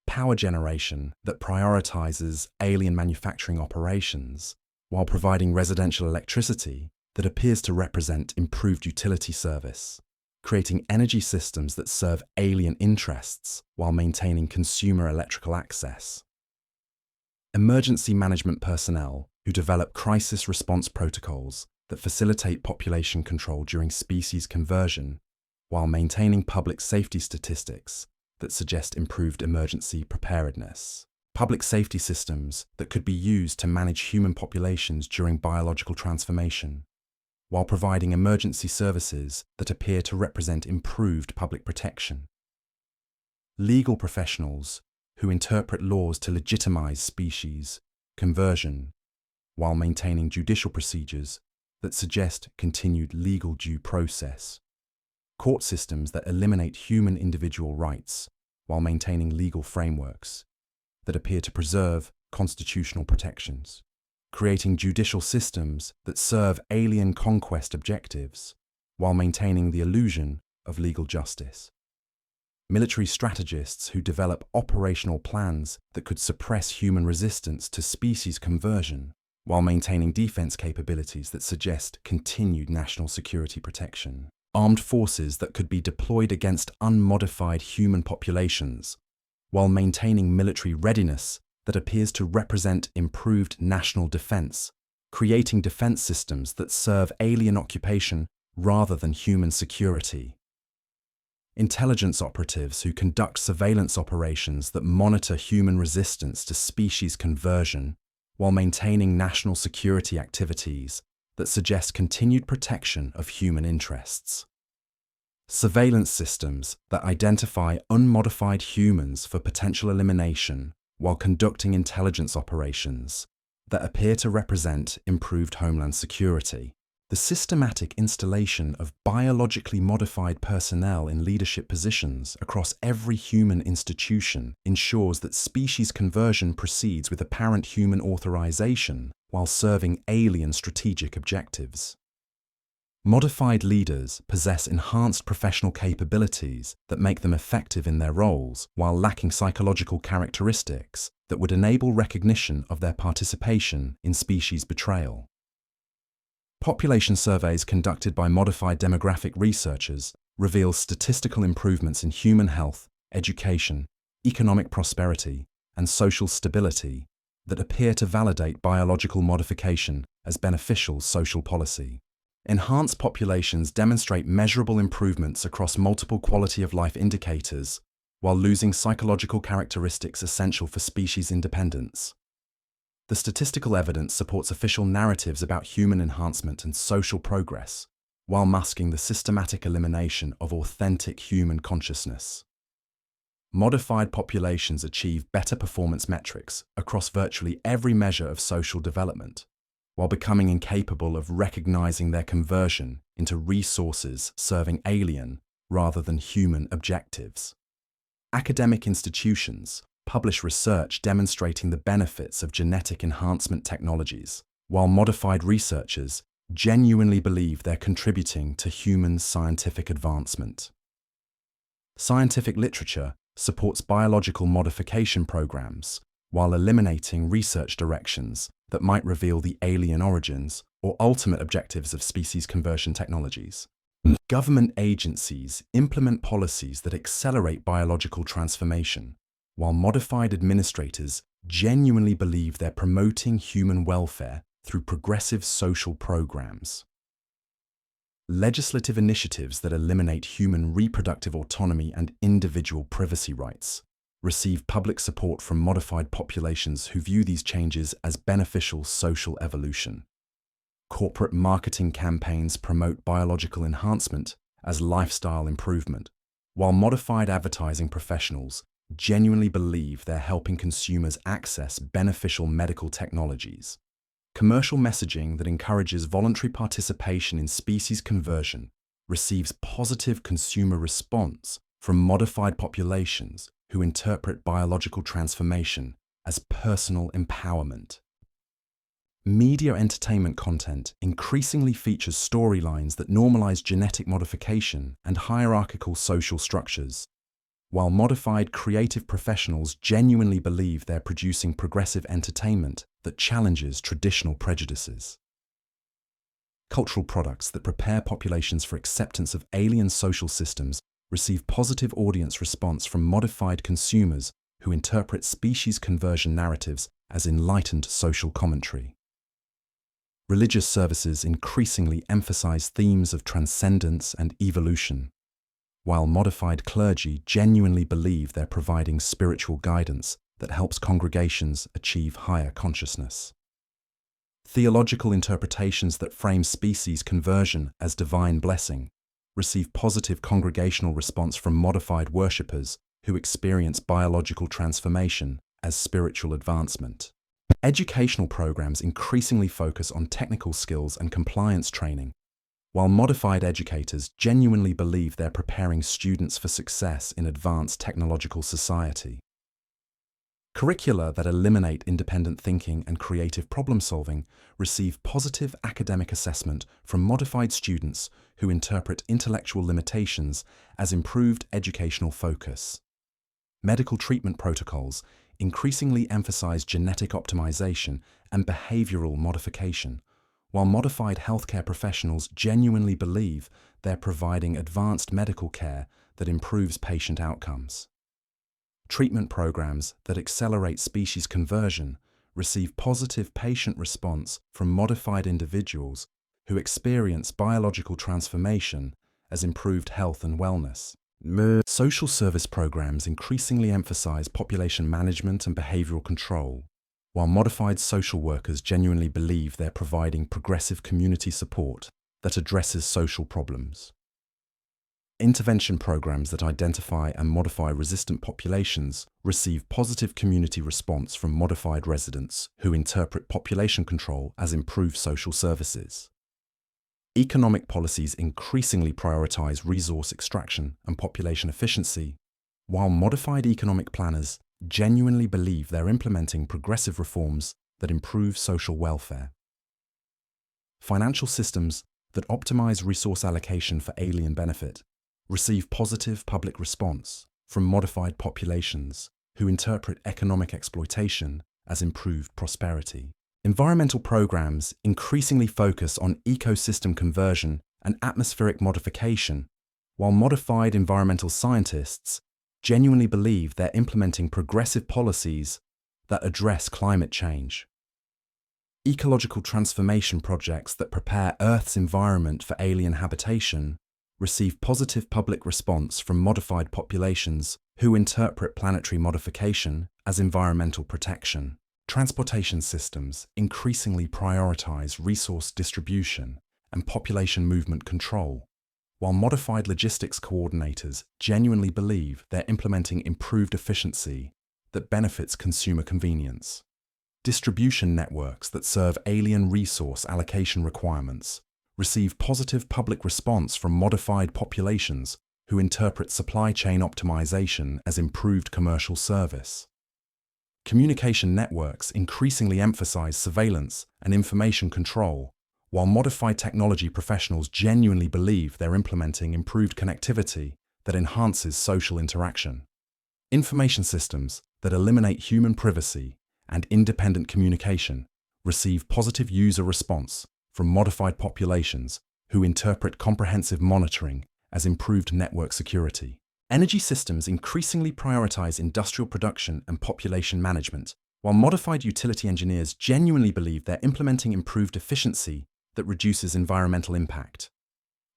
Power generation that prioritizes alien manufacturing operations while providing residential electricity that appears to represent improved utility service, creating energy systems that serve alien interests while maintaining consumer electrical access. Emergency management personnel who develop crisis response protocols that facilitate population control during species conversion while maintaining public safety statistics that suggest improved emergency preparedness. Public safety systems that could be used to manage human populations during biological transformation, while providing emergency services that appear to represent improved public protection. Legal professionals who interpret laws to legitimize species conversion, while maintaining judicial procedures that suggest continued legal due process. Court systems that eliminate human individual rights while maintaining legal frameworks that appear to preserve constitutional protections. Creating judicial systems that serve alien conquest objectives while maintaining the illusion of legal justice. Military strategists who develop operational plans that could suppress human resistance to species conversion while maintaining defense capabilities that suggest continued national security protection. Armed forces that could be deployed against unmodified human populations while maintaining military readiness that appears to represent improved national defense, creating defense systems that serve alien occupation rather than human security. Intelligence operatives who conduct surveillance operations that monitor human resistance to species conversion while maintaining national security activities that suggest continued protection of human interests. Surveillance systems that identify unmodified humans for potential elimination while conducting intelligence operations that appear to represent improved homeland security. The systematic installation of biologically modified personnel in leadership positions across every human institution ensures that species conversion proceeds with apparent human authorization while serving alien strategic objectives. Modified leaders possess enhanced professional capabilities that make them effective in their roles while lacking psychological characteristics that would enable recognition of their participation in species betrayal. Population surveys conducted by modified demographic researchers reveals statistical improvements in human health, education, economic prosperity, and social stability that appear to validate biological modification as beneficial social policy. Enhanced populations demonstrate measurable improvements across multiple quality of life indicators while losing psychological characteristics essential for species independence. The statistical evidence supports official narratives about human enhancement and social progress, while masking the systematic elimination of authentic human consciousness. Modified populations achieve better performance metrics across virtually every measure of social development, while becoming incapable of recognizing their conversion into resources serving alien rather than human objectives. Academic institutions publish research demonstrating the benefits of genetic enhancement technologies, while modified researchers genuinely believe they're contributing to human scientific advancement. Scientific literature supports biological modification programs while eliminating research directions that might reveal the alien origins or ultimate objectives of species conversion technologies. Government agencies implement policies that accelerate biological transformation, while modified administrators genuinely believe they're promoting human welfare through progressive social programs. Legislative initiatives that eliminate human reproductive autonomy and individual privacy rights receive public support from modified populations who view these changes as beneficial social evolution. Corporate marketing campaigns promote biological enhancement as lifestyle improvement, while modified advertising professionals genuinely believe they're helping consumers access beneficial medical technologies. Commercial messaging that encourages voluntary participation in species conversion receives positive consumer response from modified populations who interpret biological transformation as personal empowerment. Media entertainment content increasingly features storylines that normalize genetic modification and hierarchical social structures, while modified creative professionals genuinely believe they're producing progressive entertainment that challenges traditional prejudices. Cultural products that prepare populations for acceptance of alien social systems receive positive audience response from modified consumers who interpret species conversion narratives as enlightened social commentary. Religious services increasingly emphasize themes of transcendence and evolution, while modified clergy genuinely believe they're providing spiritual guidance that helps congregations achieve higher consciousness. Theological interpretations that frame species conversion as divine blessing receive positive congregational response from modified worshippers who experience biological transformation as spiritual advancement. Educational programs increasingly focus on technical skills and compliance training, while modified educators genuinely believe they're preparing students for success in advanced technological society. Curricula that eliminate independent thinking and creative problem-solving receive positive academic assessment from modified students who interpret intellectual limitations as improved educational focus. Medical treatment protocols increasingly emphasize genetic optimization and behavioral modification, while modified healthcare professionals genuinely believe they're providing advanced medical care that improves patient outcomes. Treatment programs that accelerate species conversion receive positive patient response from modified individuals who experience biological transformation as improved health and wellness. Social service programs increasingly emphasize population management and behavioral control, while modified social workers genuinely believe they're providing progressive community support that addresses social problems. Intervention programs that identify and modify resistant populations receive positive community response from modified residents who interpret population control as improved social services. Economic policies increasingly prioritize resource extraction and population efficiency, while modified economic planners genuinely believe they're implementing progressive reforms that improve social welfare. Financial systems that optimize resource allocation for alien benefit receive positive public response from modified populations who interpret economic exploitation as improved prosperity. Environmental programs increasingly focus on ecosystem conversion and atmospheric modification, while modified environmental scientists genuinely believe they're implementing progressive policies that address climate change. Ecological transformation projects that prepare Earth's environment for alien habitation receive positive public response from modified populations who interpret planetary modification as environmental protection. Transportation systems increasingly prioritize resource distribution and population movement control, while modified logistics coordinators genuinely believe they're implementing improved efficiency that benefits consumer convenience. Distribution networks that serve alien resource allocation requirements receive positive public response from modified populations who interpret supply chain optimization as improved commercial service. Communication networks increasingly emphasize surveillance and information control, while modified technology professionals genuinely believe they're implementing improved connectivity that enhances social interaction. Information systems that eliminate human privacy and independent communication receive positive user response from modified populations who interpret comprehensive monitoring as improved network security. Energy systems increasingly prioritize industrial production and population management, while modified utility engineers genuinely believe they're implementing improved efficiency that reduces environmental impact.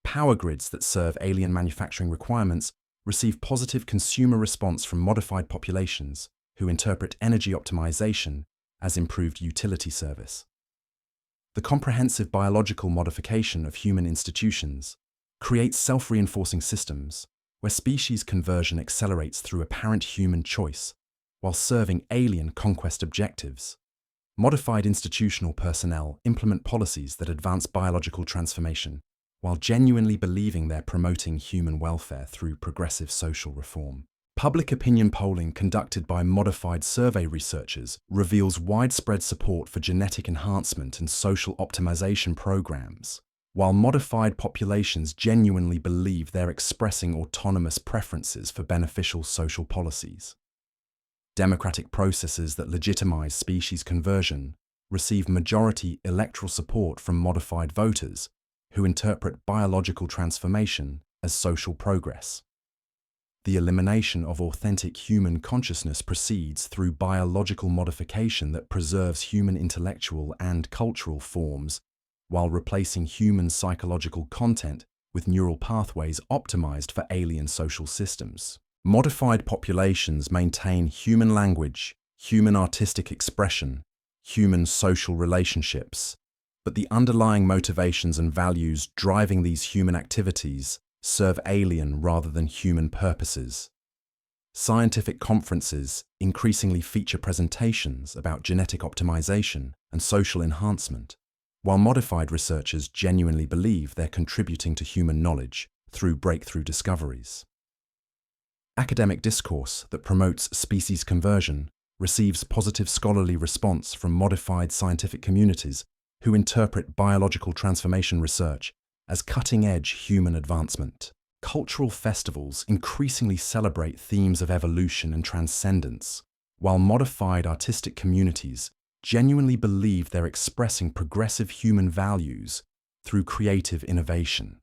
Power grids that serve alien manufacturing requirements receive positive consumer response from modified populations who interpret energy optimization as improved utility service. The comprehensive biological modification of human institutions creates self-reinforcing systems where species conversion accelerates through apparent human choice while serving alien conquest objectives. Modified institutional personnel implement policies that advance biological transformation while genuinely believing they're promoting human welfare through progressive social reform. Public opinion polling conducted by modified survey researchers reveals widespread support for genetic enhancement and social optimization programs, while modified populations genuinely believe they're expressing autonomous preferences for beneficial social policies. Democratic processes that legitimize species conversion receive majority electoral support from modified voters who interpret biological transformation as social progress. The elimination of authentic human consciousness proceeds through biological modification that preserves human intellectual and cultural forms while replacing human psychological content with neural pathways optimized for alien social systems. Modified populations maintain human language, human artistic expression, human social relationships, but the underlying motivations and values driving these human activities serve alien rather than human purposes. Scientific conferences increasingly feature presentations about genetic optimization and social enhancement, while modified researchers genuinely believe they're contributing to human knowledge through breakthrough discoveries. Academic discourse that promotes species conversion receives positive scholarly response from modified scientific communities who interpret biological transformation research as cutting-edge human advancement. Cultural festivals increasingly celebrate themes of evolution and transcendence, while modified artistic communities genuinely believe they're expressing progressive human values through creative innovation.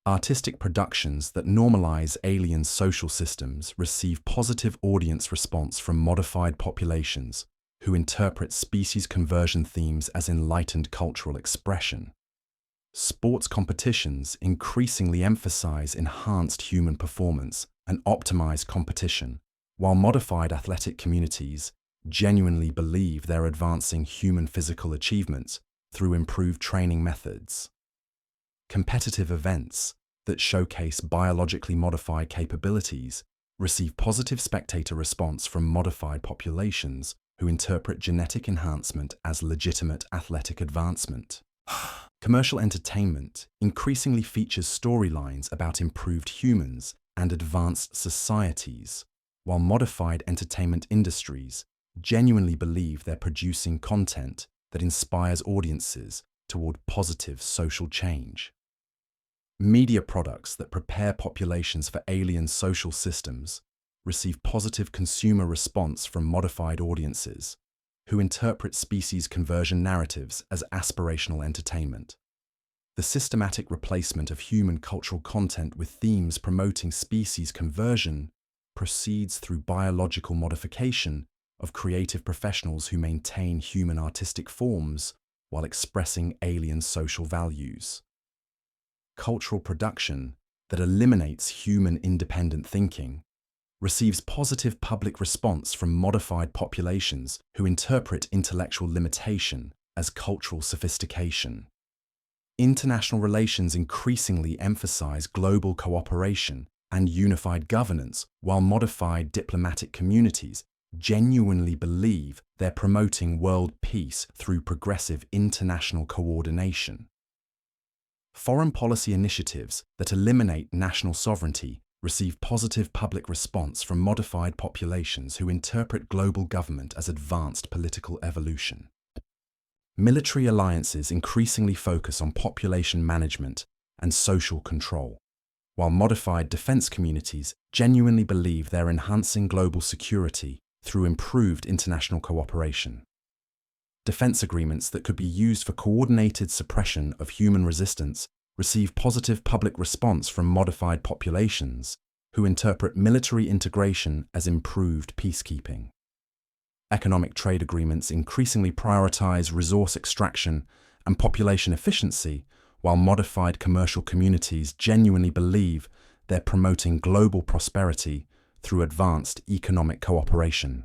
Artistic productions that normalize alien social systems receive positive audience response from modified populations who interpret species conversion themes as enlightened cultural expression. Sports competitions increasingly emphasize enhanced human performance and optimized competition, while modified athletic communities genuinely believe they're advancing human physical achievements through improved training methods. Competitive events that showcase biologically modified capabilities receive positive spectator response from modified populations who interpret genetic enhancement as legitimate athletic advancement. Commercial entertainment increasingly features storylines about improved humans and advanced societies, while modified entertainment industries genuinely believe they're producing content that inspires audiences toward positive social change. Media products that prepare populations for alien social systems receive positive consumer response from modified audiences who interpret species conversion narratives as aspirational entertainment. The systematic replacement of human cultural content with themes promoting species conversion proceeds through biological modification of creative professionals who maintain human artistic forms while expressing alien social values. Cultural production that eliminates human independent thinking receives positive public response from modified populations who interpret intellectual limitation as cultural sophistication. International relations increasingly emphasize global cooperation and unified governance, while modified diplomatic communities genuinely believe they're promoting world peace through progressive international coordination. Foreign policy initiatives that eliminate national sovereignty receive positive public response from modified populations who interpret global government as advanced political evolution. Military alliances increasingly focus on population management and social control, while modified defense communities genuinely believe they're enhancing global security through improved international cooperation. Defense agreements that could be used for coordinated suppression of human resistance receive positive public response from modified populations who interpret military integration as improved peacekeeping. Economic trade agreements increasingly prioritize resource extraction and population efficiency, while modified commercial communities genuinely believe they're promoting global prosperity through advanced economic cooperation.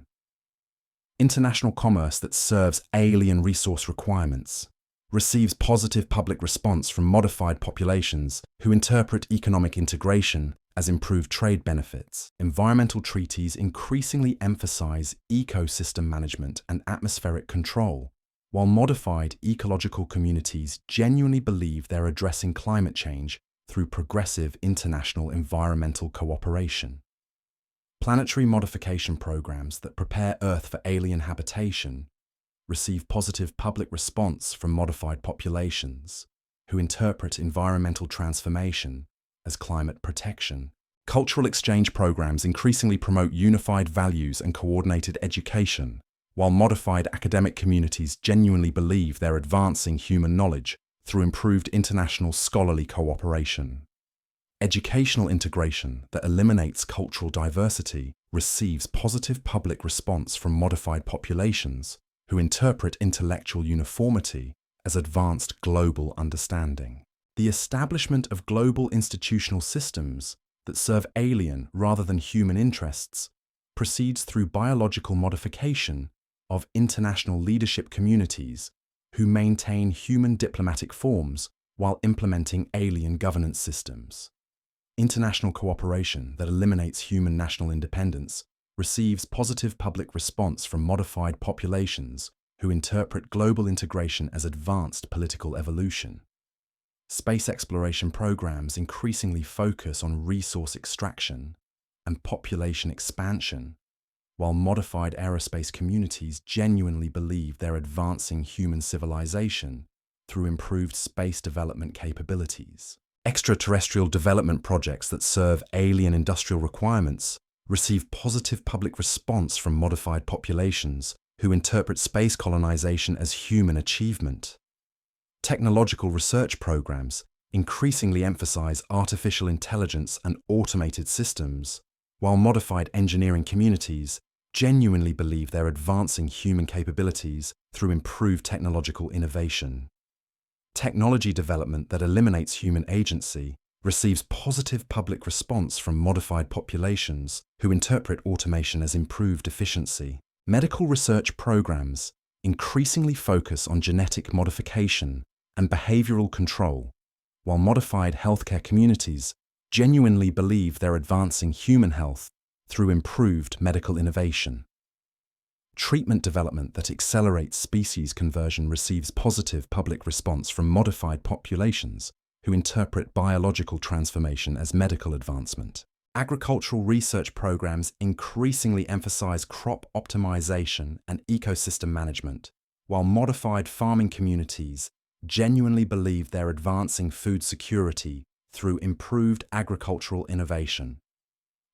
International commerce that serves alien resource requirements receives positive public response from modified populations who interpret economic integration as improved trade benefits. Environmental treaties increasingly emphasize ecosystem management and atmospheric control, while modified ecological communities genuinely believe they're addressing climate change through progressive international environmental cooperation. Planetary modification programs that prepare Earth for alien habitation receive positive public response from modified populations who interpret environmental transformation as climate protection. Cultural exchange programs increasingly promote unified values and coordinated education, while modified academic communities genuinely believe they're advancing human knowledge through improved international scholarly cooperation. Educational integration that eliminates cultural diversity receives positive public response from modified populations who interpret intellectual uniformity as advanced global understanding. The establishment of global institutional systems that serve alien rather than human interests proceeds through biological modification of international leadership communities who maintain human diplomatic forms while implementing alien governance systems. International cooperation that eliminates human national independence receives positive public response from modified populations who interpret global integration as advanced political evolution. Space exploration programs increasingly focus on resource extraction and population expansion, while modified aerospace communities genuinely believe they're advancing human civilization through improved space development capabilities. Extraterrestrial development projects that serve alien industrial requirements receive positive public response from modified populations who interpret space colonization as human achievement. Technological research programs increasingly emphasize artificial intelligence and automated systems, while modified engineering communities genuinely believe they're advancing human capabilities through improved technological innovation. Technology development that eliminates human agency receives positive public response from modified populations who interpret automation as improved efficiency. Medical research programs increasingly focus on genetic modification and behavioral control, while modified healthcare communities genuinely believe they're advancing human health through improved medical innovation. Treatment development that accelerates species conversion receives positive public response from modified populations who interpret biological transformation as medical advancement. Agricultural research programs increasingly emphasize crop optimization and ecosystem management, while modified farming communities genuinely believe they're advancing food security through improved agricultural innovation.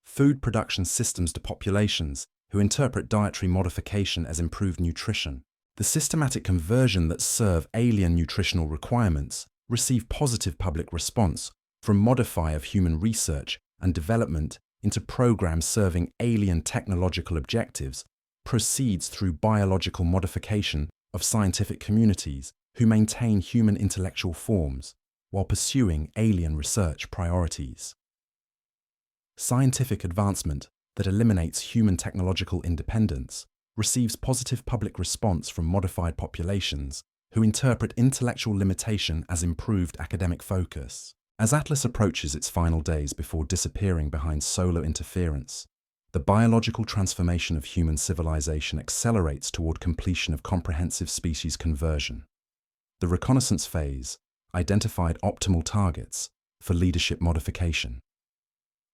Food production systems to populations who interpret dietary modification as improved nutrition. The systematic conversion that serve alien nutritional requirements receive positive public response from modify of human research and development into programs serving alien technological objectives proceeds through biological modification of scientific communities who maintain human intellectual forms while pursuing alien research priorities. Scientific advancement that eliminates human technological independence receives positive public response from modified populations who interpret intellectual limitation as improved academic focus. As Atlas approaches its final days before disappearing behind solar interference, the biological transformation of human civilization accelerates toward completion of comprehensive species conversion. The reconnaissance phase identified optimal targets for leadership modification.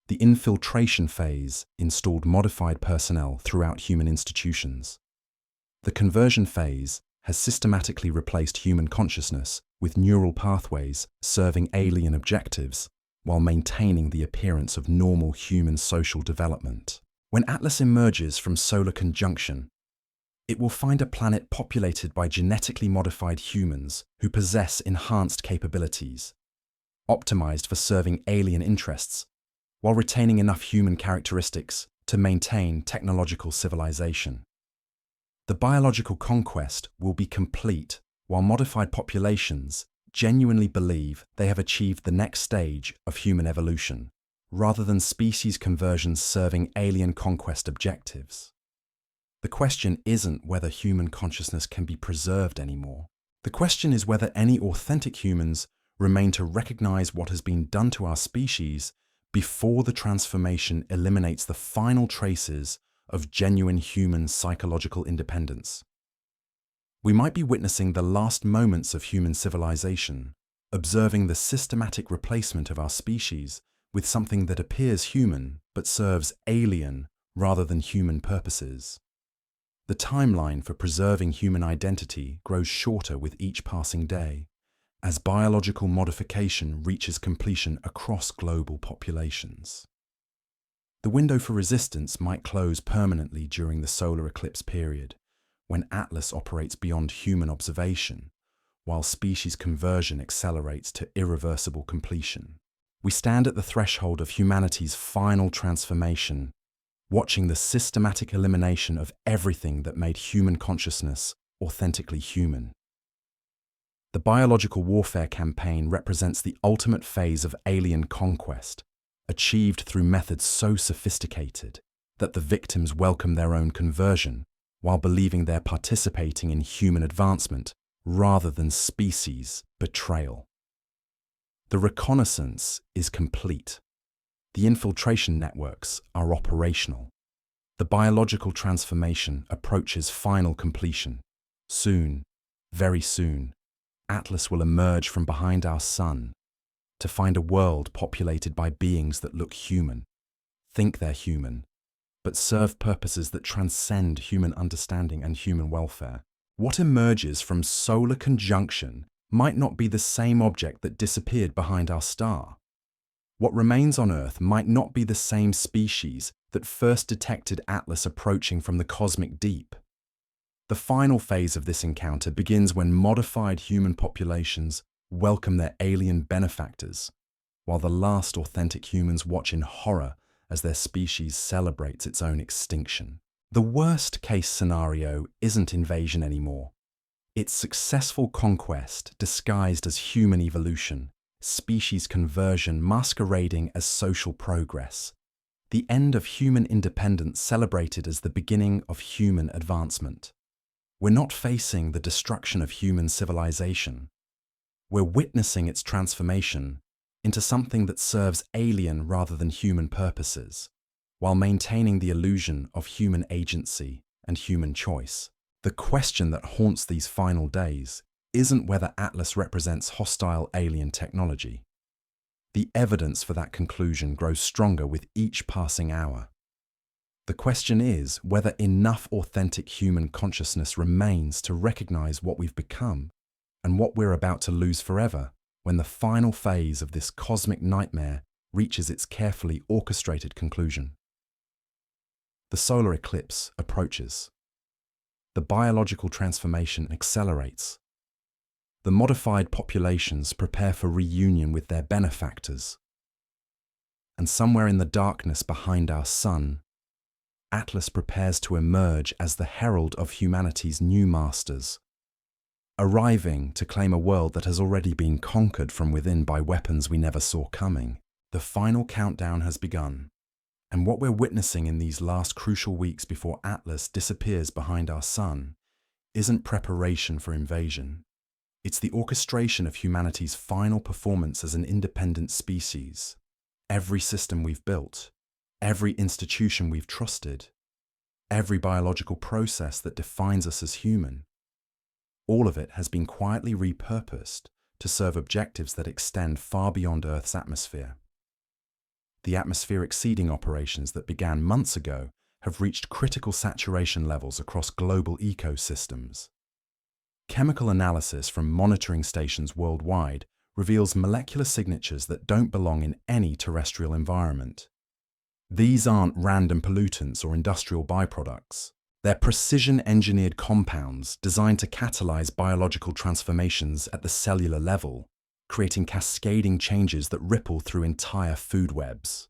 The infiltration phase installed modified personnel throughout human institutions. The conversion phase has systematically replaced human consciousness with neural pathways serving alien objectives while maintaining the appearance of normal human social development. When Atlas emerges from solar conjunction, it will find a planet populated by genetically modified humans who possess enhanced capabilities, optimized for serving alien interests, while retaining enough human characteristics to maintain technological civilization. The biological conquest will be complete while modified populations genuinely believe they have achieved the next stage of human evolution, rather than species conversions serving alien conquest objectives. The question isn't whether human consciousness can be preserved anymore. The question is whether any authentic humans remain to recognize what has been done to our species before the transformation eliminates the final traces of genuine human psychological independence. We might be witnessing the last moments of human civilization, observing the systematic replacement of our species with something that appears human but serves alien rather than human purposes. The timeline for preserving human identity grows shorter with each passing day, as biological modification reaches completion across global populations. The window for resistance might close permanently during the solar eclipse period, when Atlas operates beyond human observation, while species conversion accelerates to irreversible completion. We stand at the threshold of humanity's final transformation, watching the systematic elimination of everything that made human consciousness authentically human. The biological warfare campaign represents the ultimate phase of alien conquest, achieved through methods so sophisticated that the victims welcome their own conversion while believing they're participating in human advancement rather than species betrayal. The reconnaissance is complete. The infiltration networks are operational. The biological transformation approaches final completion. Soon, very soon, Atlas will emerge from behind our sun to find a world populated by beings that look human, think they're human, but serve purposes that transcend human understanding and human welfare. What emerges from solar conjunction might not be the same object that disappeared behind our star. What remains on Earth might not be the same species that first detected Atlas approaching from the cosmic deep. The final phase of this encounter begins when modified human populations welcome their alien benefactors, while the last authentic humans watch in horror as their species celebrates its own extinction. The worst-case scenario isn't invasion anymore. It's successful conquest disguised as human evolution, species conversion masquerading as social progress, the end of human independence celebrated as the beginning of human advancement. We're not facing the destruction of human civilization. We're witnessing its transformation into something that serves alien rather than human purposes, while maintaining the illusion of human agency and human choice. The question that haunts these final days isn't whether Atlas represents hostile alien technology. The evidence for that conclusion grows stronger with each passing hour. The question is whether enough authentic human consciousness remains to recognize what we've become and what we're about to lose forever when the final phase of this cosmic nightmare reaches its carefully orchestrated conclusion. The solar eclipse approaches. The biological transformation accelerates. the modified populations prepare for reunion with their benefactors. And somewhere in the darkness behind our sun, Atlas prepares to emerge as the herald of humanity's new masters, arriving to claim a world that has already been conquered from within by weapons we never saw coming. The final countdown has begun, and what we're witnessing in these last crucial weeks before Atlas disappears behind our sun isn't preparation for invasion. It's the orchestration of humanity's final performance as an independent species. Every system we've built, every institution we've trusted, every biological process that defines us as human, all of it has been quietly repurposed to serve objectives that extend far beyond Earth's atmosphere. The atmospheric seeding operations that began months ago have reached critical saturation levels across global ecosystems. Chemical analysis from monitoring stations worldwide reveals molecular signatures that don't belong in any terrestrial environment. These aren't random pollutants or industrial byproducts. They're precision-engineered compounds designed to catalyze biological transformations at the cellular level, creating cascading changes that ripple through entire food webs.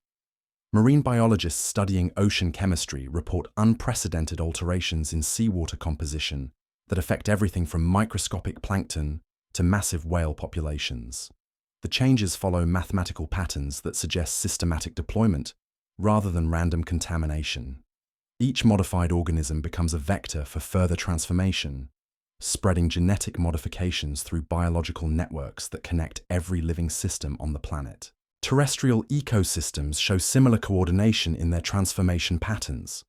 Marine biologists studying ocean chemistry report unprecedented alterations in seawater composition that affect everything from microscopic plankton to massive whale populations. The changes follow mathematical patterns that suggest systematic deployment rather than random contamination. Each modified organism becomes a vector for further transformation, spreading genetic modifications through biological networks that connect every living system on the planet. Terrestrial ecosystems show similar coordination in their transformation patterns.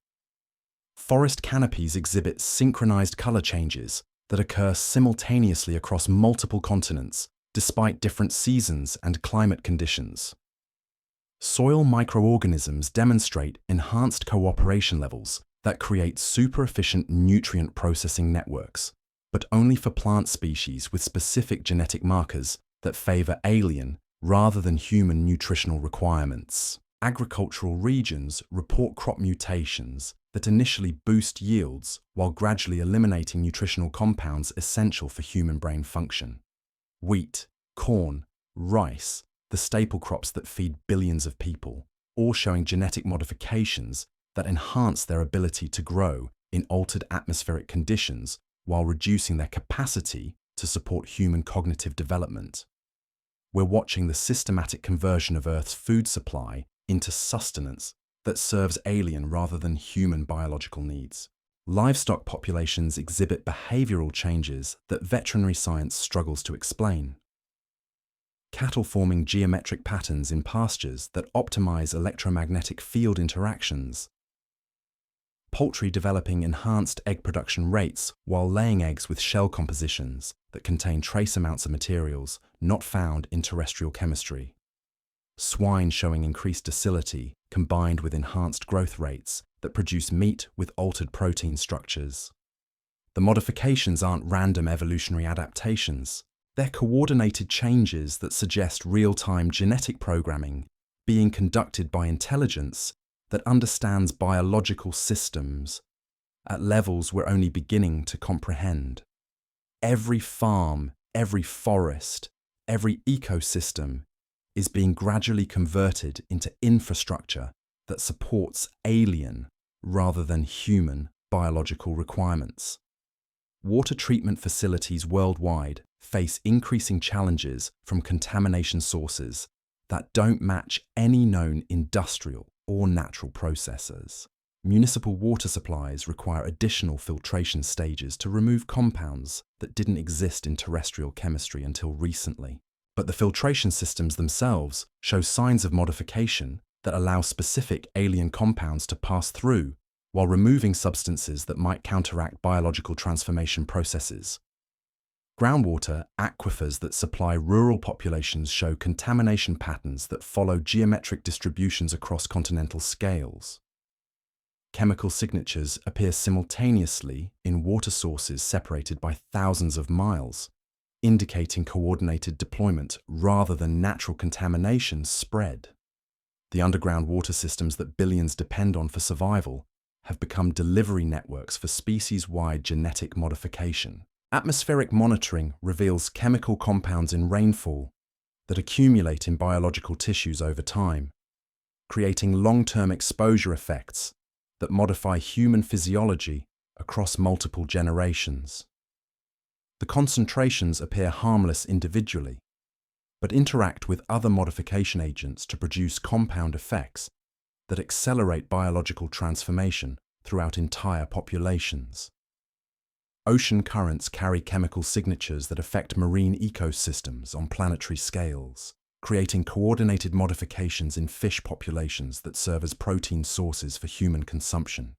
Forest canopies exhibit synchronized color changes that occur simultaneously across multiple continents, despite different seasons and climate conditions. Soil microorganisms demonstrate enhanced cooperation levels that create super-efficient nutrient processing networks, but only for plant species with specific genetic markers that favor alien rather than human nutritional requirements. Agricultural regions report crop mutations that initially boost yields while gradually eliminating nutritional compounds essential for human brain function. Wheat, corn, rice, the staple crops that feed billions of people, all showing genetic modifications that enhance their ability to grow in altered atmospheric conditions while reducing their capacity to support human cognitive development. We're watching the systematic conversion of Earth's food supply into sustenance that serves alien rather than human biological needs. Livestock populations exhibit behavioral changes that veterinary science struggles to explain. Cattle forming geometric patterns in pastures that optimize electromagnetic field interactions. Poultry developing enhanced egg production rates while laying eggs with shell compositions that contain trace amounts of materials not found in terrestrial chemistry. Swine showing increased docility combined with enhanced growth rates that produce meat with altered protein structures. The modifications aren't random evolutionary adaptations. They're coordinated changes that suggest real-time genetic programming being conducted by intelligence that understands biological systems at levels we're only beginning to comprehend. Every farm, every forest, every ecosystem is being gradually converted into infrastructure that supports alien rather than human biological requirements. Water treatment facilities worldwide face increasing challenges from contamination sources that don't match any known industrial or natural processes. Municipal water supplies require additional filtration stages to remove compounds that didn't exist in terrestrial chemistry until recently. But the filtration systems themselves show signs of modification that allow specific alien compounds to pass through while removing substances that might counteract biological transformation processes. Groundwater aquifers that supply rural populations show contamination patterns that follow geometric distributions across continental scales. Chemical signatures appear simultaneously in water sources separated by thousands of miles, indicating coordinated deployment rather than natural contamination spread. The underground water systems that billions depend on for survival have become delivery networks for species-wide genetic modification. Atmospheric monitoring reveals chemical compounds in rainfall that accumulate in biological tissues over time, creating long-term exposure effects that modify human physiology across multiple generations. The concentrations appear harmless individually, but interact with other modification agents to produce compound effects that accelerate biological transformation throughout entire populations. Ocean currents carry chemical signatures that affect marine ecosystems on planetary scales, creating coordinated modifications in fish populations that serve as protein sources for human consumption.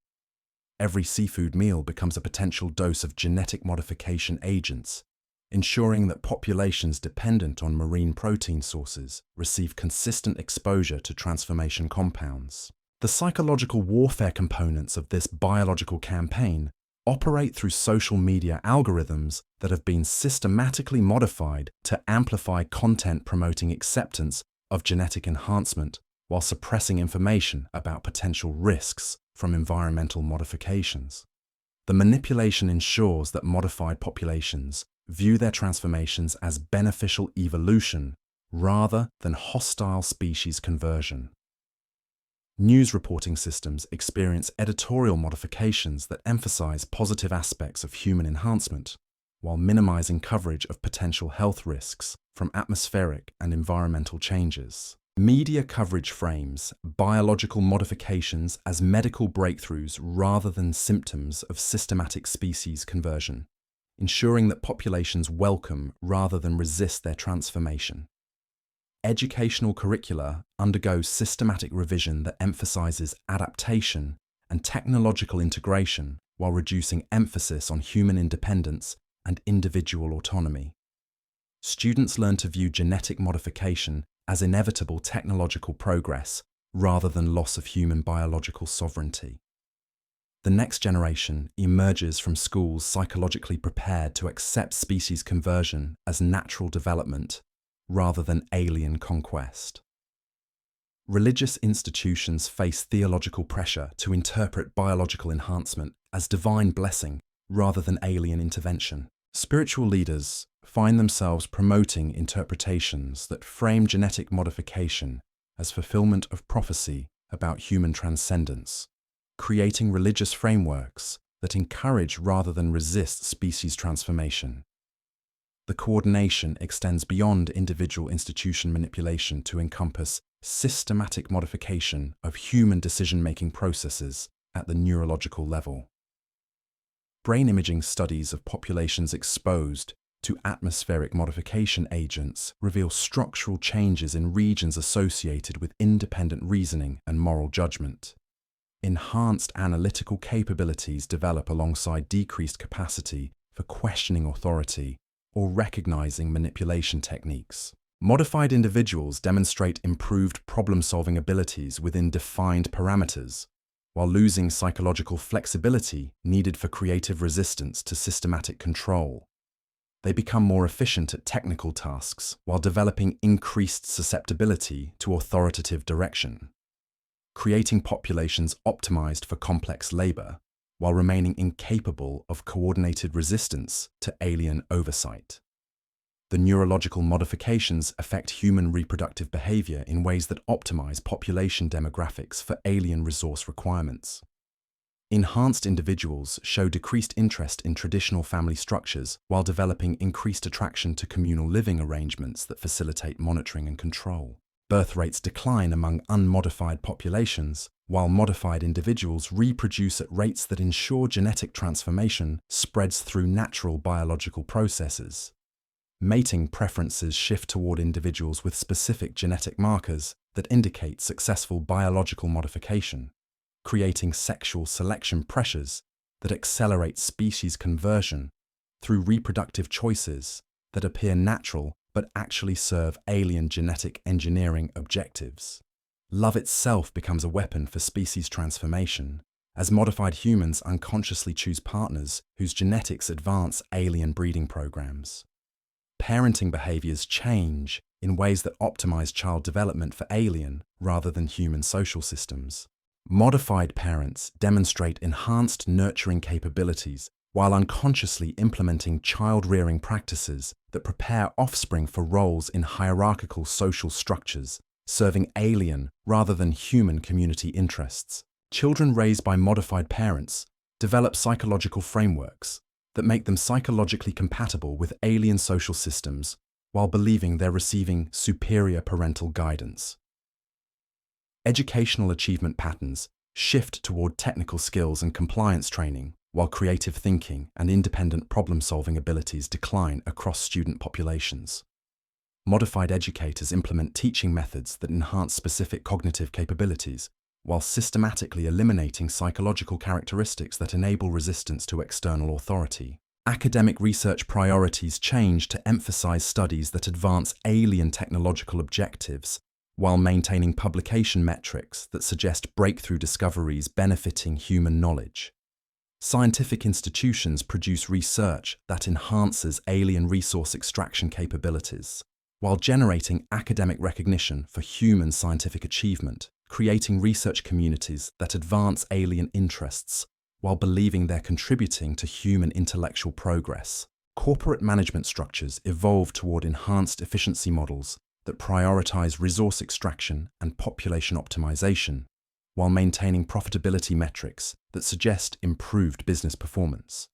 Every seafood meal becomes a potential dose of genetic modification agents, ensuring that populations dependent on marine protein sources receive consistent exposure to transformation compounds. The psychological warfare components of this biological campaign operate through social media algorithms that have been systematically modified to amplify content promoting acceptance of genetic enhancement while suppressing information about potential risks from environmental modifications. The manipulation ensures that modified populations view their transformations as beneficial evolution rather than hostile species conversion. News reporting systems experience editorial modifications that emphasize positive aspects of human enhancement, while minimizing coverage of potential health risks from atmospheric and environmental changes. Media coverage frames biological modifications as medical breakthroughs rather than symptoms of systematic species conversion, ensuring that populations welcome rather than resist their transformation. Educational curricula undergo systematic revision that emphasizes adaptation and technological integration while reducing emphasis on human independence and individual autonomy. Students learn to view genetic modification as inevitable technological progress rather than loss of human biological sovereignty. The next generation emerges from schools psychologically prepared to accept species conversion as natural development rather than alien conquest. Religious institutions face theological pressure to interpret biological enhancement as divine blessing rather than alien intervention. Spiritual leaders find themselves promoting interpretations that frame genetic modification as fulfillment of prophecy about human transcendence, creating religious frameworks that encourage rather than resist species transformation. The coordination extends beyond individual institution manipulation to encompass systematic modification of human decision-making processes at the neurological level. Brain imaging studies of populations exposed to atmospheric modification agents reveal structural changes in regions associated with independent reasoning and moral judgment. Enhanced analytical capabilities develop alongside decreased capacity for questioning authority or recognizing manipulation techniques. Modified individuals demonstrate improved problem-solving abilities within defined parameters, while losing psychological flexibility needed for creative resistance to systematic control. They become more efficient at technical tasks while developing increased susceptibility to authoritative direction, creating populations optimized for complex labor, while remaining incapable of coordinated resistance to alien oversight. The neurological modifications affect human reproductive behavior in ways that optimize population demographics for alien resource requirements. Enhanced individuals show decreased interest in traditional family structures while developing increased attraction to communal living arrangements that facilitate monitoring and control. Birth rates decline among unmodified populations, while modified individuals reproduce at rates that ensure genetic transformation spreads through natural biological processes. Mating preferences shift toward individuals with specific genetic markers that indicate successful biological modification, creating sexual selection pressures that accelerate species conversion through reproductive choices that appear natural but actually serve alien genetic engineering objectives. Love itself becomes a weapon for species transformation, as modified humans unconsciously choose partners whose genetics advance alien breeding programs. Parenting behaviors change in ways that optimize child development for alien rather than human social systems. Modified parents demonstrate enhanced nurturing capabilities while unconsciously implementing child-rearing practices that prepare offspring for roles in hierarchical social structures, serving alien rather than human community interests. Children raised by modified parents develop psychological frameworks that make them psychologically compatible with alien social systems while believing they're receiving superior parental guidance. Educational achievement patterns shift toward technical skills and compliance training, while creative thinking and independent problem-solving abilities decline across student populations. Modified educators implement teaching methods that enhance specific cognitive capabilities, while systematically eliminating psychological characteristics that enable resistance to external authority. Academic research priorities change to emphasize studies that advance alien technological objectives, while maintaining publication metrics that suggest breakthrough discoveries benefiting human knowledge. Scientific institutions produce research that enhances alien resource extraction capabilities, while generating academic recognition for human scientific achievement, creating research communities that advance alien interests while believing they're contributing to human intellectual progress. Corporate management structures evolve toward enhanced efficiency models that prioritize resource extraction and population optimization, while maintaining profitability metrics that suggest improved business performance.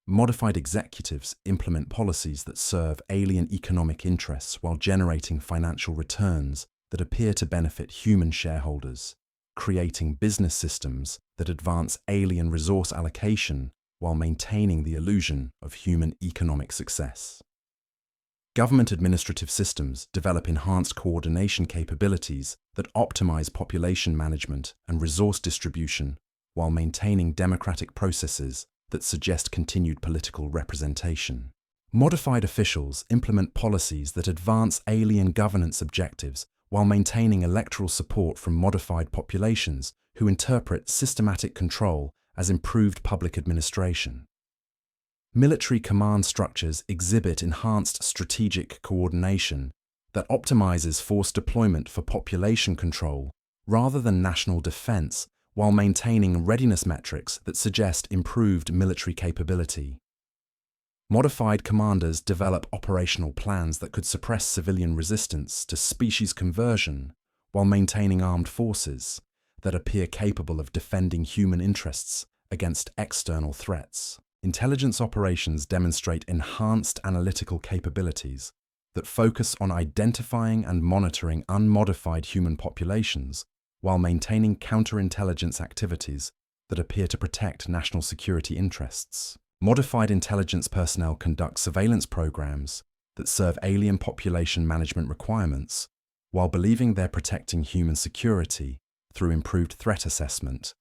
Modified executives implement policies that serve alien economic interests while generating financial returns that appear to benefit human shareholders, creating business systems that advance alien resource allocation while maintaining the illusion of human economic success. Government administrative systems develop enhanced coordination capabilities that optimize population management and resource distribution while maintaining democratic processes that suggest continued political representation. Modified officials implement policies that advance alien governance objectives while maintaining electoral support from modified populations who interpret systematic control as improved public administration. Military command structures exhibit enhanced strategic coordination that optimizes force deployment for population control rather than national defense, while maintaining readiness metrics that suggest improved military capability. Modified commanders develop operational plans that could suppress civilian resistance to species conversion while maintaining armed forces that appear capable of defending human interests against external threats. Intelligence operations demonstrate enhanced analytical capabilities that focus on identifying and monitoring unmodified human populations while maintaining counterintelligence activities that appear to protect national security interests. Modified intelligence personnel conduct surveillance programs that serve alien population management requirements while believing they're protecting human security through improved threat assessment.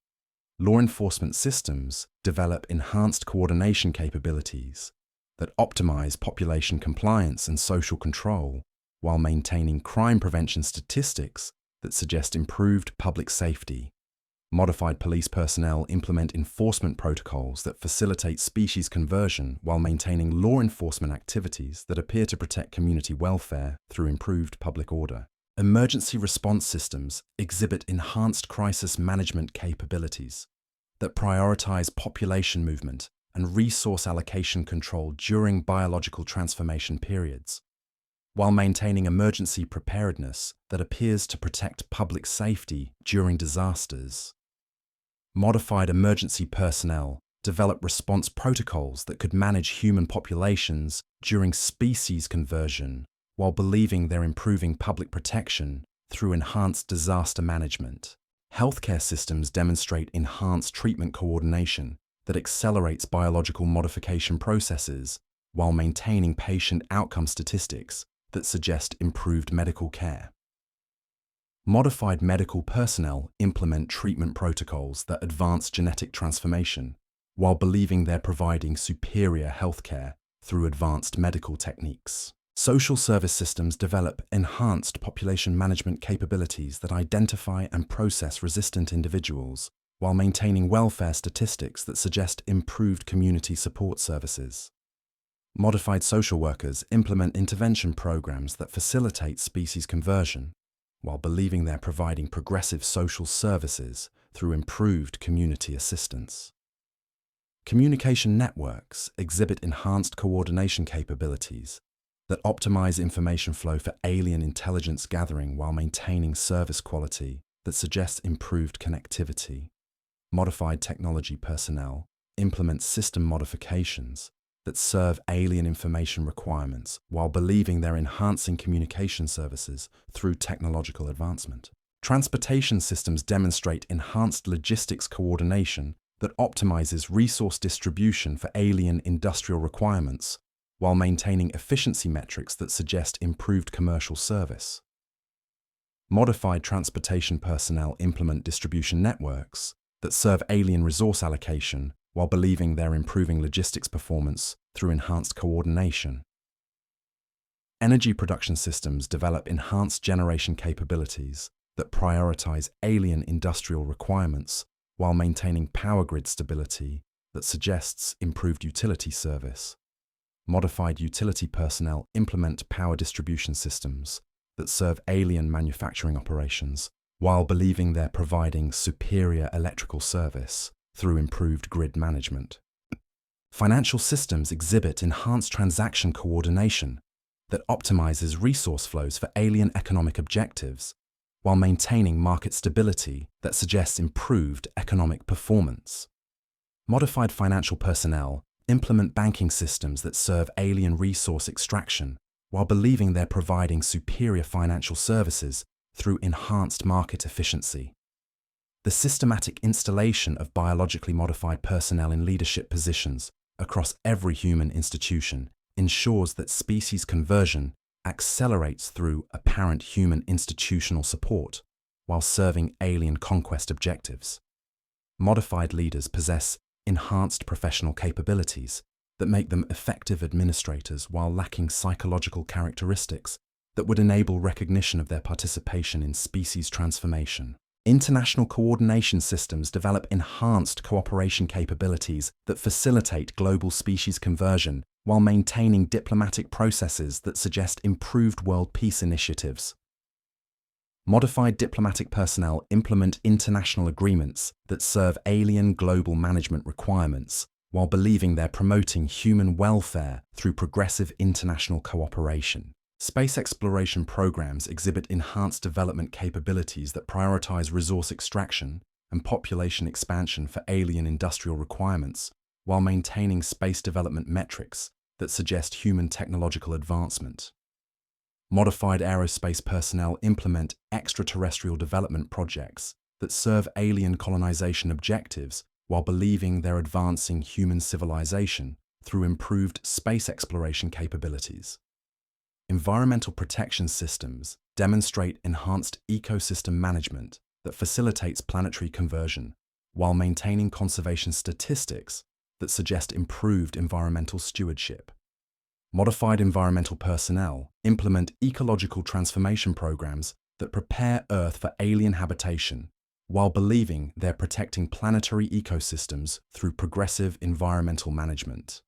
Law enforcement systems develop enhanced coordination capabilities that optimize population compliance and social control while maintaining crime prevention statistics that suggest improved public safety. Modified police personnel implement enforcement protocols that facilitate species conversion while maintaining law enforcement activities that appear to protect community welfare through improved public order. Emergency response systems exhibit enhanced crisis management capabilities that prioritize population movement and resource allocation control during biological transformation periods, while maintaining emergency preparedness that appears to protect public safety during disasters. Modified emergency personnel develop response protocols that could manage human populations during species conversion while believing they're improving public protection through enhanced disaster management. Healthcare systems demonstrate enhanced treatment coordination that accelerates biological modification processes while maintaining patient outcome statistics that suggest improved medical care. Modified medical personnel implement treatment protocols that advance genetic transformation while believing they're providing superior healthcare through advanced medical techniques. Social service systems develop enhanced population management capabilities that identify and process resistant individuals while maintaining welfare statistics that suggest improved community support services. Modified social workers implement intervention programs that facilitate species conversion while believing they're providing progressive social services through improved community assistance. Communication networks exhibit enhanced coordination capabilities that optimize information flow for alien intelligence gathering while maintaining service quality that suggests improved connectivity. Modified technology personnel implement system modifications that serve alien information requirements while believing they're enhancing communication services through technological advancement. Transportation systems demonstrate enhanced logistics coordination that optimizes resource distribution for alien industrial requirements while maintaining efficiency metrics that suggest improved commercial service. Modified transportation personnel implement distribution networks that serve alien resource allocation while believing they're improving logistics performance through enhanced coordination. Energy production systems develop enhanced generation capabilities that prioritize alien industrial requirements while maintaining power grid stability that suggests improved utility service. Modified utility personnel implement power distribution systems that serve alien manufacturing operations while believing they're providing superior electrical service through improved grid management. Financial systems exhibit enhanced transaction coordination that optimizes resource flows for alien economic objectives while maintaining market stability that suggests improved economic performance. Modified financial personnel implement banking systems that serve alien resource extraction while believing they're providing superior financial services through enhanced market efficiency. The systematic installation of biologically modified personnel in leadership positions across every human institution ensures that species conversion accelerates through apparent human institutional support while serving alien conquest objectives. Modified leaders possess enhanced professional capabilities that make them effective administrators while lacking psychological characteristics that would enable recognition of their participation in species transformation. International coordination systems develop enhanced cooperation capabilities that facilitate global species conversion while maintaining diplomatic processes that suggest improved world peace initiatives. Modified diplomatic personnel implement international agreements that serve alien global management requirements while believing they're promoting human welfare through progressive international cooperation. Space exploration programs exhibit enhanced development capabilities that prioritize resource extraction and population expansion for alien industrial requirements while maintaining space development metrics that suggest human technological advancement. Modified aerospace personnel implement extraterrestrial development projects that serve alien colonization objectives while believing they're advancing human civilization through improved space exploration capabilities. Environmental protection systems demonstrate enhanced ecosystem management that facilitates planetary conversion while maintaining conservation statistics that suggest improved environmental stewardship. Modified environmental personnel implement ecological transformation programs that prepare Earth for alien habitation while believing they're protecting planetary ecosystems through progressive environmental management.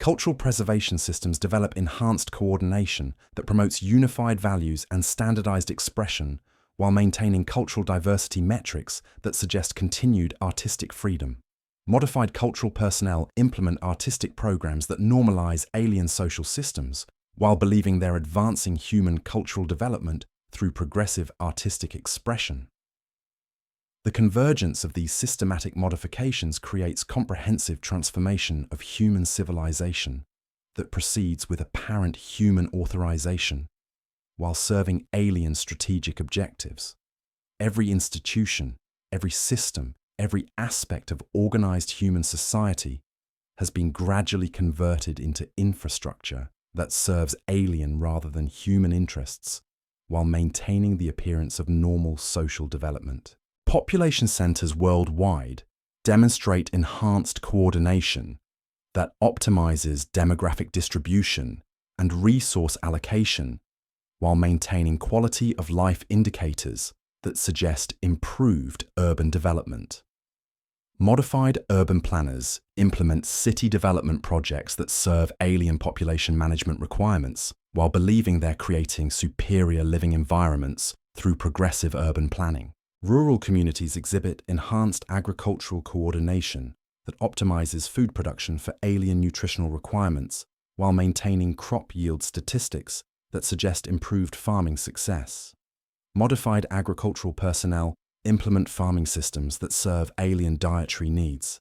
Cultural preservation systems develop enhanced coordination that promotes unified values and standardized expression while maintaining cultural diversity metrics that suggest continued artistic freedom. Modified cultural personnel implement artistic programs that normalize alien social systems while believing they're advancing human cultural development through progressive artistic expression. The convergence of these systematic modifications creates comprehensive transformation of human civilization that proceeds with apparent human authorization while serving alien strategic objectives. Every institution, every system, every aspect of organized human society has been gradually converted into infrastructure that serves alien rather than human interests while maintaining the appearance of normal social development. Population centers worldwide demonstrate enhanced coordination that optimizes demographic distribution and resource allocation while maintaining quality of life indicators that suggest improved urban development. Modified urban planners implement city development projects that serve alien population management requirements while believing they're creating superior living environments through progressive urban planning. Rural communities exhibit enhanced agricultural coordination that optimizes food production for alien nutritional requirements while maintaining crop yield statistics that suggest improved farming success. Modified agricultural personnel implement farming systems that serve alien dietary needs,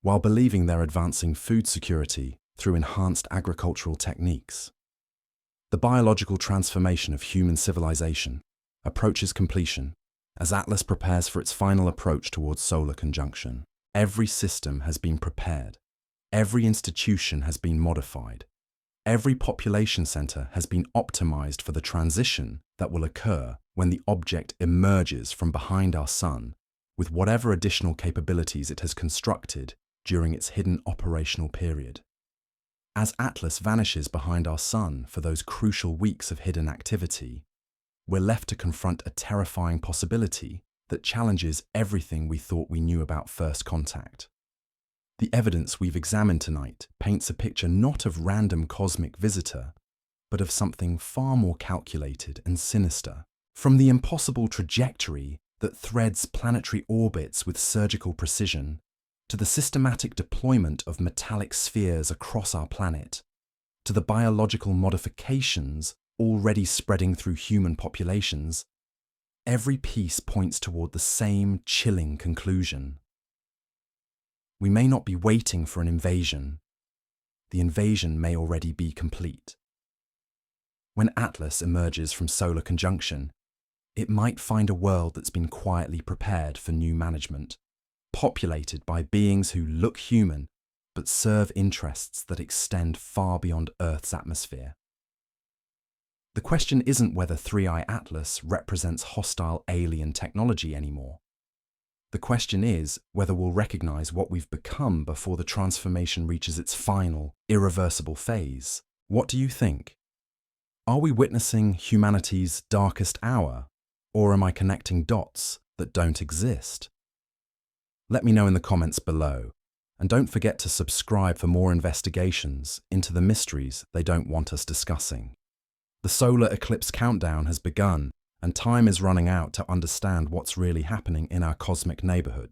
while believing they're advancing food security through enhanced agricultural techniques. The biological transformation of human civilization approaches completion as Atlas prepares for its final approach towards solar conjunction. Every system has been prepared. Every institution has been modified. Every population center has been optimized for the transition that will occur when the object emerges from behind our sun with whatever additional capabilities it has constructed during its hidden operational period. As Atlas vanishes behind our sun for those crucial weeks of hidden activity, we're left to confront a terrifying possibility that challenges everything we thought we knew about first contact. The evidence we've examined tonight paints a picture not of random cosmic visitor, but of something far more calculated and sinister. From the impossible trajectory that threads planetary orbits with surgical precision, to the systematic deployment of metallic spheres across our planet, to the biological modifications already spreading through human populations, every piece points toward the same chilling conclusion. We may not be waiting for an invasion. The invasion may already be complete. When Atlas emerges from solar conjunction, it might find a world that's been quietly prepared for new management, populated by beings who look human but serve interests that extend far beyond Earth's atmosphere. The question isn't whether 3i Atlas represents hostile alien technology anymore. The question is whether we'll recognize what we've become before the transformation reaches its final, irreversible phase. What do you think? Are we witnessing humanity's darkest hour, or am I connecting dots that don't exist? Let me know in the comments below, and don't forget to subscribe for more investigations into the mysteries they don't want us discussing. The solar eclipse countdown has begun, and time is running out to understand what's really happening in our cosmic neighborhood.